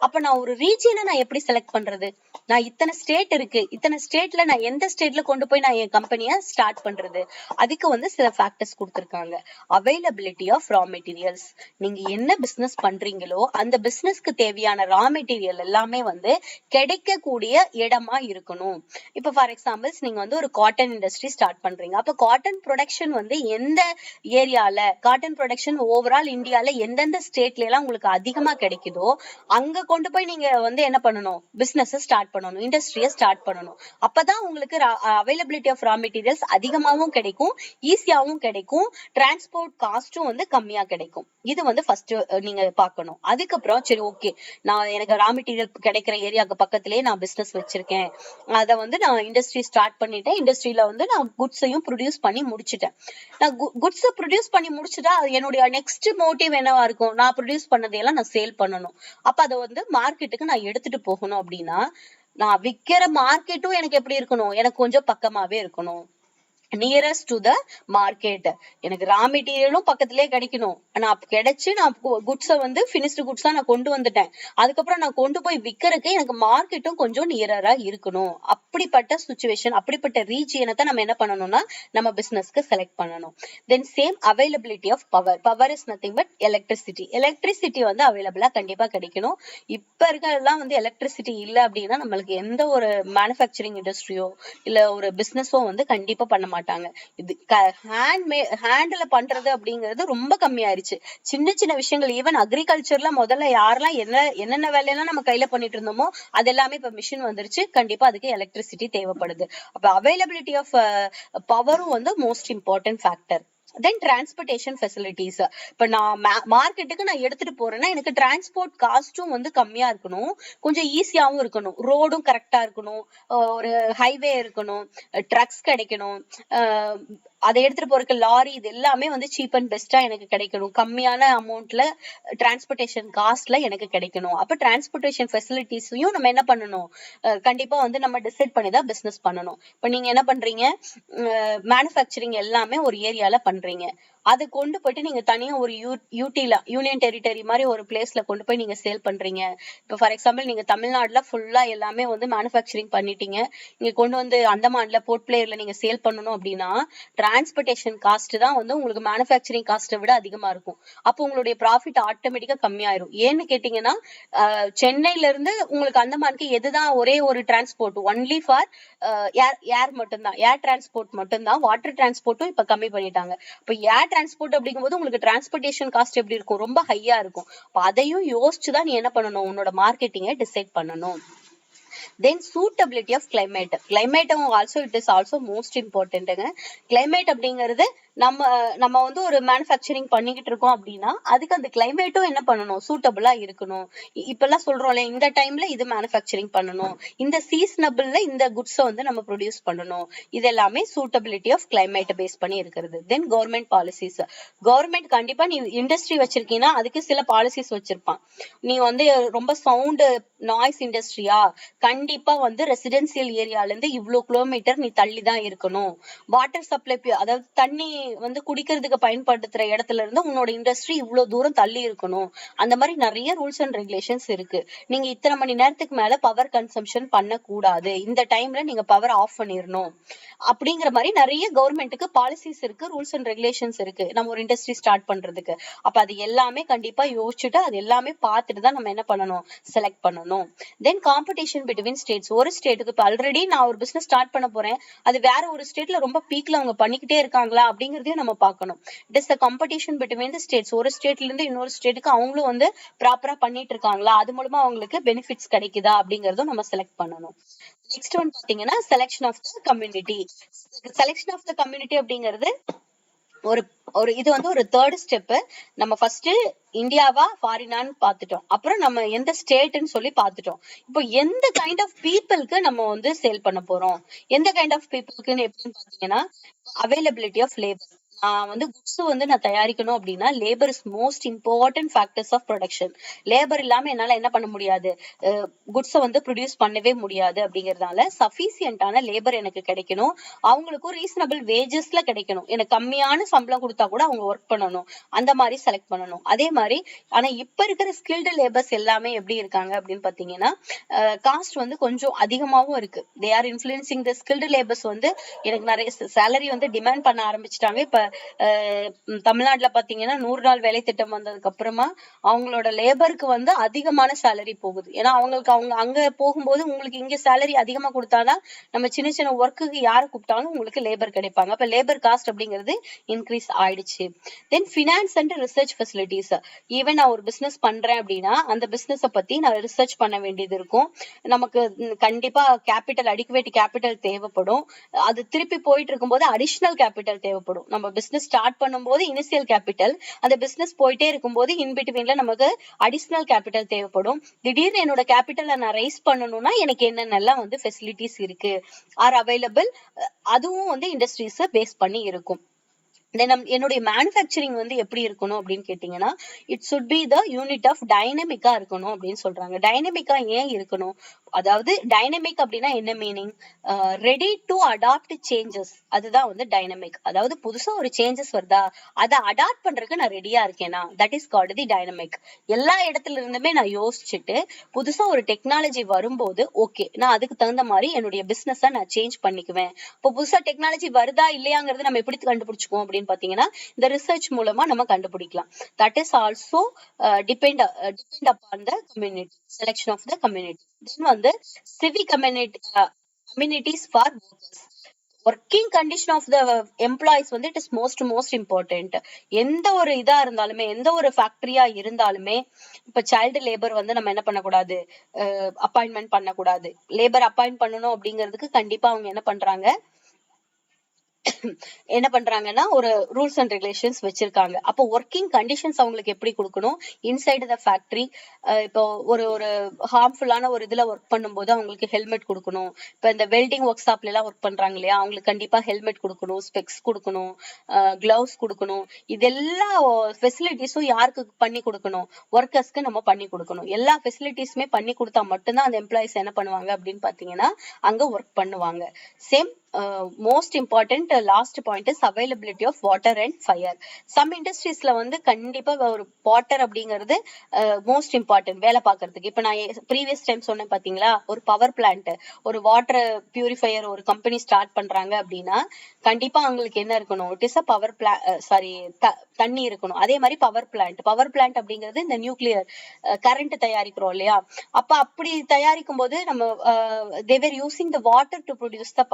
அப்ப நான் ஒரு ரீஜியனை நான் எப்படி செலக்ட் பண்றது, நான் இத்தனை ஸ்டேட் இருக்கு, இத்தனை ஸ்டேட்ல நான் எந்த ஸ்டேட்ல கொண்டு போய் நான் என் கம்பெனியை ஸ்டார்ட் பண்றது, அதுக்கு வந்து சில ஃபேக்டர்ஸ் கொடுத்திருக்காங்க. Availability of raw materials. நீங்க என்ன பிசினஸ் பண்றீங்களோ அந்த பிசினஸ்க்கு தேவையான ரா மெட்டீரியல் எல்லாமே வந்து கிடைக்கக்கூடிய இடமா இருக்கணும். இப்ப ஃபார் எக்ஸாம்பிள்ஸ் நீங்க வந்து ஒரு காட்டன் இண்டஸ்ட்ரி ஸ்டார்ட் பண்றீங்க. அப்ப காட்டன் ப்ரொடக்ஷன் வந்து எந்த ஏரியால, காட்டன் ப்ரொடக்ஷன் ஓவரால் இந்தியால எந்தெந்த ஸ்டேட்ல எல்லாம் உங்களுக்கு அதிகமா கிடைக்குதோ அங்க கொண்டு போய் நீங்க வந்து என்ன பண்ணணும், பிசினஸ் ஸ்டார்ட் பண்ணணும், இண்டஸ்ட்ரியை ஸ்டார்ட் பண்ணணும். அப்பதான் உங்களுக்கு அவைலபிலிட்டி ஆஃப் ரா மெட்டீரியல்ஸ் அதிகமாவும் கிடைக்கும், ஈஸியாவும் கிடைக்கும், டிரான்ஸ்போர்ட் காஸ்டும் வந்து கம்மியா கிடைக்கும். இது வந்து ஃபர்ஸ்ட் நீங்க பார்க்கணும். அதுக்கப்புறம் சரி ஓகே, நான் எனக்கு ரா மெட்டீரியல் கிடைக்கிற ஏரியாவுக்கு பக்கத்திலேயே நான் பிசினஸ் வச்சிருக்கேன், அதை வந்து நான் இண்டஸ்ட்ரி ஸ்டார்ட் பண்ணிட்டேன், இண்டஸ்ட்ரியில வந்து நான் குட்ஸையும் ப்ரொடியூஸ் பண்ணி முடிச்சுட்டேன். நான் குட்ஸை ப்ரொடியூஸ் பண்ணி முடிச்சுட்டா என்னுடைய நெக்ஸ்ட் மோட்டிவ் என்னவா இருக்கும், நான் ப்ரொடியூஸ் பண்ணதையெல்லாம் நான் சேல் பண்ணணும். அப்ப அதை வந்து மார்க்கெட்டுக்கு நான் எடுத்துட்டு போகணும் அப்படின்னா நான் விக்கிற மார்க்கெட்டும் எனக்கு எப்படி இருக்கணும், எனக்கு கொஞ்சம் பக்கமாவே இருக்கணும், நியரஸ்ட் டு த மார்க்கெட். எனக்கு ரா மெட்டீரியலும் பக்கத்திலே கிடைக்கணும், நான் கிடைச்சு நான் குட்ஸை வந்து பினிஷ்டு குட்ஸா நான் கொண்டு வந்துட்டேன், அதுக்கப்புறம் நான் கொண்டு போய் விற்கிறதுக்கு எனக்கு மார்க்கெட்டும் கொஞ்சம் நியரரா இருக்கணும். அப்படிப்பட்ட சுச்சுவேஷன், அப்படிப்பட்ட ரீஜியனை தான் நம்ம என்ன பண்ணணும்னா நம்ம பிசினஸ்க்கு செலக்ட் பண்ணணும். Then same availability of power. Power is nothing but electricity. Electricity வந்து அவைலபிளா கண்டிப்பா கிடைக்கணும். இப்ப இருக்கிறதெல்லாம் வந்து எலக்ட்ரிசிட்டி இல்லை அப்படின்னா நம்மளுக்கு எந்த ஒரு மேனுஃபேக்சரிங் இண்டஸ்ட்ரியோ இல்ல ஒரு பிசினஸோ வந்து கண்டிப்பா பண்ண மாட்டாங்க. இது ஹேண்ட்ல பண்றது அப்படிங்கிறது ரொம்ப கம்மியாயிருச்சு. சின்ன சின்ன விஷயங்கள், ஈவன் அக்ரிகல்ச்சர்ல முதல்ல யாரெல்லாம் என்னென்ன வேலையெல்லாம் நம்ம கையில பண்ணிட்டு இருந்தோமோ அது எல்லாமே இப்ப மிஷின் வந்துருச்சு. கண்டிப்பா அதுக்கு எலக்ட்ரிசிட்டி தேவைப்படுது. அப்ப அவைலபிலிட்டி ஆஃப் பவரும் வந்து மோஸ்ட் இம்பார்ட்டன்ட் ஃபேக்டர். தென் டிரான்ஸ்போர்டேஷன் ஃபெசிலிட்டிஸ். இப்ப நான் மார்க்கெட்டுக்கு நான் எடுத்துட்டு போறேன்னா எனக்கு டிரான்ஸ்போர்ட் காஸ்டும் வந்து கம்மியா இருக்கணும், கொஞ்சம் ஈஸியாவும் இருக்கணும், ரோடும் கரெக்டா இருக்கணும், ஒரு ஹைவே இருக்கணும், ட்ரக்ஸ் கிடைக்கணும், அதை எடுத்துட்டு போறதுக்கு லாரி இது எல்லாமே வந்து சீப் அண்ட் பெஸ்டா எனக்கு கிடைக்கணும், கம்மியான அமௌண்ட்ல டிரான்ஸ்போர்டேஷன் காஸ்ட்ல எனக்கு கிடைக்கணும். அப்ப டிரான்ஸ்போர்டேஷன் ஃபெசிலிட்டிஸையும் நம்ம என்ன பண்ணணும், கண்டிப்பா வந்து நம்ம டிசைட் பண்ணி தான் பிசினஸ் பண்ணணும். இப்ப நீங்க என்ன பண்றீங்க, மேனுஃபேக்சரிங் எல்லாமே ஒரு ஏரியால பண்றீங்க, அதை கொண்டு போயிட்டு நீங்க தனியா ஒரு யூடில யூனியன் டெரிட்டரி மாதிரி ஒரு பிளேஸ்ல கொண்டு போய் நீங்க சேல் பண்றீங்க. இப்போ ஃபார் எக்ஸாம்பிள் நீங்க தமிழ்நாடுல ஃபுல்லா எல்லாமே வந்து மேனுஃபேக்சரிங் பண்ணிட்டீங்க, நீங்க கொண்டு வந்து அந்தமான்ல போர்ட் பிளேயர்ல நீங்க சேல் பண்ணணும் அப்படின்னா டிரான்ஸ்போர்டேஷன் காஸ்ட் தான் வந்து உங்களுக்கு மேனுஃபேக்சரிங் காஸ்ட்டை விட அதிகமா இருக்கும். அப்போ உங்களுடைய ப்ராஃபிட் ஆட்டோமேட்டிக்கா கம்மியாயிரும். ஏன்னு கேட்டீங்கன்னா சென்னையில இருந்து உங்களுக்கு அந்தமானுக்கு எதுதான் ஒரே ஒரு டிரான்ஸ்போர்ட், ஒன்லி ஃபார் ஏர் மட்டும்தான், ஏர் டிரான்ஸ்போர்ட் மட்டும்தான். வாட்டர் டிரான்ஸ்போர்ட்டும் இப்ப கம்மி பண்ணிட்டாங்க. இப்ப ஏர் டிரான்ஸ்போர்ட் அப்படிங்கும்போது உங்களுக்கு டிரான்ஸ்போர்டேஷன் காஸ்ட் எப்படி இருக்கும், ரொம்ப ஹையா இருக்கும். அதையும் யோசிச்சுதான் நீ என்ன பண்ணணும், உன்னோட மார்க்கெட்டிங்கை டிசைட் பண்ணணும். Then suitability of climate. Climate also it is also most important. Climate அப்படிங்கிறது நம்ம வந்து ஒரு மேனுஃபேக்சரிங் பண்ணிக்கிட்டு இருக்கோம் அப்படின்னா அதுக்கு அந்த கிளைமேட்டும் என்ன பண்ணணும், சூட்டபிளா இருக்கணும். இப்பெல்லாம் சொல்றோம்ல, இந்த டைம்ல இது மேனுஃபேக்சரிங் பண்ணணும், இந்த சீசனபிள்ல இந்த குட்ஸை வந்து நம்ம ப்ரொடியூஸ் பண்ணணும். இது எல்லாமே சூட்டபிலிட்டி ஆஃப் கிளைமேட் பேஸ் பண்ணி இருக்கிறது. தென் கவர்மெண்ட் பாலிசிஸ். கவர்மெண்ட் கண்டிப்பா நீ இண்டஸ்ட்ரி வச்சிருக்கீங்கன்னா அதுக்கு சில பாலிசிஸ் வச்சிருப்பான். நீ வந்து ரொம்ப சவுண்ட் நாய்ஸ் இண்டஸ்ட்ரியா, கண்டிப்பா வந்து ரெசிடென்சியல் ஏரியால இருந்து இவ்வளவு கிலோமீட்டர் நீ தள்ளிதான் இருக்கணும். வாட்டர் சப்ளை, அதாவது தண்ணி வந்து குடிக்கிறதுக்கு பயன்படுத்துற இடத்துல இருந்து உன்னோட இண்டஸ்ட்ரி இவ்வளவு தூரம் தள்ளி இருக்கணும். அந்த மாதிரி நிறைய ரூல்ஸ் அண்ட் ரெகுலேஷன்ஸ் இருக்கு. நீங்க இத்தனை மணி நேரத்துக்கு மேல பவர் கன்சம்ஷன் பண்ணக்கூடாது, இந்த டைம்ல நீங்க பவர் ஆஃப் பண்ணிடணும், அப்படிங்கிற மாதிரி நிறைய கவர்மெண்ட்டுக்கு பாலிசிஸ் இருக்கு, ரூல்ஸ் அண்ட் ரெகுலேஷன்ஸ் இருக்கு நம்ம ஒரு இண்டஸ்ட்ரி ஸ்டார்ட் பண்றதுக்கு. அப்ப அது எல்லாமே கண்டிப்பா யோசிச்சுட்டு அது எல்லாமே பார்த்துட்டு தான் நம்ம என்ன பண்ணணும், செலக்ட் பண்ணணும். தென் காம்படிஷன் பிட்வீன் ஸ்டேட்ஸ். ஒரு ஸ்டேட்டுக்கு இப்ப ஆல்ரெடி நான் ஒரு பிசினஸ் ஸ்டார்ட் பண்ண போறேன், அது வேற ஒரு ஸ்டேட்ல ரொம்ப பீக்ல அவங்க பண்ணிக்கிட்டே இருக்காங்களா அப்படிங்கறதையும் நம்ம பார்க்கணும். It is the competition between the states. ஒரு ஸ்டேட்ல இருந்து இன்னொரு ஸ்டேட்டுக்கு அவங்களும் வந்து ப்ராப்பரா பண்ணிட்டு இருக்காங்களா, அது மூலமா அவங்களுக்கு பெனிஃபிட்ஸ் கிடைக்குதா அப்படிங்கறதும் நம்ம செலக்ட் பண்ணணும். நெக்ஸ்ட் ஒன் பாத்தீங்கன்னா selection of the community. Selection of the community அப்படிங்கிறது ஒரு இது வந்து ஒரு தேர்ட் ஸ்டெப். நம்ம ஃபர்ஸ்ட் இந்தியாவா ஃபாரினான்னு பாத்துட்டோம், அப்புறம் நம்ம எந்த ஸ்டேட்னு சொல்லி பாத்துட்டோம். இப்போ எந்த கைண்ட் ஆஃப் பீப்புளுக்கு நம்ம வந்து சேல் பண்ண போறோம், எந்த கைண்ட் ஆஃப் பீப்புளுக்குன்னு எப்படின்னு பாத்தீங்கன்னா அவைலபிலிட்டி ஆஃப் லேபர். நான் வந்து குட்ஸ் வந்து நான் தயாரிக்கணும் அப்படின்னா labour is most important factors of production. Labour இல்லாம என்னால என்ன பண்ண முடியாது, குட்ஸை வந்து ப்ரொடியூஸ் பண்ணவே முடியாது. அப்படிங்கறதுனால சஃபிசியன்டான லேபர் எனக்கு கிடைக்கணும், அவங்களுக்கும் ரீசனபிள் வேஜஸ்ல கிடைக்கணும். எனக்கு கம்மியான சம்பளம் கொடுத்தா கூட அவங்க ஒர்க் பண்ணணும், அந்த மாதிரி செலக்ட் பண்ணணும். அதே மாதிரி ஆனா இப்ப இருக்கிற ஸ்கில்டு லேபர்ஸ் எல்லாமே எப்படி இருக்காங்க அப்படின்னு பாத்தீங்கன்னா காஸ்ட் வந்து கொஞ்சம் அதிகமாவும் இருக்கு. They are influencing the skilled labours. வந்து எனக்கு நிறைய சேலரி வந்து டிமாண்ட் பண்ண ஆரம்பிச்சிட்டாங்க. இப்ப தமிழ்நாட்டுல பாத்தீங்கன்னா 100 நாள் வேலை திட்டம் வந்ததுக்கு அப்புறமா அவங்களோட லேபருக்கு வந்து அதிகமான சேலரி போகுது. ஏன்னா அவங்களுக்கு அவங்க அங்க போகும்போது உங்களுக்கு இங்க சேலரி அதிகமா கொடுத்தாதான் நம்ம சின்ன சின்ன ஒர்க்குக்கு யாரை கூப்பிட்டாலும் உங்களுக்கு லேபர் கிடைப்பாங்க. அப்ப லேபர் காஸ்ட் அப்படிங்கிறது இன்க்ரீஸ் ஆயிடுச்சு. Then finance and research facilities. Even நான் ஒரு பிசினஸ் பண்றேன் அப்படின்னா அந்த பிசினஸை பத்தி நான் ரிசர்ச் பண்ண வேண்டியது இருக்கும். நமக்கு கண்டிப்பா கேபிட்டல், அடிக்குவேட் கேபிட்டல் தேவைப்படும். அது திருப்பி போயிட்டு இருக்கும்போது அடிஷனல் கேபிட்டல் தேவைப்படும். நம்ம பிசினஸ் ஸ்டார்ட் பண்ணும்போது இனிஷியல் கேபிட்டல், அந்த பிசினஸ் போயிட்டே இருக்கும்போது இன்பிட்வீன்ல நமக்கு அடிஷனல் கேபிட்டல் தேவைப்படும். திடீர்னு என்னோட கேபிட்டலை நான் ரைஸ் பண்ணணும்னா எனக்கு என்னென்னலாம் வந்து ஃபெசிலிட்டிஸ் இருக்கு ஆர் அவைலபிள், அதுவும் வந்து இண்டஸ்ட்ரீஸ் பேஸ் பண்ணி இருக்கும். என்னுடைய மேனுஃபேக்சரிங் வந்து எப்படி இருக்கணும் அப்படின்னு கேட்டீங்கன்னா it should be the unit of டைனமிக்கா இருக்கணும் அப்படின்னு சொல்றாங்க. டைனமிக்கா ஏன் இருக்கணும், அதாவது டைனமிக் அப்படின்னா என்ன meaning, ready to adapt changes, அதுதான் வந்து டைனமிக். அதாவது புதுசா ஒரு சேஞ்சஸ் வருதா அதை அடாப்ட் பண்றதுக்கு நான் ரெடியா இருக்கேனா, that is called the dynamic. எல்லா இடத்துல இருந்துமே நான் யோசிச்சுட்டு புதுசா ஒரு டெக்னாலஜி வரும்போது ஓகே நான் அதுக்கு தகுந்த மாதிரி என்னுடைய பிசினஸை நான் சேஞ்ச் பண்ணிக்குவேன். இப்போ புதுசா டெக்னாலஜி வருதா இல்லையாங்கிறது நம்ம எப்படி கண்டுபிடிச்சுக்குவோம் அப்படின்னு பாத்தீங்கன்னா இந்த ரிசர்ச் மூலமா நம்ம கண்டுபிடிக்கலாம். That is also depend upon the community, selection of the community. Then வந்து civic communities for workers. Working condition of the employees வந்து இட் இஸ் மோஸ்ட் இம்பார்ட்டன்ட். எந்த ஒரு இதா இருந்தாலுமே, எந்த ஒரு ஃபேக்டரியா இருந்தாலுமே, இப்ப சைல்டு லேபர் வந்து நம்ம என்ன பண்ணக்கூடாது, அப்பாயின்மெண்ட் பண்ணக்கூடாது. லேபர் அப்பாயிண்ட் பண்ணணும் அப்படிங்கிறதுக்கு கண்டிப்பா அவங்க என்ன பண்றாங்க, என்ன பண்றாங்கன்னா ஒரு ரூல்ஸ் அண்ட் ரெகுலேஷன்ஸ் வச்சிருக்காங்க. அப்போ ஒர்க்கிங் கண்டிஷன்ஸ் அவங்களுக்கு எப்படி கொடுக்கணும் இன்சைடு த ஃபேக்டரி. இப்போ ஒரு ஒரு ஹார்ம்ஃபுல்லான ஒரு இதுல ஒர்க் பண்ணும்போது அவங்களுக்கு ஹெல்மெட் கொடுக்கணும். இப்போ இந்த வெல்டிங் ஒர்க் ஷாப்ல எல்லாம் ஒர்க் பண்றாங்க இல்லையா, அவங்களுக்கு கண்டிப்பா ஹெல்மெட் கொடுக்கணும், ஸ்பெக்ஸ் கொடுக்கணும், கிளவுஸ் கொடுக்கணும். இதெல்லா ஃபெசிலிட்டிஸும் யாருக்கு பண்ணி கொடுக்கணும், ஒர்க்கர்ஸ்க்கு நம்ம பண்ணி கொடுக்கணும். எல்லா ஃபெசிலிட்டிஸுமே பண்ணி கொடுத்தா மட்டும்தான் அந்த எம்ப்ளாயிஸ் என்ன பண்ணுவாங்க அப்படின்னு பாத்தீங்கன்னா அங்க ஒர்க் பண்ணுவாங்க. Same most important last point is availability of water and fire. Some இண்டஸ்ட்ரீஸ்ல வந்து கண்டிப்பா ஒரு வாட்டர் அப்படிங்கிறது மோஸ்ட் இம்பார்ட்டன்ட் வேலை பார்க்கறதுக்கு. இப்ப நான் ப்ரீவியஸ் டைம் சொன்னேன் பாத்தீங்களா, ஒரு பவர் பிளான்ட், ஒரு வாட்டர் பியூரிஃபையர் ஒரு கம்பெனி ஸ்டார்ட் பண்றாங்க அப்படின்னா கண்டிப்பா அவங்களுக்கு என்ன இருக்கணும், it is a power sorry தண்ணி இருக்கணும். அதே மாதிரி பவர் பிளான்ட் அப்படிங்கிறது இந்த நியூக்ளியர் கரண்ட் தயாரிக்கிறோம் இல்லையா, அப்ப அப்படி தயாரிக்கும் போது நம்ம they were using the water to produce the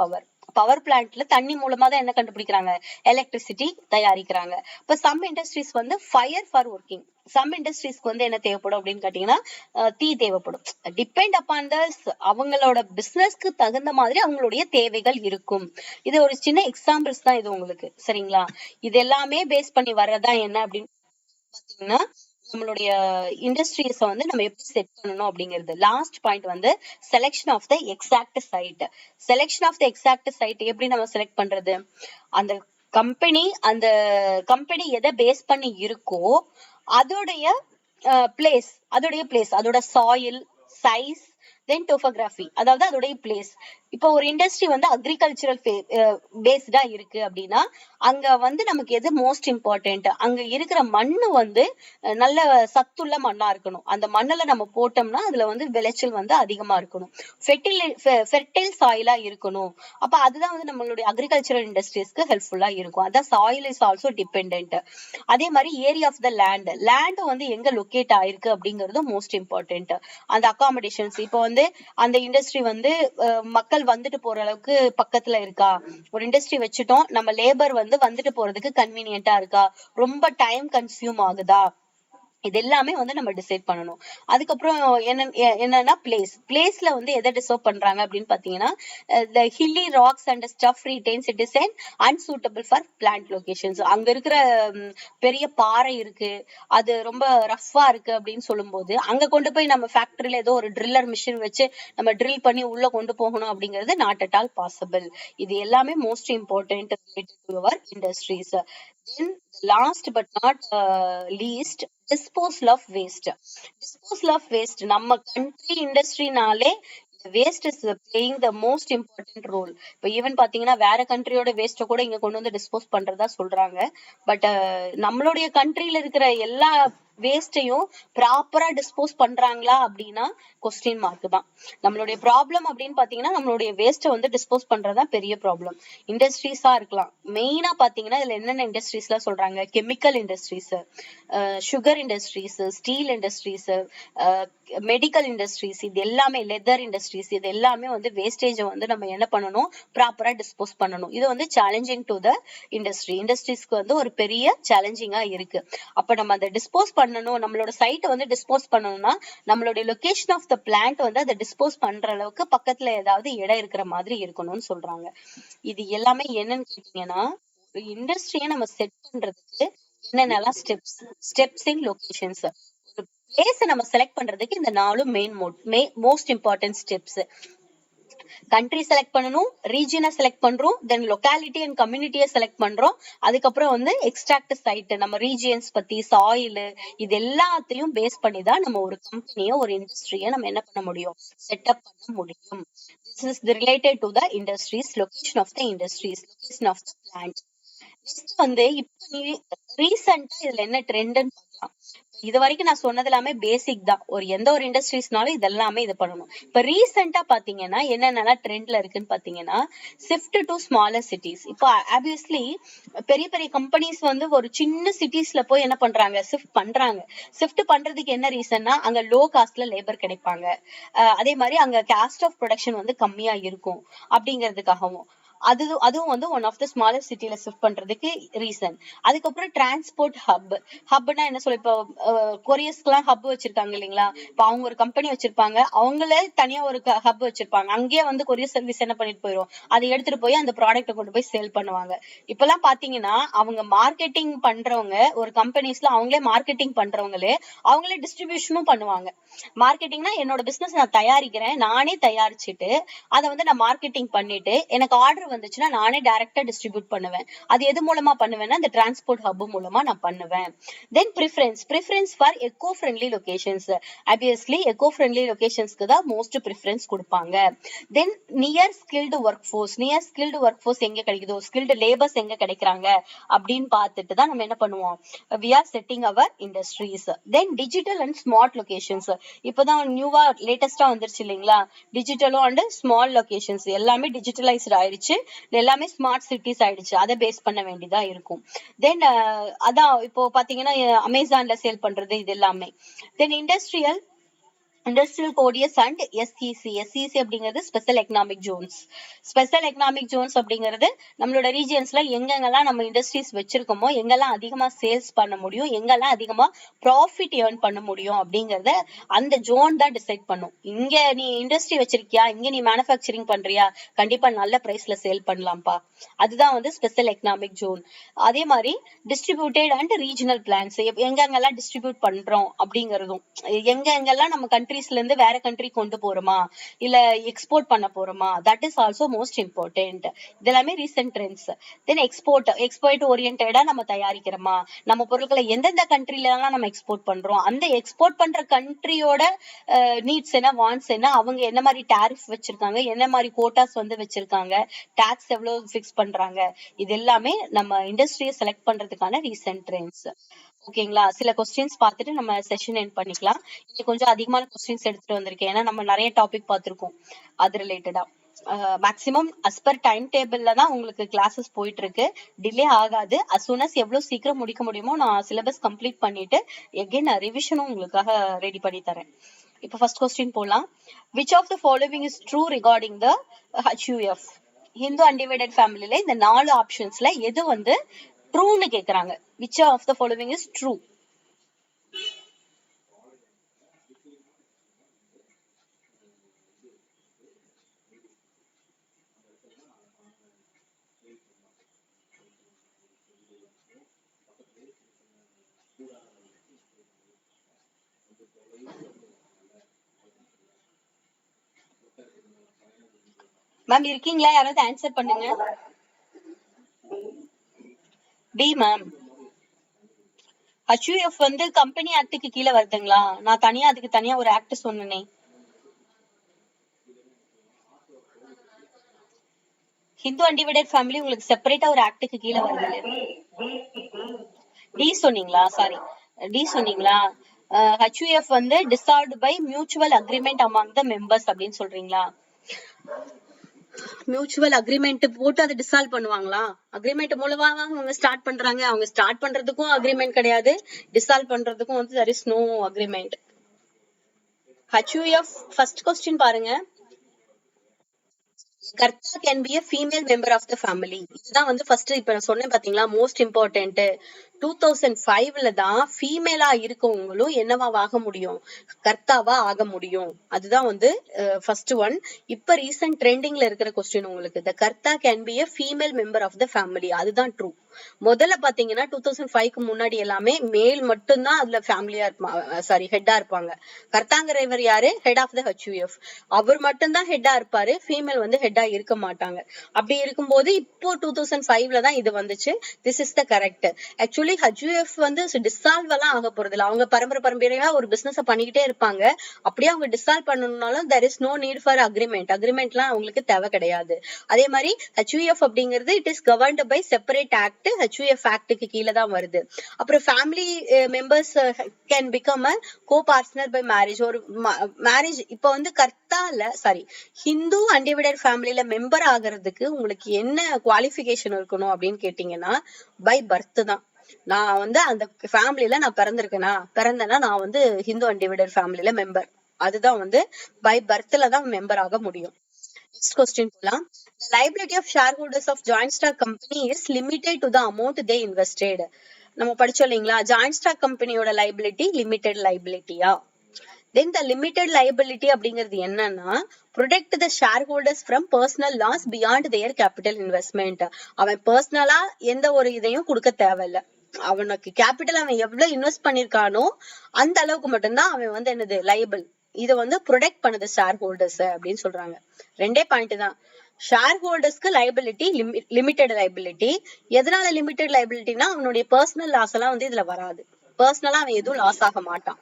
power பிளான்ட்ல தண்ணி மூலமா தான் என்ன கண்டுபிடிக்கிறாங்க, எலக்ட்ரிசிட்டி தயாரிக்கிறாங்க. இப்ப சம் இண்டஸ்ட்ரீஸ் வந்து ஃபயர் ஃபார் ஒர்க்கிங், சம் இண்டஸ்ட்ரீஸ்க்கு வந்து என்ன தேவைப்படும் அப்படின்னு கேட்டீங்கன்னா தீ தேவைப்படும். டிபெண்ட் அப்பான் த அவங்களோட பிசினஸ்க்கு தகுந்த மாதிரி அவங்களுடைய தேவைகள் இருக்கும். இது ஒரு சின்ன எக்ஸாம்பிள்ஸ் தான் இது உங்களுக்கு, சரிங்களா. இது எல்லாமே பேஸ் பண்ணி வர்றதா என்ன அப்படின்னு பாத்தீங்கன்னா நம்மளுடைய இண்டஸ்ட்ரீஸ் வந்து நம்ம எப்படி செட் பண்ணணும் அப்படிங்கிறது. லாஸ்ட் பாயிண்ட் வந்து selection of the exact site. Selection of the exact site எப்படி நம்ம செலக்ட் பண்றது, அந்த கம்பெனி எதை பேஸ் பண்ணி இருக்கோ அதோடைய பிளேஸ், அதோட சாயில், சைஸ், தென் டோபோகிராஃபி, அதாவது அதோடைய பிளேஸ். இப்போ ஒரு இண்டஸ்ட்ரி வந்து அக்ரிகல்ச்சரல் பேஸ்டா இருக்கு அப்படின்னா அங்க வந்து நமக்கு எது மோஸ்ட் இம்பார்ட்டன்ட், அங்க இருக்கிற மண்ணு வந்து நல்ல சத்துள்ள மண்ணா இருக்கணும். அந்த மண்ணுல நம்ம போட்டோம்னா அதுல வந்து விளைச்சல் வந்து அதிகமா இருக்கணும். ஃபெர்டைல் சாயிலா இருக்கணும். அப்ப அதுதான் வந்து நம்மளுடைய அக்ரிகல்ச்சரல் இண்டஸ்ட்ரீஸ்க்கு ஹெல்ப்ஃபுல்லா இருக்கும். அதான் சாயில் இஸ் ஆல்சோ டிபெண்டன்ட். அதே மாதிரி ஏரியா ஆஃப் த லேண்ட் வந்து எங்க லொகேட் ஆயிருக்கு அப்படிங்கிறது மோஸ்ட் இம்பார்ட்டன்ட். அந்த அகாமடேஷன்ஸ், இப்போ வந்து அந்த இண்டஸ்ட்ரி வந்து மக்கள் வந்துட்டு போற அளவுக்கு பக்கத்துல இருக்கா, ஒரு இண்டஸ்ட்ரி வச்சுட்டோம், நம்ம லேபர் வந்து வந்துட்டு போறதுக்கு கன்வீனியன்ட்டா இருக்கா, ரொம்ப டைம் கன்சியூம் ஆகுதா, இது எல்லாமே வந்து நம்ம டிசைட் பண்ணணும். அதுக்கப்புறம் என்னன்னா பிளேஸ்ல வந்து எதை டிசர்வ் பண்றாங்க அப்படின்னு பாத்தீங்கன்னா the hilly rocks and stuff retains it is an unsuitable for plant locations. அங்க இருக்கிற பெரிய பாறை இருக்கு, அது ரொம்ப ரஃப்பா இருக்கு அப்படின்னு சொல்லும் போது அங்க கொண்டு போய் நம்ம ஃபேக்டரியில ஏதோ ஒரு ட்ரில்லர் மிஷின் வச்சு நம்ம ட்ரில் பண்ணி உள்ள கொண்டு போகணும் அப்படிங்கிறது நாட் அட் ஆல் பாசிபிள். இது எல்லாமே most important related to your industries. Then last but not least, disposal of waste. நம்ம கண்ட்ரி இண்டஸ்ட்ரினாலே waste is playing the most important role. இப்போ ஈவன் பாத்தீங்கன்னா வேற கண்ட்ரியோட வேஸ்ட்டை கூட இங்க கொண்டு வந்து டிஸ்போஸ் பண்றதா சொல்றாங்க. பட் நம்மளுடைய கண்ட்ரியில இருக்கிற எல்லா வேஸ்டையும் ப்ராப்பரா டிஸ்போஸ் பண்றாங்களா அப்படின்னா கொஸ்டின் மார்க் தான். நம்மளுடைய ப்ராப்ளம் அப்படின்னு பாத்தீங்கன்னா நம்மளுடைய வேஸ்ட்டை வந்து டிஸ்போஸ் பண்றதா பெரிய ப்ராப்ளம். இண்டஸ்ட்ரீஸா இருக்கலாம், மெயினா பாத்தீங்கன்னா இதுல என்னென்ன இண்டஸ்ட்ரீஸ் எல்லாம் சொல்றாங்க, chemical industries, sugar industries, steel industries, medical industries, இது எல்லாமே லெதர் இண்டஸ்ட்ரீஸ், இது எல்லாமே வந்து வேஸ்டேஜை வந்து நம்ம என்ன பண்ணணும், ப்ராப்பரா டிஸ்போஸ் பண்ணணும். இது வந்து சேலஞ்சிங் டு த இண்டஸ்ட்ரீஸ்க்கு வந்து ஒரு பெரிய சேலஞ்சிங்கா இருக்கு. அப்ப நம்ம அதை டிஸ்போஸ் பண்ணணும், நம்மளோட சைட்டை வந்து டிஸ்போஸ் பண்ணணும்னா நம்மளுடைய லொகேஷன் ஆஃப் த பிளான்ட் வந்து அதை டிஸ்போஸ் பண்ற அளவுக்கு பக்கத்துல ஏதாவது இடம் இருக்கிற மாதிரி இருக்கணும்னு சொல்றாங்க. இது எல்லாமே என்னன்னு கேட்டீங்கன்னா ஒரு இண்டஸ்ட்ரியை நம்ம செட் பண்றதுக்கு என்னென்னலாம் ஸ்டெப்ஸ் இன் லொகேஷன்ஸ், ஒரு பிளேஸை நம்ம செலக்ட் பண்றதுக்கு இந்த 4 most important steps. Country select பண்ணணும், ரீஜனை செலக்ட் பண்றோம், தென் லொகாலிட்டி அண்ட் கம்யூனிட்டியை செலக்ட் பண்றோம், அதுக்கப்புறம் வந்து எக்ஸ்ட்ராக்ட் சைட், நம்ம ரீஜியன்ஸ் பத்தி, சாயில், இது எல்லாத்தையும் பேஸ் பண்ணி தான் நம்ம ஒரு கம்பெனியை ஒரு இண்டஸ்ட்ரியை நம்ம என்ன பண்ண முடியும், செட்டப் பண்ண முடியும். This is related to the industries, location of the industries, location of the plant. Next வந்து இப்ப நீ ரீசெண்டா இதுல என்ன ட்ரெண்ட்னு பார்க்கலாம். இது வரைக்கும் நான் சொன்னது எல்லாமே பேசிக் தான், எந்த ஒரு இண்டஸ்ட்ரீஸ்னாலும் இதெல்லாமே இது பண்ணணும். இப்ப ரீசெண்டா பாத்தீங்கன்னா என்னென்னலாம் ட்ரெண்ட்ல இருக்குன்னு பாத்தீங்கன்னா ஷிஃப்ட் டு ஸ்மாலர் சிட்டிஸ். இப்போ ஆப்வியஸ்லி பெரிய பெரிய கம்பெனிஸ் வந்து ஒரு சின்ன சிட்டிஸ்ல போய் என்ன பண்றாங்க, ஷிஃப்ட் பண்றதுக்கு என்ன ரீசன்னா அங்க லோ காஸ்ட்ல லேபர் கிடைப்பாங்க, அதே மாதிரி அங்க காஸ்ட் ஆஃப் ப்ரொடக்ஷன் வந்து கம்மியா இருக்கும் அப்படிங்கிறதுக்காகவும். அதுவும் வந்து ஒன் ஆஃப் த ஸ்மாலர் சிட்டில ஷிஃப்ட் பண்றதுக்கு ரீசன். அதுக்கப்புறம் டிரான்ஸ்போர்ட் ஹப்னா என்ன சொல்ல, இப்போ கொரியர்ஸ்க்குலாம் ஹப் வச்சிருக்காங்க இல்லைங்களா, இப்போ அவங்க ஒரு கம்பெனி வச்சிருப்பாங்க, அவங்களே தனியா ஒரு ஹப் வச்சிருப்பாங்க, அங்கேயே வந்து கொரியர் சர்வீஸ் என்ன பண்ணிட்டு போயிடும், அதை எடுத்துட்டு போய் அந்த ப்ராடக்ட்டை கொண்டு போய் சேல் பண்ணுவாங்க. இப்பெல்லாம் பாத்தீங்கன்னா அவங்க மார்க்கெட்டிங் பண்றவங்க, ஒரு கம்பெனிஸ்ல அவங்களே மார்க்கெட்டிங் பண்றவங்களே அவங்களே டிஸ்ட்ரிபியூஷனும் பண்ணுவாங்க. மார்க்கெட்டிங்னா என்னோட பிசினஸ் நான் தயாரிக்கிறேன், நானே தயாரிச்சுட்டு அதை வந்து நான் மார்க்கெட்டிங் பண்ணிட்டு எனக்கு ஆர்டர் வந்துச்சுன்னா நானே டைரக்டா டிஸ்ட்ரிபியூட் பண்ணுவேன். அது எது மூலமா பண்ணுவேன்னா இந்த டிரான்ஸ்போர்ட் ஹப் மூலமா நான் பண்ணுவேன். Then preference for eco friendly locations. Obviously eco friendly லொகேஷன்ஸ்க்கு தான் மோஸ்ட் ப்ரிஃபரன்ஸ் கொடுப்பாங்க. Then near skilled workforce எங்க கிடைக்குதோ, ஸ்கில்டு லேபர்ஸ் எங்க கிடைக்கிறாங்க அப்படின்னு பார்த்துட்டு தான் நம்ம என்ன பண்ணுவோம், we are setting our industries. Then digital and smart locations. இப்பதான் நியூவா லேட்டஸ்டா வந்துருச்சு இல்லைங்களா, டிஜிட்டலும் அண்ட் ஸ்மால் லொகேஷன்ஸ் எல்லாமே டிஜிட்டலைஸ்ட் ஆயிடுச்சு, எல்லாமே ஸ்மார்ட் சிட்டிஸ் ஆயிடுச்சு, அதை பேஸ் பண்ண வேண்டியதா இருக்கும். தென் அதான் இப்போ பாத்தீங்கன்னா அமேசான்ல சேல் பண்றது இது எல்லாமே. தென் இண்டஸ்ட்ரியல் கோடியஸ் அண்ட் எஸ்இசி அப்படிங்கிறது ஸ்பெஷல் எக்கனாமிக் ஜோன்ஸ் அப்படிங்கிறது நம்மளோட ரீஜியன்ஸ்ல எங்கெங்கெல்லாம் நம்ம இண்டஸ்ட்ரீஸ் வச்சிருக்கோமோ, எங்கெல்லாம் அதிகமா சேல்ஸ் பண்ண முடியும், எங்கெல்லாம் அதிகமா ப்ராஃபிட் ஏர்ன் பண்ண முடியும் அப்படிங்கறத அந்த ஜோன் தான் டிசைட் பண்ணும். இங்க நீ இண்டஸ்ட்ரி வச்சிருக்கியா, இங்க நீ மேனுஃபேக்சரிங் பண்றியா, கண்டிப்பா நல்ல பிரைஸ்ல சேல் பண்ணலாம்ப்பா, அதுதான் வந்து ஸ்பெஷல் எக்கனாமிக் ஜோன். அதே மாதிரி டிஸ்ட்ரிபியூட்டட் அண்ட் ரீஜனல் பிளான்ஸ், எங்கெங்கெல்லாம் டிஸ்ட்ரிபியூட் பண்றோம் அப்படிங்கறதும், எங்கெங்கெல்லாம் நம்ம கண்ட்ரீஸ்ல இருந்து வேற கண்ட்ரி கொண்டு போறோமா இல்ல எக்ஸ்போர்ட் பண்ண போறோமா, that is also most important. இதெல்லாமே ரீசன்ட் ட்ரெண்ட்ஸ். தென் எக்ஸ்போர்ட் ஓரியன்டா நம்ம தயாரிக்கிறோமா, நம்ம பொருட்களை எந்தெந்த கண்ட்ரில எல்லாம் நம்ம எக்ஸ்போர்ட் பண்றோம், அந்த எக்ஸ்போர்ட் பண்ற கண்ட்ரியோட நீட்ஸ் என்ன, வாண்ட்ஸ் என்ன, அவங்க என்ன மாதிரி டாரிஃப் வச்சிருக்காங்க, என்ன மாதிரி கோட்டாஸ் வந்து வச்சிருக்காங்க, டாக்ஸ் எவ்வளவு ஃபிக்ஸ் பண்றாங்க, இது எல்லாமே நம்ம இண்டஸ்ட்ரியை செலக்ட் பண்றதுக்கான ரீசன்ட் ட்ரெண்ட்ஸ். ஓகேங்களா, சில கொஸ்டின்ஸ் பார்த்துட்டு நம்ம செஷன் எண்ட் பண்ணிக்கலாம். இன்னைக்கு கொஞ்சம் அதிகமான கொஸ்டின்ஸ் எடுத்துட்டு வந்திருக்கேன், ஏன்னா நம்ம நிறைய டாபிக் பார்த்திருக்கோம் அது ரிலேட்டடா. மேக்ஸிமம் அஸ் பர் டைம் டேபிள்ல தான் உங்களுக்கு கிளாஸஸ் போயிட்டு இருக்கு, டிலே ஆகாது. அஸ் சூன் அஸ் எவ்வளவு சீக்கிரம் முடிக்க முடியுமோ நான் சிலபஸ் கம்ப்ளீட் பண்ணிட்டு எகைன் ரிவிஷனும் உங்களுக்காக ரெடி பண்ணி தரேன். இப்போ ஃபர்ஸ்ட் கொஸ்டின் போலாம். Which of the following is true regarding the HUF? Hindu undivided ஃபேமிலில இந்த 4 ஆப்ஷன்ஸ்ல எது வந்து ட்ரூன்னு கேக்குறாங்க. which of the following is true? Ma'am இருக்கீங்களா, யாராவது ஆன்சர் பண்ணுங்க. D ma'am. HUF வந்து கம்பெனி ஆக்டுக்கு கீழே வருதுங்களா, நான் தனியா அதுக்கு தனியா ஒரு ஆக்ட் சொன்னேனே. ஹிந்து அன்டிவைடட் ஃபேமிலி உங்களுக்கு செப்பரேட்டா ஒரு ஆக்டுக்கு கீழே வருது. டி சொன்னீங்களா, சாரி டி சொன்னீங்களா. HUF வந்து dissolved by mutual agreement among the members அப்படின்னு சொல்றீங்களா. மியூச்சுவல் அக்ரிமெண்ட் போட்டு அதை டிசால்வ் பண்ணுவாங்களா, அக்ரிமெண்ட் மூலமா அவங்க ஸ்டார்ட் பண்றாங்க, அவங்க ஸ்டார்ட் பண்றதுக்கும் அக்ரிமெண்ட் கிடையாது, டிசால்வ் பண்றதுக்கும் வந்து there is no agreement. HUF first question பாருங்க. கர்த்தா can be a female member of the family. இதுதான் வந்து ஃபர்ஸ்ட் இப்ப நான் சொன்னேன் பாத்தீங்களா, மோஸ்ட் இம்பார்ட்டன்ட். 2005ல தான் ஃபீமேலா இருக்கவங்களும் என்னவா ஆக முடியும், கர்த்தாவா ஆக முடியும். அதுதான் வந்து ஃபர்ஸ்ட் ஒன். இப்ப ரீசன்ட் ட்ரெண்டிங்ல இருக்கிற கொஸ்டின் உங்களுக்கு, த கர்த்தா can be a female member of the family, அதுதான் ட்ரூ. முதல்ல பாத்தீங்கன்னா 2005க்கு முன்னாடி எல்லாமே மேல் மட்டும்தான் அதுல ஃபேமிலியா சாரி ஹெட்டா இருப்பாங்க. கர்த்தாங்கிறவர் யாரு, ஹெட் ஆஃப் த HUF, அவர் மட்டும்தான் ஹெட்டா இருப்பாரு, ஃபீமேல் வந்து ஹெட்டா இருக்க மாட்டாங்க. அப்படி இருக்கும்போது இப்போ 2005ல தான் இது வந்துச்சு. This is the correct. Actually HUF வந்து டிசால்வ் எல்லாம் ஆக போறது இல்ல, அவங்க பரம்பரையா ஒரு பிசினஸ் பண்ணிக்கிட்டே இருப்பாங்க. அப்படியே அவங்க டிசால்வ் பண்ணணும்னாலும் there is no need for அக்ரிமெண்ட்லாம் அவங்களுக்கு தேவை கிடையாது. அதே மாதிரி HUF அப்படிங்கிறது it is governed by separate act, HUF ஆக்டுக்கு கீழே தான் வருது. அப்புறம் family members can become a co partner by marriage. ஒரு மேரேஜ் இப்ப வந்து கர்த்தால சாரி ஹிந்து அன்டிவைடட் ஃபேமிலில மெம்பர் ஆகிறதுக்கு உங்களுக்கு என்ன குவாலிஃபிகேஷன் இருக்கணும் அப்படின்னு கேட்டீங்கன்னா, பை பர்த் தான். நான் வந்து அந்த ஃபேமிலில நான் பிறந்தேன்னா நான் வந்து ஹிந்து அன்டிவைடட் ஃபேமிலில மெம்பர், அதுதான் வந்து பை பர்த்ல தான் மெம்பர் ஆக முடியும். Next question போலாம். The liability of shareholders of joint stock company is limited to the amount they invested. நம்ம படிச்சோம் இல்லைங்களா, ஜாயிண்ட் ஸ்டாக் கம்பெனியோட லைபிலிட்டி லிமிடெட் லைபிலிட்டியா? Then the limited liability அப்படிங்கிறது என்னன்னா, protect the shareholders from personal loss beyond their capital investment. அவன் பர்சனலா எந்த ஒரு இதையும் கொடுக்க தேவையில்ல, அவனுக்கு கேபிட்டல் அவன் எவ்வளவு இன்வெஸ்ட் பண்ணிருக்கானோ அந்த அளவுக்கு மட்டும்தான் அவன் வந்து என்னது லைபிள். இதை வந்து ப்ரொடெக்ட் பண்ணுது ஷேர் ஹோல்டர்ஸ் அப்படின்னு சொல்றாங்க. ரெண்டே பாயிண்ட் தான். ஷேர் ஹோல்டர்ஸ்க்கு லைபிலிட்டி லிமிடெட் லைபிலிட்டி. எதனால லிமிடெட் லைபிலிட்டினா, அவனுடைய பர்சனல் லாஸ் எல்லாம் வந்து இதுல வராது. பர்சனலா அவன் எதுவும் லாஸ் ஆக மாட்டான்.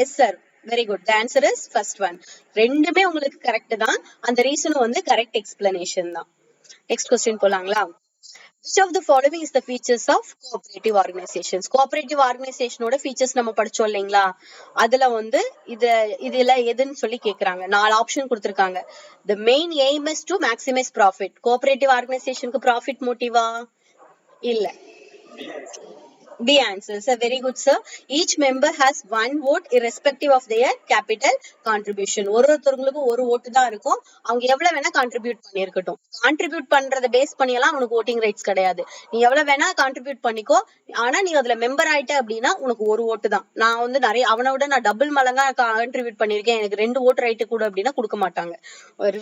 Yes sir, very good. The answer is first one. ரெண்டுமே உங்களுக்கு கரெக்ட் தான். அந்த ரீசனும் வந்து கரெக்ட் எக்ஸ்பிளனேஷன் தான். நெக்ஸ்ட் கொஸ்டின் போலாங்களா? Which of the following is the features of cooperative organizations? cooperative organization ஓட features நம்ம படிச்சோம் இல்லைங்களா, அதுல வந்து இதுல எதுன்னு சொல்லி கேக்குறாங்க. 4 ஆப்ஷன் கொடுத்திருக்காங்க. The main aim is to maximize profit. cooperative organizationக்கு profit motive-ஆ? இல்ல. B answer. Sir, very good sir. Each member has one vote irrespective of their capital contribution. ஒருத்தருக்கு ஒரு ஓட்டு தான் இருக்கும். அவங்க எவ்வளவு வேணா கான்ட்ரிபியூட் பண்ணிருக்கட்டும். கான்ட்ரிபியூட் பண்றத பேஸ் பண்ணி எல்லாம் உனக்கு voting rights கிடையாது. நீ எவ்வளவு வேணா கான்ட்ரிபியூட் பண்ணிக்கோ, ஆனா நீ அதுல மெம்பர் ஆயிட்ட அப்படின்னா உனக்கு ஒரு ஓட்டு தான். நான் வந்து நிறைய அவனை விட நான் டபுள் மடங்கா கான்ட்ரிபியூட் பண்ணிருக்கேன், எனக்கு 2 ஓட்டு ரைட்டு கூட அப்படின்னா கொடுக்க மாட்டாங்க.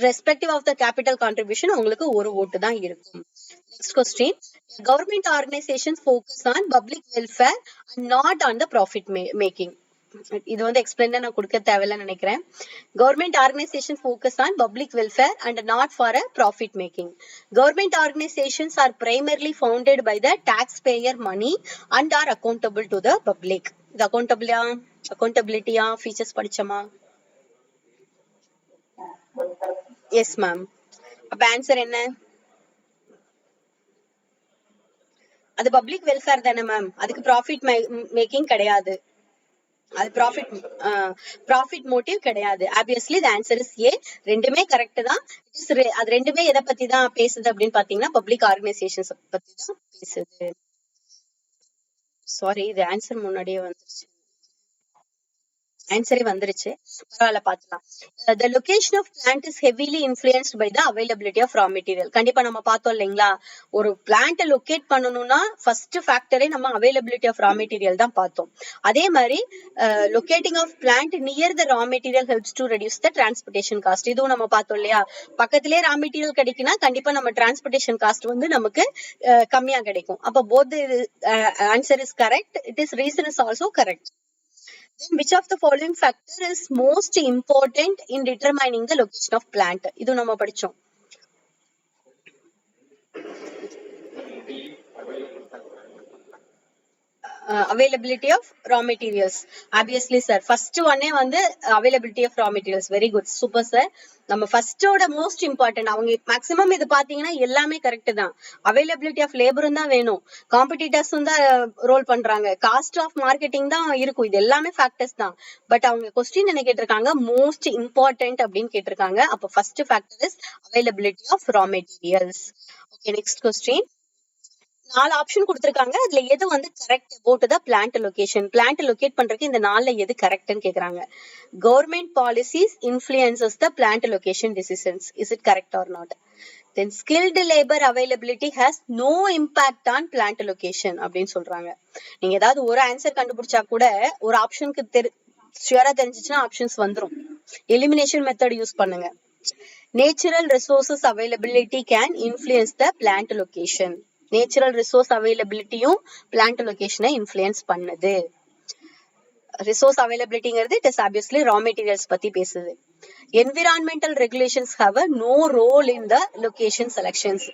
Respective of the capital contribution உங்களுக்கு ஒரு ஓட்டு தான் இருக்கும். Next question. Government organizations focus on public welfare and not on the profit making. இது வந்து எக்ஸ்பிளைன் நான் கொடுக்க தேவையில்லைன்னு நினைக்கிறேன். Government organizations focus on public welfare and not for a profit making. Government organizations are primarily founded by the taxpayer money and are accountable to the public. The accountability features படிச்சோமா? Yes ma'am. அப்ப answer என்ன? அது public welfare தானே ma'am, அதுக்கு profit making கிடையாது, அது profit motive கிடையாது. Obviously the answer is a. ரெண்டுமே correct தான். அது ரெண்டுமே எதை பத்தி தான் பேசுது அப்படின்னு பாத்தீங்கன்னா பப்ளிக் ஆர்கனைசேஷன்ஸ் பத்தி தான் பேசுது. சாரி, இது ஆன்சர் முன்னாடியே வந்துருச்சு, ஆன்சரே வந்துருச்சு, பரவாயில்ல பாத்துலாம். The location of plant is heavily influenced by the availability of raw material. கண்டிப்பா நம்ம பார்த்தோம் இல்லைங்களா, ஒரு பிளான்ட் லொகேட் பண்ணணும்னா ஃபர்ஸ்ட் ஃபேக்டரே நம்ம availability of raw material தான் பார்த்தோம். அதே மாதிரி locating of plant near the raw material helps to reduce the transportation cost. இதுவும் நம்ம பார்த்தோம் இல்லையா, பக்கத்திலே raw material கிடைக்குன்னா கண்டிப்பா நம்ம transportation cost வந்து நமக்கு கம்மியா கிடைக்கும். அப்ப both the answer is correct. It is reason is also correct. Then which of the following factor is most important in determining the location of plant? இது நம்ம படிச்சோம். Availability of raw materials. Obviously sir, first one வந்து availability of raw materials. Very good, super sir. நம்ம ஃபர்ஸ்டோட most important, அவங்க maximum இது பாத்தீங்கன்னா எல்லாமே correct தான். அவைலபிலிட்டி ஆஃப் லேபரும் தான் வேணும், காம்படிட்டர்ஸும் தான் ரோல் பண்றாங்க, காஸ்ட் ஆஃப் மார்க்கெட்டிங் தான் இருக்கும், இது எல்லாமே ஃபேக்டர்ஸ் தான். பட் அவங்க கொஸ்டின் என்ன கேட்டிருக்காங்க, மோஸ்ட் இம்பார்ட்டன்ட் அப்படின்னு கேட்டிருக்காங்க. அப்ப first factor is availability of raw materials. Okay, next question. 4 option கொடுத்திருக்காங்க, அதுல எது வந்து correct about the plant location? Plant locate பண்றதுக்கு இந்த 4ல எது கரெக்ட்னு கேக்குறாங்க. Government policies influences the plant location decisions. Is it correct or not? Then skilled labor availability has no impact on plant location அப்படின்னு சொல்றாங்க. நீங்க ஏதாவது ஒரு ஆன்சர் கண்டுபிடிச்சா கூட ஒரு ஆப்ஷனுக்கு ஷியரா தெரிஞ்சிச்சுன்னா ஆப்ஷன்ஸ் வந்துரும். எலிமினேஷன் மெத்தட் யூஸ் பண்ணுங்க. Natural resources availability can influence the plant location. Natural resource அவைலபிலிட்டியும் பிளான்ட் லொகேஷனை இன்ஃப்ளூயன்ஸ் பண்ணுது. ரிசோர்ஸ் அவைலபிலிட்டிங்கிறது it is obviously raw materials பத்தி பேசுது. Environmental regulations have no role in the location selections.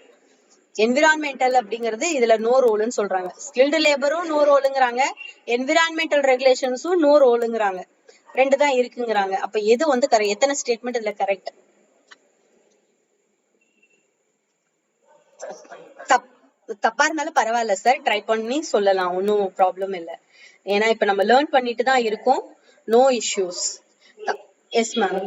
Environmental அப்படிங்கிறது இதுல நோ ரோல்னு சொல்றாங்க. ஸ்கில்டு லேபரும் நோ ரோலுங்கிறாங்க, என்விரான்மெண்டல் ரெகுலேஷன்ஸும் நோ ரோலுங்கிறாங்க. 2 தான் இருக்குங்கிறாங்க. அப்ப எது வந்து கரெக்ட்? எத்தனை ஸ்டேட்மெண்ட் இதுல கரெக்ட்? தப்பா இருந்தாலும் பரவாயில்ல சார், ட்ரை பண்ணி சொல்லலாம், ஒன்னும் ப்ராப்ளம் இல்ல. ஏன்னா இப்ப நம்ம லேர்ன் பண்ணிட்டு தான் இருக்கோம், no issues. Yes ma'am,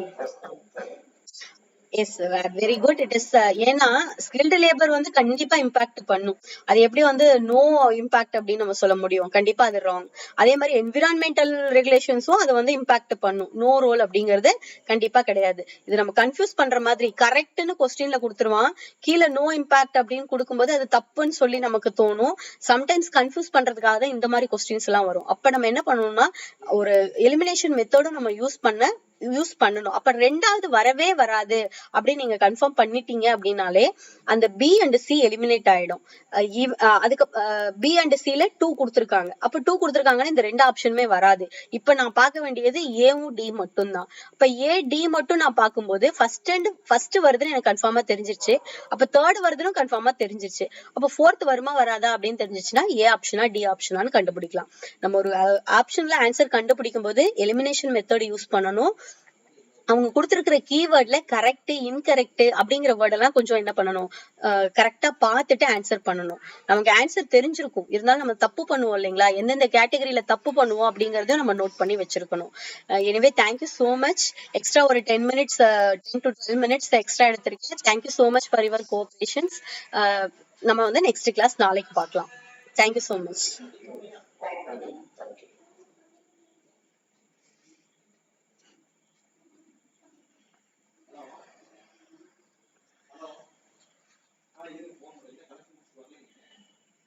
yes, very good. It is ஏன்னா ஸ்கில்டு லேபர் வந்து கண்டிப்பா இம்பாக்ட் பண்ணும். அது எப்படி வந்து நோ இம்பாக்ட் அப்படின்னு நம்ம சொல்ல முடியும்? கண்டிப்பா அது ராங். அதே மாதிரி என்விரான்மெண்டல் ரெகுலேஷன்ஸும் அது வந்து இம்பாக்ட் பண்ணும். நோ ரோல் அப்படிங்கிறது கண்டிப்பா கிடையாது. இது நம்ம கன்ஃபியூஸ் பண்ற மாதிரி கரெக்ட்னு கொஸ்டின்ல கொடுத்துருவான், கீழே நோ இம்பாக்ட் அப்படின்னு கொடுக்கும்போது அது தப்புன்னு சொல்லி நமக்கு தோணும். சம்டைம்ஸ் கன்ஃபியூஸ் பண்றதுக்காக தான் இந்த மாதிரி கொஸ்டின்ஸ் எல்லாம் வரும். அப்ப நம்ம என்ன பண்ணணும்னா ஒரு எலிமினேஷன் மெத்தடும் நம்ம யூஸ் பண்ணணும். அப்ப ரெண்டாவது வரவே வராது அப்படின்னு நீங்க கன்ஃபார்ம் பண்ணிட்டீங்க அப்படின்னாலே அந்த பி அண்ட் சி எலிமினேட் ஆயிடும். அதுக்கு பி அண்ட் சில 2 கொடுத்துருக்காங்க. அப்ப 2 கொடுத்துருக்காங்கன்னா இந்த 2 ஆப்ஷனுமே வராது. இப்ப நான் பார்க்க வேண்டியது ஏவும் டி மட்டும் தான். இப்ப ஏ டி மட்டும் நான் பார்க்கும்போது ஃபர்ஸ்ட் வருதுன்னு எனக்கு கன்ஃபார்மா தெரிஞ்சிருச்சு. அப்ப தேர்ட் வருதுன்னு கன்ஃபார்மா தெரிஞ்சிருச்சு. அப்ப ஃபோர்த் வருமா வராதா அப்படின்னு தெரிஞ்சிச்சுன்னா ஏ ஆப்ஷனா டி ஆப்ஷனான்னு கண்டுபிடிக்கலாம். நம்ம ஒரு ஆப்ஷன்ல ஆன்சர் கண்டுபிடிக்கும் போது எலிமினேஷன் மெத்தட் யூஸ் பண்ணணும். அவங்க கொடுத்திருக்கிற கீவேர்ட்ல கரெக்ட், இன்கரெக்ட் அப்படிங்கிற வேர்ட் எல்லாம் கொஞ்சம் என்ன பண்ணணும், கரெக்டா பார்த்துட்டு ஆன்சர் பண்ணணும். நமக்கு ஆன்சர் தெரிஞ்சிருக்கும், இருந்தாலும் நம்ம தப்பு பண்ணுவோம் இல்லைங்களா? எந்தெந்த கேட்டகரியில தப்பு பண்ணுவோம் அப்படிங்கறத நம்ம நோட் பண்ணி வச்சிருக்கணும். Anyway thank you so much. Extra ஒரு 10 மினிட்ஸ் 10 to 12 மினிட்ஸ் எக்ஸ்ட்ரா எடுத்திருக்கேன். Thank you so much for your cooperations. நம்ம வந்து நெக்ஸ்ட் கிளாஸ் நாளைக்கு பார்க்கலாம். Thank you so much.